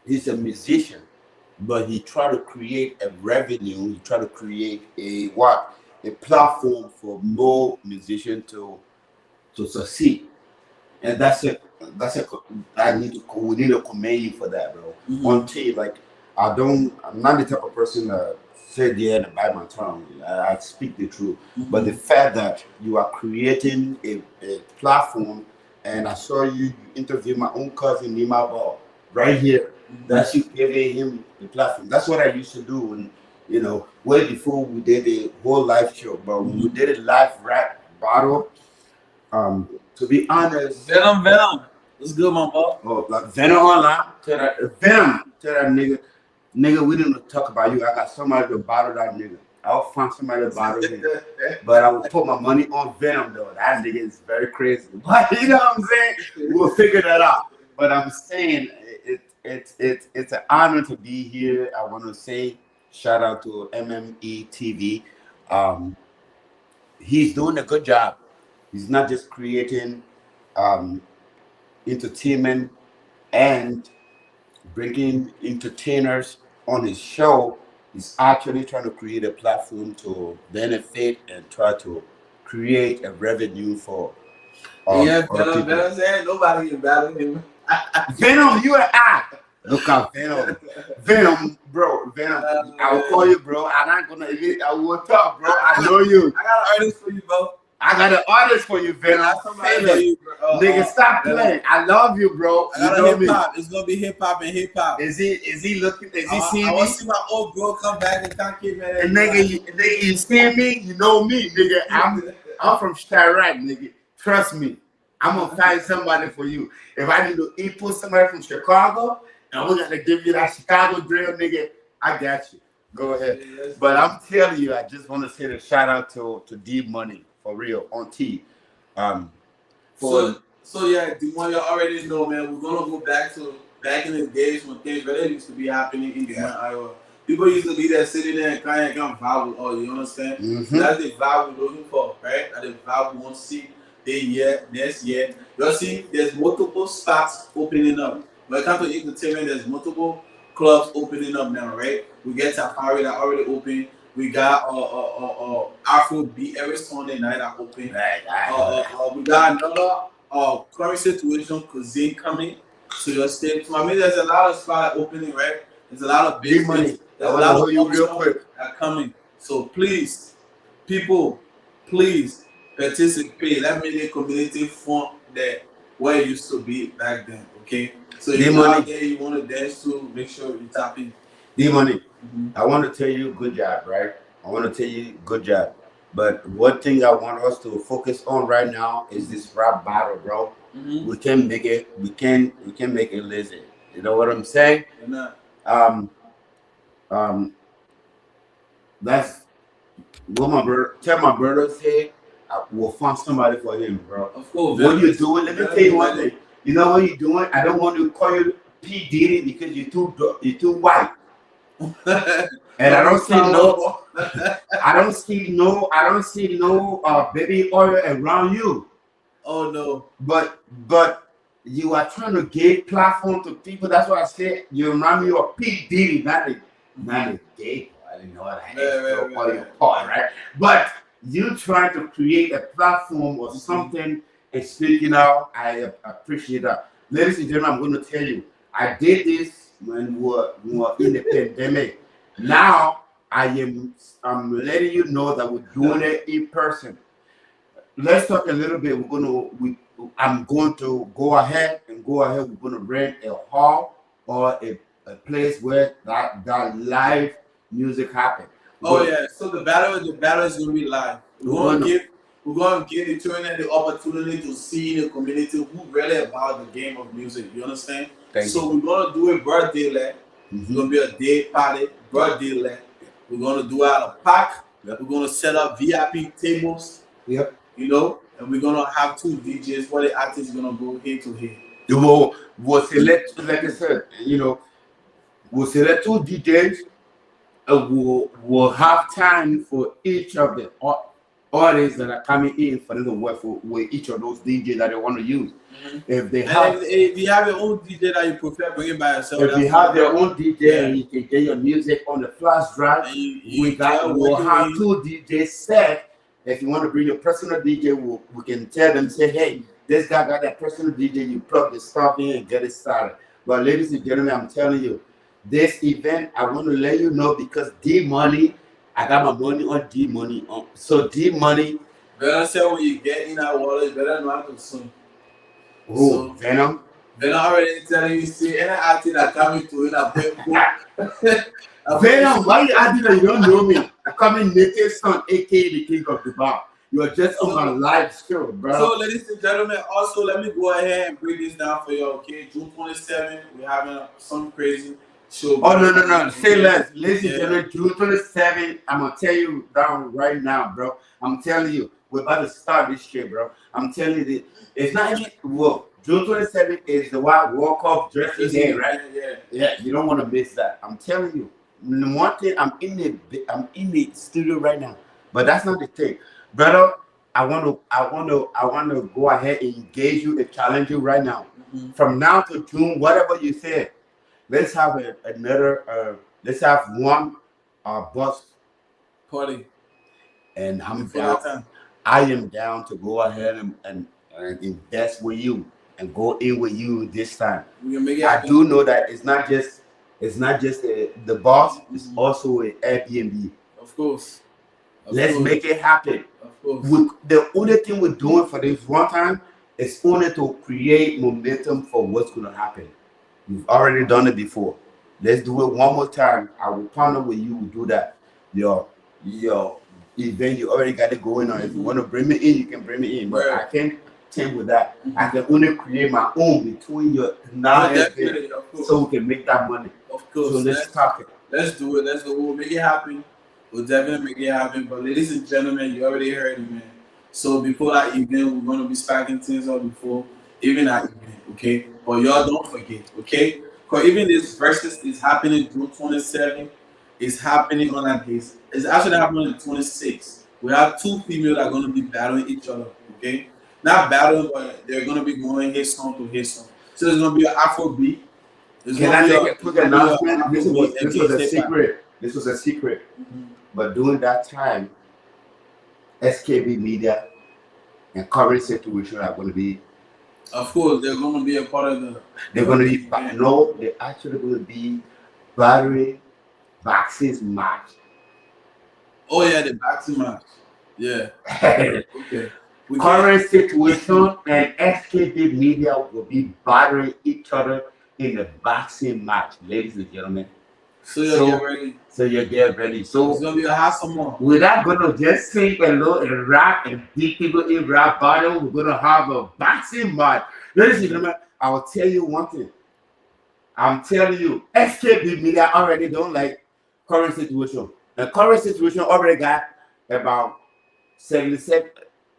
he's a musician, but he tried to create a revenue. He tried to create a platform for more musicians to succeed, and we need to commend you for that, bro. Until like I'm not the type of person that say the end and bite my tongue. I speak the truth, but the fact that you are creating a platform. And I saw you interview my own cousin Nima Ball right here. That's you giving him the platform. That's what I used to do, and you know, way before we did a whole live show. But when we did a live rap battle, to be honest, Venom, what's good, my boy? Oh, like Venom online, tell that nigga, we didn't talk about you. I got somebody to battle that nigga. I'll find somebody to battle him. But I will put my money on Venom though. That nigga is very crazy. But you know what I'm saying? We'll figure that out. But I'm saying it's an honor to be here. I want to say shout out to MME TV. He's doing a good job. He's not just creating entertainment and bringing entertainers on his show. He's actually trying to create a platform to benefit and try to create a revenue for Venom said nobody can battle him. Venom, you and I. Look at Venom, bro. Venom, I will call you, bro. I'm not gonna. I will talk, bro. I know you. I got an artist for you, bro. I got an artist for you, Venom. Nigga, stop playing. I love you, bro. I got hip hop. It's gonna be hip hop and hip hop. Is he looking? Is he seeing me? I want to see my old bro come back and can't keep man. And nigga, you see me? You know me, nigga. I'm from Chirac, nigga. Trust me. I'm gonna find somebody for you. If I need to import somebody from Chicago, and we gotta give you that Chicago drill, nigga, I got you. Go ahead. But I'm telling you, I just want to say a shout out to D Money for real on T. So yeah, the one you already know, man. We're gonna go back in the days when things really used to be happening in Des Moines, Iowa. People used to be there sitting there and kind of vibe with all. You understand? So that's the vibe we're looking for, right? That's the vibe we want to see this year, next year. You see, there's multiple spots opening up. When it comes to entertainment, there's multiple clubs opening up now, right? We get Safari that already open. We got Afro Beat every Sunday night that open. We got another current situation cuisine coming to your state. So I mean, there's a lot of spots opening, right? There's a lot of Big money. business. There's I a want to lot hold of you real options quick. that are coming. So please, people, please participate. Let me the community fund that where it used to be back then. Okay. So if you're out there, you want to dance to, make sure you tap in. D-Money, I want to tell you good job, right? I want to tell you good job. But one thing I want us to focus on right now is this rap battle, bro. We can make it. We can make it lazy. You know what I'm saying? Um, that's what my brother. Tell my brother say. I will find somebody for him, bro. Of course. What you doing? Let me tell you one thing. You know what you're doing? I don't want to call you P Diddy because you're too white. And I don't see no, I don't see no baby oil around you. Oh no. But you are trying to give platform to people. That's why I said you remind me of P Diddy, not a gay. I didn't know what I had right? But you trying to create a platform or something and speaking out. I appreciate that, ladies and gentlemen. I'm going to tell you, I did this when we were in the pandemic. Now I'm letting you know that we're doing it in person. Let's talk a little bit. I'm going to go ahead. We're going to rent a hall or a place where that live music happen. Oh yeah. So the battle is going to be live. We're going to give the internet the opportunity to see the community who really about the game of music. You understand? So we're going to do a birthday lab. It's going to be a day party, birthday lab. We're going to do out a pack. We're going to set up VIP tables. Yep. You know, and we're gonna have two DJs where the artists gonna go head to head. We'll select, like I said, we'll select two DJs. We'll have time for each of the artists that are coming in for them to work with each of those DJs that they want to use. If they have, if you have your own DJ that you prefer, bring it by yourself. If you have your own DJ and you can get your music on the flash drive, we'll have two DJs set. If you want to bring your personal DJ, we can tell them, say, hey, this guy got that personal DJ, you plug the stuff in and get it started. But ladies and gentlemen, I'm telling you, this event, I want to let you know because D-Money, I got my money on D-Money. So D-Money. Better say when you get in that wallet, better know how to swim. Oh, Venom? Venom already telling you, see, any artist that coming to in a Venom, why you acting that you don't know me? I'm coming native son, aka the king of the bar. You're just on my live show, bro. So, ladies and gentlemen, also let me go ahead and break this down for you, okay? June 27th, we're having some crazy show. Oh, no. Say less. Ladies and gentlemen, June 27th, I'm going to tell you down right now, bro. I'm telling you, we're about to start this shit, bro. I'm telling you this. It's not even, well, June 27th is the Wild Walk Off dressing day, right? Yeah, you don't want to miss that. I'm telling you. One thing, I'm in the studio right now, but that's not the thing, brother. I want to go ahead and engage you and challenge you right now. From now to June, whatever you say, let's have let's have one bus party, and I'm down. I am down to go ahead and invest with you and go in with you this time. I do know that it's not just the boss, it's also an Airbnb. Of course. Let's make it happen. Of course. The only thing we're doing for this one time is only to create momentum for what's going to happen. We've already done it before. Let's do it one more time. I will partner with you. We'll do that. Your event, you already got it going on. If you want to bring me in, you can bring me in. But I can't tend with that. I can only create my own between your event so we can make that money. Of course. So let's talk it. Let's do it. Let's go. We'll make it happen. We'll definitely make it happen. But ladies and gentlemen, you already heard it, man. So before that event, we're gonna be stacking things up before even that event, okay? But y'all don't forget, okay? Because even this versus is happening June 27th. It's happening on that day. It's actually happening on the 26th. We have two females that are gonna be battling each other, okay? Not battling, but they're gonna be going hit song to hit song. So it's gonna be an Afro beat. Can I make a quick announcement? Afro This was a hip hop. secret. This was a secret. But during that time, SKB Media and current situation are going to be. Of course, they're going to be a part of the. They're going to be. No, they're actually going to be battery boxes match. Oh yeah, the boxing match. Yeah. Okay. Current situation and SKB Media will be battering each other in the boxing match, ladies and gentlemen. So you get ready. So you get ready. So it's gonna be a hassle more. We're not gonna just sing alone and rap and beat people in rap battle. We're gonna have a boxing match. Ladies and gentlemen, I will tell you one thing. I'm telling you, SKB Media already don't like current situation. The current situation already got about 77,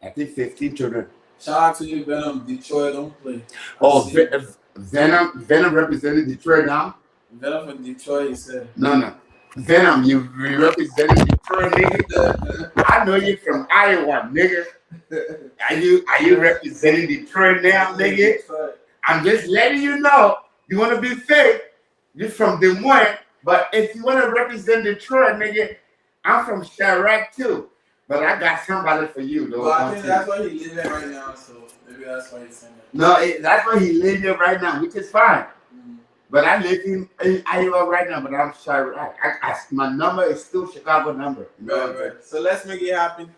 I think 15 children. Shout out to you, Venom. Detroit, don't play. Oh, Venom representing Detroit now? Venom from Detroit, he said. No. Venom, you representing Detroit, nigga. I know you from Iowa, nigga. Are you representing Detroit now, nigga? I'm just letting you know. You want to be fake, you're from Des Moines. But if you want to represent Detroit, nigga, I'm from Chirac too. But I got somebody for you, though. Well, I think that's why he living right now, so maybe that's why he's saying that. No, that's why he living right now, which is fine. But I live in Iowa right now, but I'm Chirac. My number is still Chicago number. Right. So let's make it happen.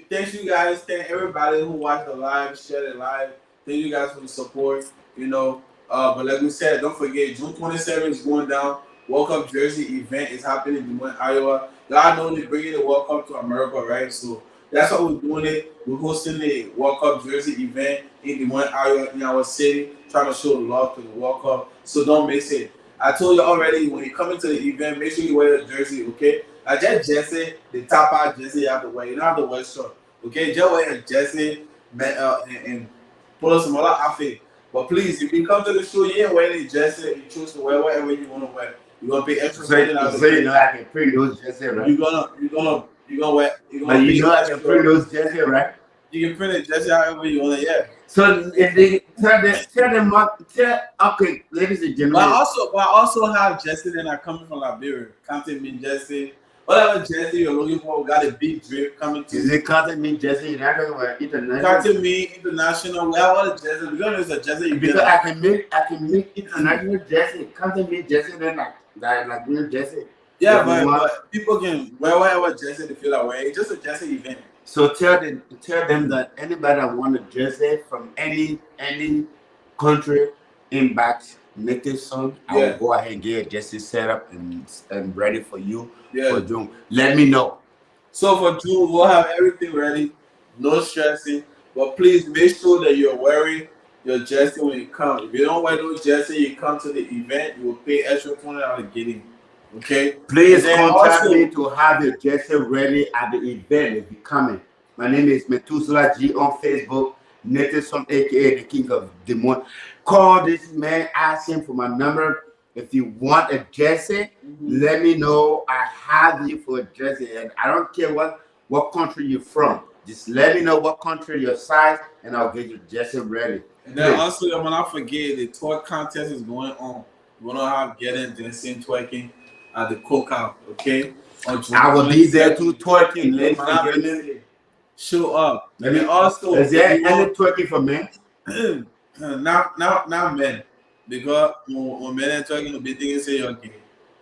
Thank you guys. Thank everybody who watched the live, shared it live. Thank you guys for the support. But like we said, don't forget, June 27th is going down. World Cup jersey event is happening in Des Moines, Iowa. God knows they're bringing the World Cup to America, right? So that's what we're doing it. We're hosting the World Cup jersey event in Des Moines, Iowa, in our city, trying to show love to the World Cup. So don't miss it. I told you already, when you come into the event, make sure you wear the jersey, okay? I just jersey, the top out jersey you have to wear. You don't have to wear short, okay? Just wear a jersey and pull up some other outfit. But please, if you come to the show, you ain't wearing any jersey, you choose to wear whatever you want to wear. You're gonna pay extra. So you know I can print those jerseys, right? You're gonna wear. But you know I can print those jerseys, right? You can print it just however you want it, yeah. So if they tell them okay, ladies and gentlemen. But I also have jerseys that are coming from Liberia. Content mean jersey. Whatever jersey you're looking for, we got a big drip coming to. Is it content mean jersey? You're not talking about international. Content mean international. We have all the jerseys. We're gonna use a jersey. Because I can make international jersey. Content mean jersey, then like real jersey. Yeah, but people can wear whatever jersey they feel like wearing. It's just a jersey event. So tell them that anybody that want a jersey from any country inbox, make this song. I will go ahead and get a jersey set up and ready for you for June. Let me know. So for June, we'll have everything ready. No stressing. But please make sure that you're wearing your jersey when you come. If you don't wear those jersey, you come to the event, you will pay extra $20 getting. Okay. Please contact me to have your jersey ready at the event if you're coming. My name is Methuselah G on Facebook. Nathan, aka the King of Des Moines. Call this man, ask him for my number. If you want a jersey, let me know. I have you for a jersey, and I don't care what country you're from. Just let me know what country, your size, and I'll get your jersey ready. And then also, when I forget, the twerk contest is going on. We're gonna have getting dancing, twerking at the cookout, okay? I will be there too, twerking, ladies and gentlemen. Show up. And then also, is there any twerking for men? not men, because when men are twerking, the thing is say you're gay,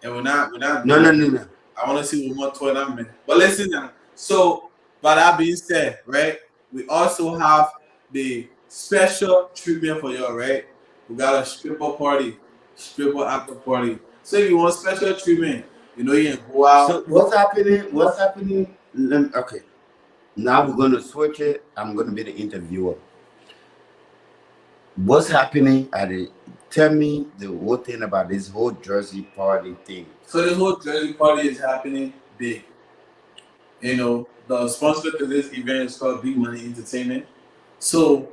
and we're not. No. I want to see one more twerk than men. But listen now. So, by that being said, right, we also have the special treatment for y'all, right? We got a stripper after party. So if you want special treatment, you can go out. So what's happening? Okay. Now we're going to switch it. I'm going to be the interviewer. What's happening tell me the whole thing about this whole jersey party thing. So this whole jersey party is happening big. The sponsor to this event is called Big Money Entertainment. So,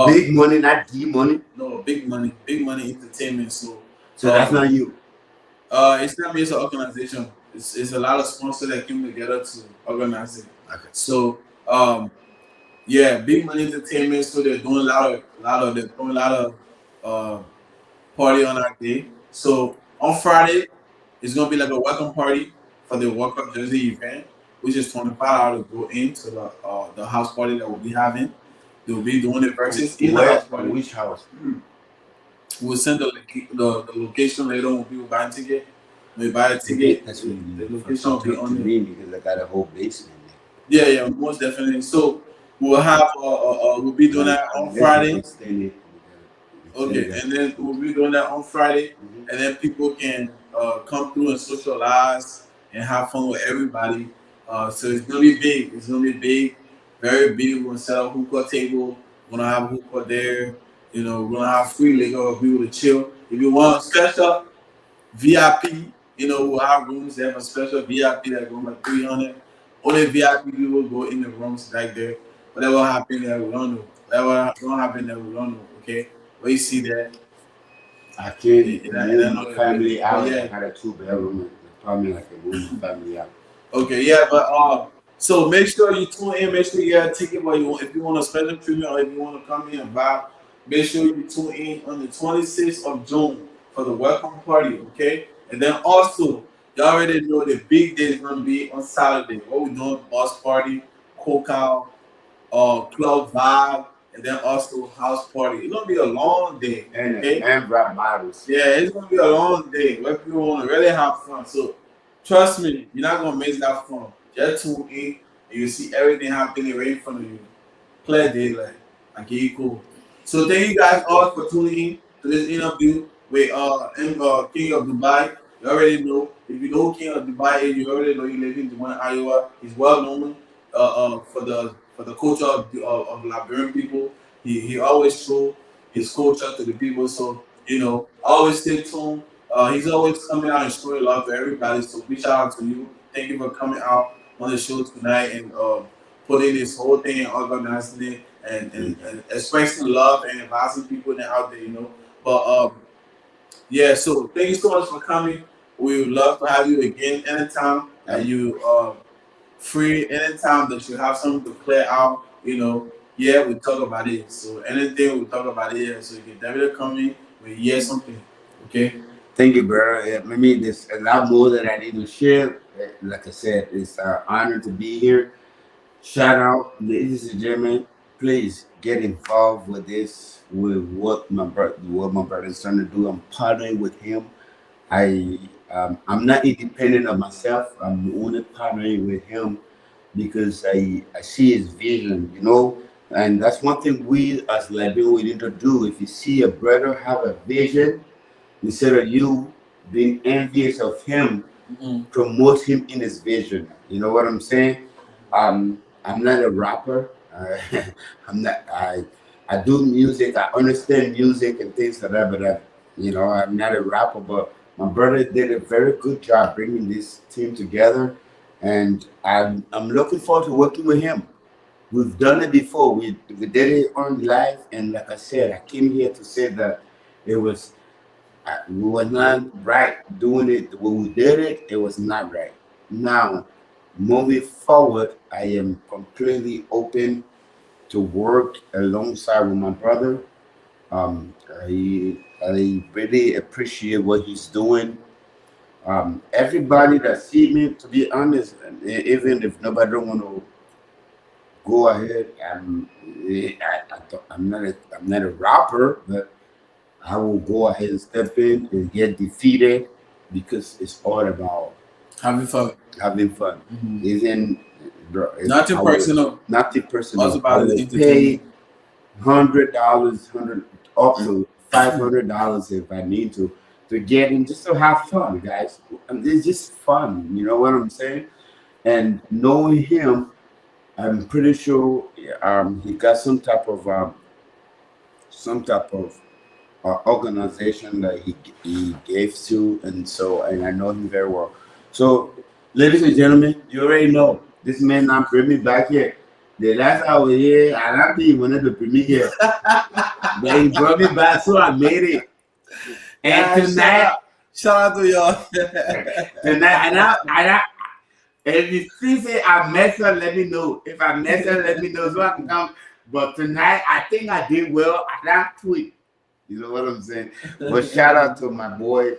Big money, not D money. no, Big Money Entertainment. So, So that's not you. it's not me. It's an organization. It's a lot of sponsors that came together to organize it. Okay. So, yeah, Big Money Entertainment. So they're doing they're doing a lot of uh, party on that day. So on Friday, it's gonna be like a welcome party for the World Cup Jersey event, which is $25 to go into the house party that we'll be having. They'll be doing it versus in the Where? house party. Which house? We'll send the location later when people buy a ticket. When we buy a ticket, That's really the location will be on there. me because I got a whole basement. Yeah, most definitely. So we'll have we'll be doing that on Friday. Okay, and then we'll be doing that on Friday, and then people can come through and socialize and have fun with everybody. So it's gonna be big. It's gonna be big, very big. We're gonna set up hookah table. We're gonna have hookah there. We're gonna have free liquor for people to chill. If you want a special VIP, we'll have rooms that have a special VIP that go like 300. Only VIP people go in the rooms back there. Whatever happened there, we don't know. Whatever don't happen there, we don't know. Okay, but you see that. I can't In move my family out. yeah. I got a 2-bedroom. Probably like a move my family out. Okay, yeah, but so make sure you tune in. Make sure you get a ticket. But if you want a special treatment or if you want to come in and buy, make sure you tune in on the 26th of June for the welcome party. Okay, and then also you already know the big day is gonna be on Saturday. What we doing? Boss party, cookout, club vibe, and then also house party. It's gonna be a long day. Okay? And rap bottles. Yeah, it's gonna be a long day where people want to really have fun. So trust me, you're not gonna miss that fun. Just tune in and you see everything happening right in front of you. Clear daylight. Okay, cool. So thank you guys all for tuning in to this interview with King of Dubai. You already know. If you know King of Dubai, you already know he lives in Des Moines, Iowa. He's well known for the culture of Liberian people. He always show his culture to the people. So always stay tuned. He's always coming out and showing love to everybody. So big shout out to you. Thank you for coming out on the show tonight and putting this whole thing and organizing it and expressing love and advising people out there. But yeah, so thank you so much for coming. We would love to have you again anytime that you free, anytime that you have something to clear out. Yeah, we talk about it. So anything we talk about it, yeah. So you can definitely come in when you hear something. Okay. Thank you, bro. I mean, there's a lot more that I need to share. Like I said, it's an honor to be here. Shout out, ladies and gentlemen. Please get involved with this, with what my brother is trying to do. I'm partnering with him. I'm not independent of myself. I'm only partnering with him because I see his vision. And that's one thing we as Liberians we need to do. If you see a brother have a vision, instead of you being envious of him, promote him in his vision. You know what I'm saying? I'm not a rapper. I'm not. I do music. I understand music and things like that. But I'm not a rapper. But my brother did a very good job bringing this team together, and I'm looking forward to working with him. We've done it before. We did it on live, and like I said, I came here to say that it was we were not right doing it. When we did it, it was not right. Now, moving forward, I am completely open to work alongside with my brother. I really appreciate what he's doing. Everybody that see me, to be honest, even if nobody don't want to go ahead, I'm not a rapper, but I will go ahead and step in and get defeated because it's all about Having fun. having fun. Isn't bro, Nothing personal. nothing personal. Also I about the will pay $100, up to $500 if I need to get in just to have fun, guys. It's just fun. You know what I'm saying? And knowing him, I'm pretty sure he got some type of organization that he gave to, and I know him very well. So, ladies and gentlemen, you already know this man not bring me back here. The last time I was here, I don't think he wanted to bring me here. But he brought me back, so I made it. And tonight, shout out to y'all. tonight, and I, if you see say I messed up, let me know. If I messed up, let me know so I can come. But tonight, I think I did well. I don't tweet. You know what I'm saying? But shout out to my boy.